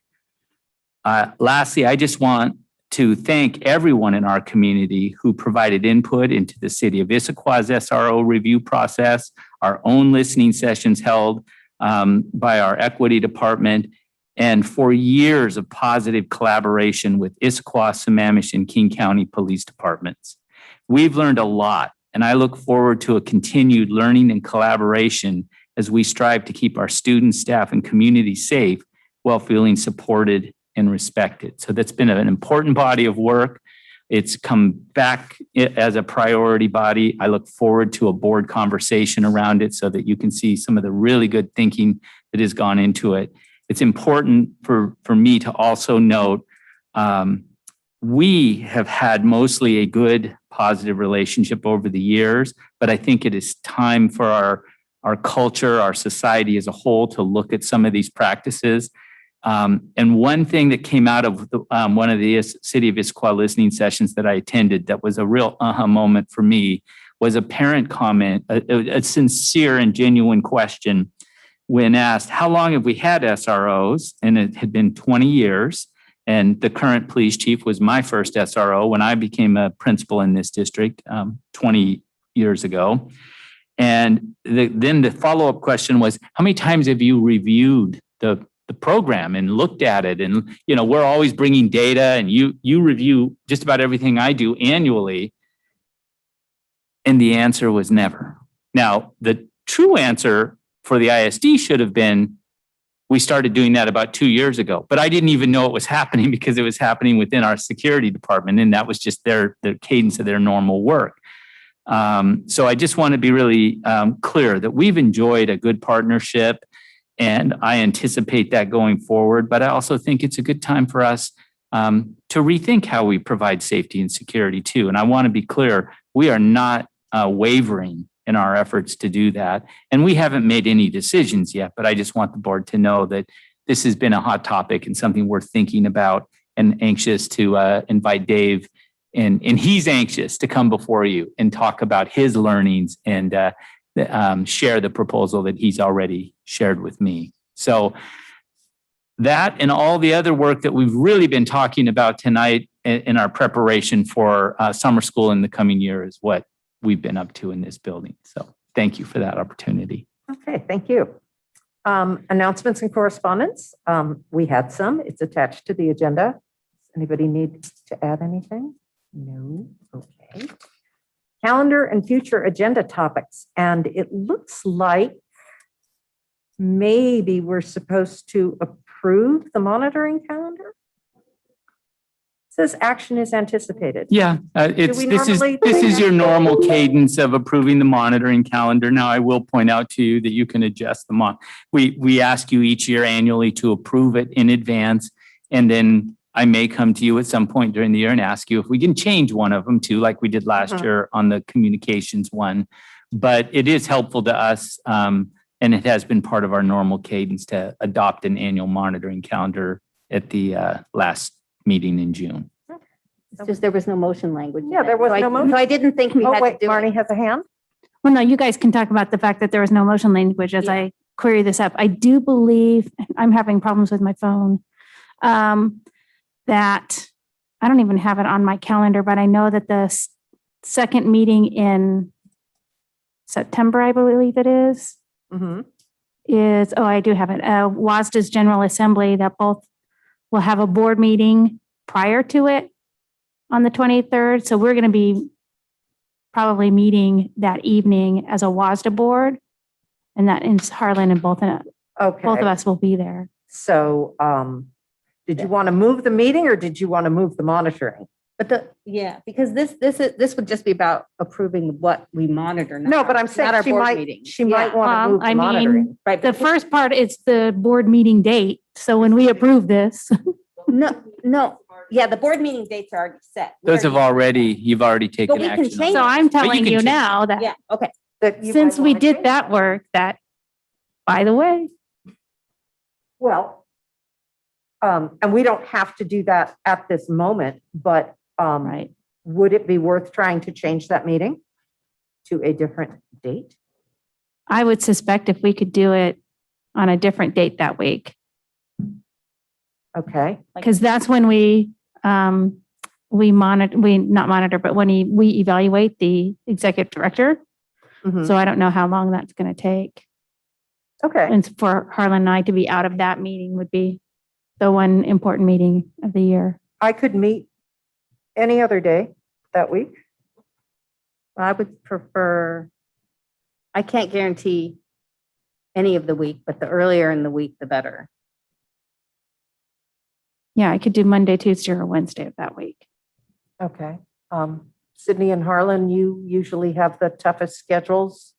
Lastly, I just want to thank everyone in our community who provided input into the City of Issaquah's SRO review process, our own listening sessions held by our equity department, and for years of positive collaboration with Issaquah, Sammamish, and King County Police Departments. We've learned a lot, and I look forward to a continued learning and collaboration as we strive to keep our students, staff, and community safe while feeling supported and respected. So that's been an important body of work. It's come back as a priority body. I look forward to a board conversation around it so that you can see some of the really good thinking that has gone into it. It's important for me to also note we have had mostly a good, positive relationship over the years, but I think it is time for our culture, our society as a whole to look at some of these practices. And one thing that came out of one of the City of Issaquah listening sessions that I attended that was a real aha moment for me was a parent comment, a sincere and genuine question when asked, how long have we had SROs? And it had been 20 years. And the current police chief was my first SRO when I became a principal in this district 20 years ago. And then the follow-up question was, how many times have you reviewed the program and looked at it? And, you know, we're always bringing data and you review just about everything I do annually. And the answer was never. Now, the true answer for the ISD should have been, We started doing that about 2 years ago, but I didn't even know it was happening because it was happening within our security department, and that was just their cadence of their normal work. So I just want to be really clear that we've enjoyed a good partnership, and I anticipate that going forward. But I also think it's a good time for us to rethink how we provide safety and security too. And I want to be clear, we are not wavering in our efforts to do that. And we haven't made any decisions yet, but I just want the board to know that this has been a hot topic and something we're thinking about, and anxious to invite Dave, and he's anxious to come before you and talk about his learnings and share the proposal that he's already shared with me. So that and all the other work that we've really been talking about tonight in our preparation for summer school in the coming year is what we've been up to in this building. So thank you for that opportunity. Okay, thank you. Announcements and correspondence. We had some. It's attached to the agenda. Does anybody need to add anything? No. Okay. Calendar and future agenda topics. And it looks like maybe we're supposed to approve the monitoring calendar. It says action is anticipated. Yeah, this is your normal cadence of approving the monitoring calendar. Now, I will point out to you that you can adjust them on. We ask you each year annually to approve it in advance, and then I may come to you at some point during the year and ask you if we can change one of them too, like we did last year on the communications one. But it is helpful to us, and it has been part of our normal cadence to adopt an annual monitoring calendar at the last meeting in June. It's just there was no motion language. in Yeah, there it. was So no motion. So I didn't think we Oh, had wait, to do Marnie it. has a hand. Well, no, you guys can talk about the fact that there was no motion language as Yeah. I query this up. I do believe, I'm having problems with my phone, that I don't even have it on my calendar, but I know that the second meeting in September, I believe it is, I do have it, WASDA's General Assembly, that both will have a board meeting prior to it on the 23rd. So we're going to be probably meeting that evening as a WASDA board, and that is Harlan, and both of Okay. us will be there. So, did you want to move the meeting or did you want to move the monitoring? But because this would just be about approving what we monitor. No, but I'm saying not our she board might, meeting. she might want to move I the mean, monitoring. Right. The first part is the board meeting date. So when we approve this, No. Yeah, the board meeting dates are already set. Those you've already taken we can action on. change so I'm telling can you change now Yeah, that okay. That you since might we wanna did change that work, that, by the way, Well, and we don't have to do that at this moment, but right. would it be worth trying to change that meeting to a different date? I would suspect if we could do it on a different date that week, Okay, because that's when we not monitor, but when we evaluate the executive director. Mhm. So I don't know how long that's going to take. Okay, And for Harlan and I to be out of that meeting would be the one important meeting of the year. I could meet any other day that week. I would prefer, I can't guarantee any of the week, but the earlier in the week, the better. Yeah, I could do Monday, Tuesday, or Wednesday of that week. Okay. Sydney and Harlan, you usually have the toughest schedules.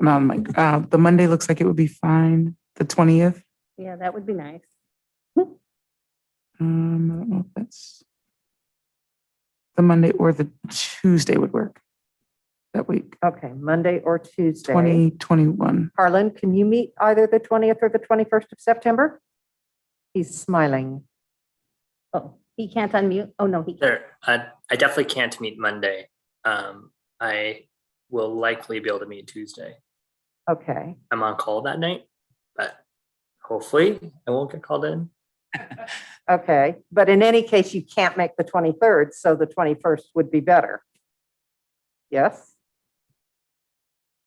The Monday looks like it would be fine. The 20th. Yeah, that would be nice. I don't know if that's the Monday or the Tuesday would work that week. Okay, Monday or Tuesday. 2021. Harlan, can you meet either the 20th or the 21st of September? He's smiling. Oh, he can't unmute? Oh, no, he can't. There, I definitely can't meet Monday. I will likely be able to meet Tuesday. Okay. I'm on call that night, but hopefully I won't get called in. Okay, but in any case, you can't make the 23rd, so the 21st would be better. Yes?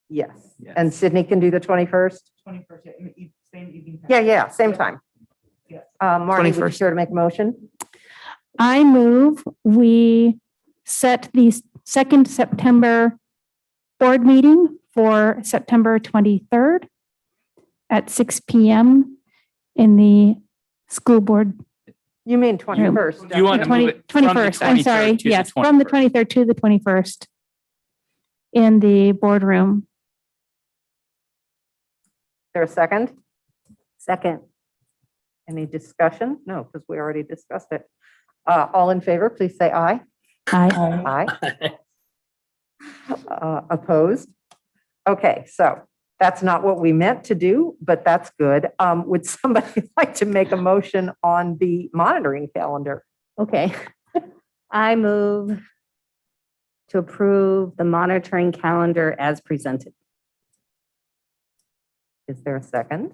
Yes. Yes. And Sydney can do the 21st? 21st, same evening. Yeah, same time. Yeah. Marnie, would you 21st. care to make a motion? I move we set the 2nd September board meeting for September 23rd at 6 PM in the school board, You mean 21st? You want to move it from the 21st, I'm sorry, 23rd to the yes, from the 21st. 23rd to the 21st in the boardroom. There a second? Second. Any discussion? No, because we already discussed it. All in favor, please say aye. Aye. Aye. Opposed? Okay, so that's not what we meant to do, but that's good. Would somebody like to make a motion on the monitoring calendar? Okay. I move to approve the monitoring calendar as presented. Is there a second?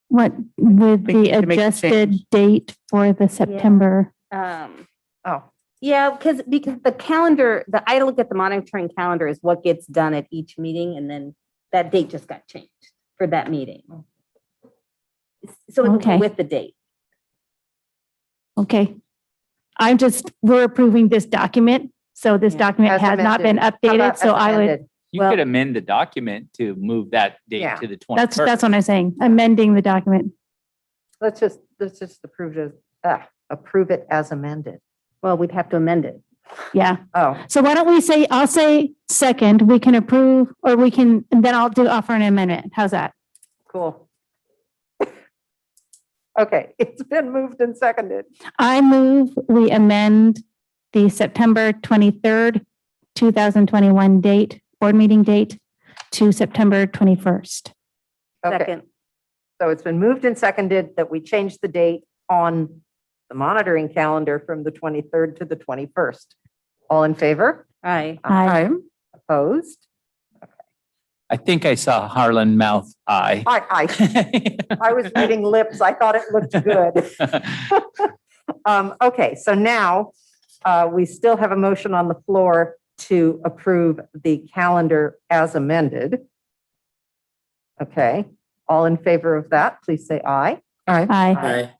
What, with Think we the need to make the adjusted change. date for the September? Oh, Yeah, because the calendar, I look at the monitoring calendar as what gets done at each meeting, and then that date just got changed for that meeting. So it'll Okay. go with the date. Okay. We're approving this document, so this Yeah. document as has not been amended. How about updated, so as I would, amended? You Well- could amend the document to move that date Yeah. to the 21st. that's what I'm saying, amending the document. Let's just approve it as amended. Well, we'd have to amend it. Yeah. Oh, So why don't we say, I'll say second, we can approve, or we can, and then I'll offer an amendment. How's that? cool. Okay, it's been moved and seconded. I move we amend the September 23rd, 2021 date, board meeting date to September 21st. Okay, Second. so it's been moved and seconded that we change the date on the monitoring calendar from the 23rd to the 21st. All in favor? Aye. Aye. Opposed? I think I saw Harlan mouth aye. I was reading lips. I thought it looked good. Okay, so now we still have a motion on the floor to approve the calendar as amended. Okay, all in favor of that, please say aye. Aye. Aye.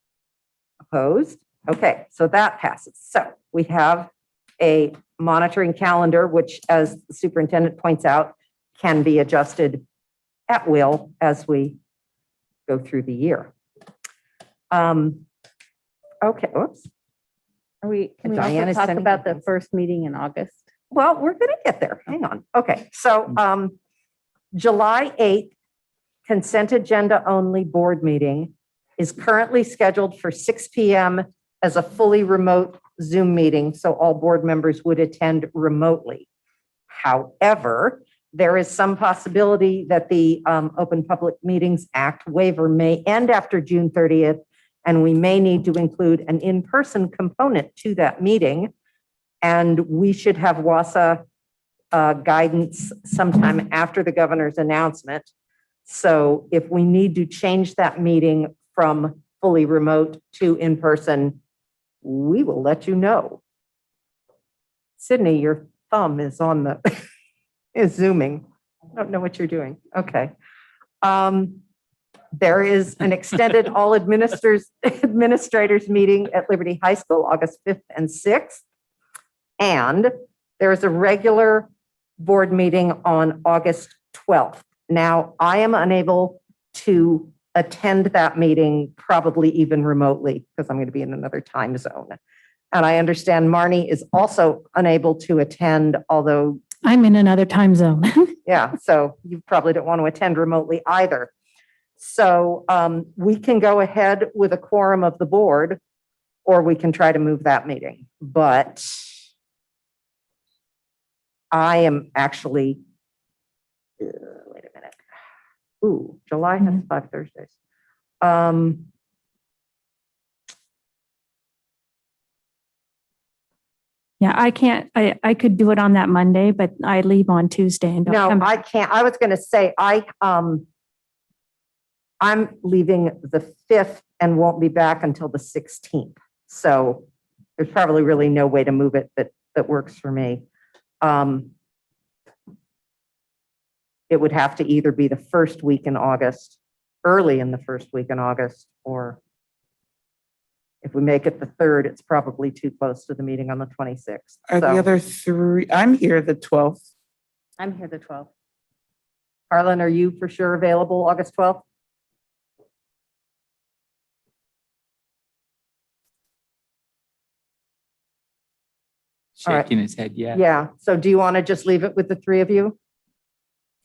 Opposed? Okay, so that passes. So we have a monitoring calendar, which, as the superintendent points out, can be adjusted at will as we go through the year. Okay, oops. Can we Diane also is talk sending about me the things. first meeting in August? Well, we're going to get there. Hang on. Okay, so July 8th, consent agenda only board meeting is currently scheduled for 6 PM as a fully remote Zoom meeting, so all board members would attend remotely. However, there is some possibility that the Open Public Meetings Act waiver may end after June 30th, and we may need to include an in-person component to that meeting. And we should have WASA guidance sometime after the governor's announcement. So if we need to change that meeting from fully remote to in-person, we will let you know. Sydney, your thumb is on the, is zooming. I don't know what you're doing. Okay. There is an extended all administrators meeting at Liberty High School, August 5th and 6th. And there is a regular board meeting on August 12th. Now, I am unable to attend that meeting, probably even remotely, because I'm going to be in another time zone. And I understand Marnie is also unable to attend, although, I'm in another time zone. yeah, so you probably don't want to attend remotely either. So we can go ahead with a quorum of the board, or we can try to move that meeting. But I am actually, wait a minute. Ooh, July has 5 Thursdays. Yeah, I can't, I could do it on that Monday, but I leave on Tuesday and don't No, come. I can't. I was going to say, I'm leaving the 5th and won't be back until the 16th. So there's probably really no way to move it that works for me. it would have to either be the first week in August, early in the first week in August, or if we make it the 3rd, it's probably too close to the meeting on the 26th. Are the So, other three, I'm here the 12th. I'm here the 12th. Harlan, are you for sure available August 12th? All right. Shaking his head, yeah. Yeah, so do you want to just leave it with the 3 of you?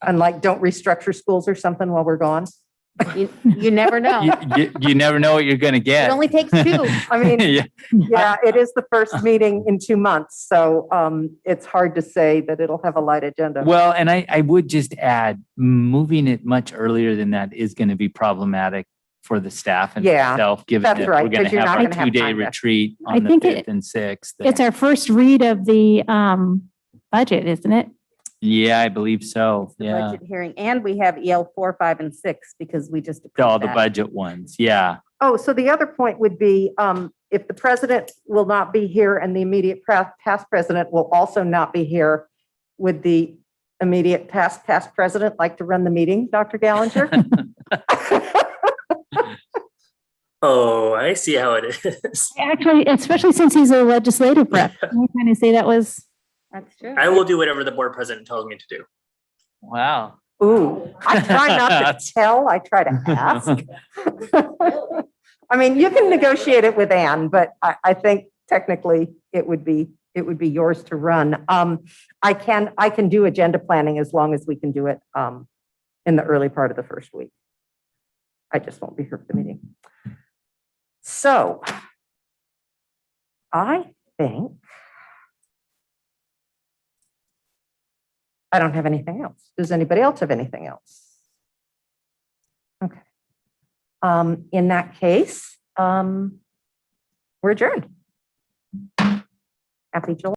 And like, don't restructure schools or something while we're gone? You never know. You never know what you're gonna It get. only takes 2. I mean, Yeah. yeah, it is the first meeting in 2 months, so it's hard to say that it'll have a light agenda. Well, and I would just add, moving it much earlier than that is going to be problematic for the staff and Yeah, myself, given that's that right, we're going 'cause to you're have not our gonna have 2-day time to- retreat I on the think 5th and 6th. It's our first read of the budget, isn't it? Yeah, I believe so. The Yeah. budget hearing, and we have EL 4, 5, and 6 because we just All approved the that. budget ones. Yeah. Oh, so the other point would be, if the president will not be here and the immediate past president will also not be here, would the immediate past president like to run the meeting, Dr. Gallinger? Oh, I see how it is. Actually, especially since he's a legislative rep. I'm trying to say that was, That's true. I will do whatever the board president tells me to do. Wow. Ooh, I try not to tell, I try to ask. I mean, you can negotiate it with Ann, but I think technically it would be yours to run. I can do agenda planning as long as we can do it in the early part of the first week. I just won't be here for the meeting. So I think I don't have anything else. Does anybody else have anything else? Okay. In that case, we're adjourned. Happy July.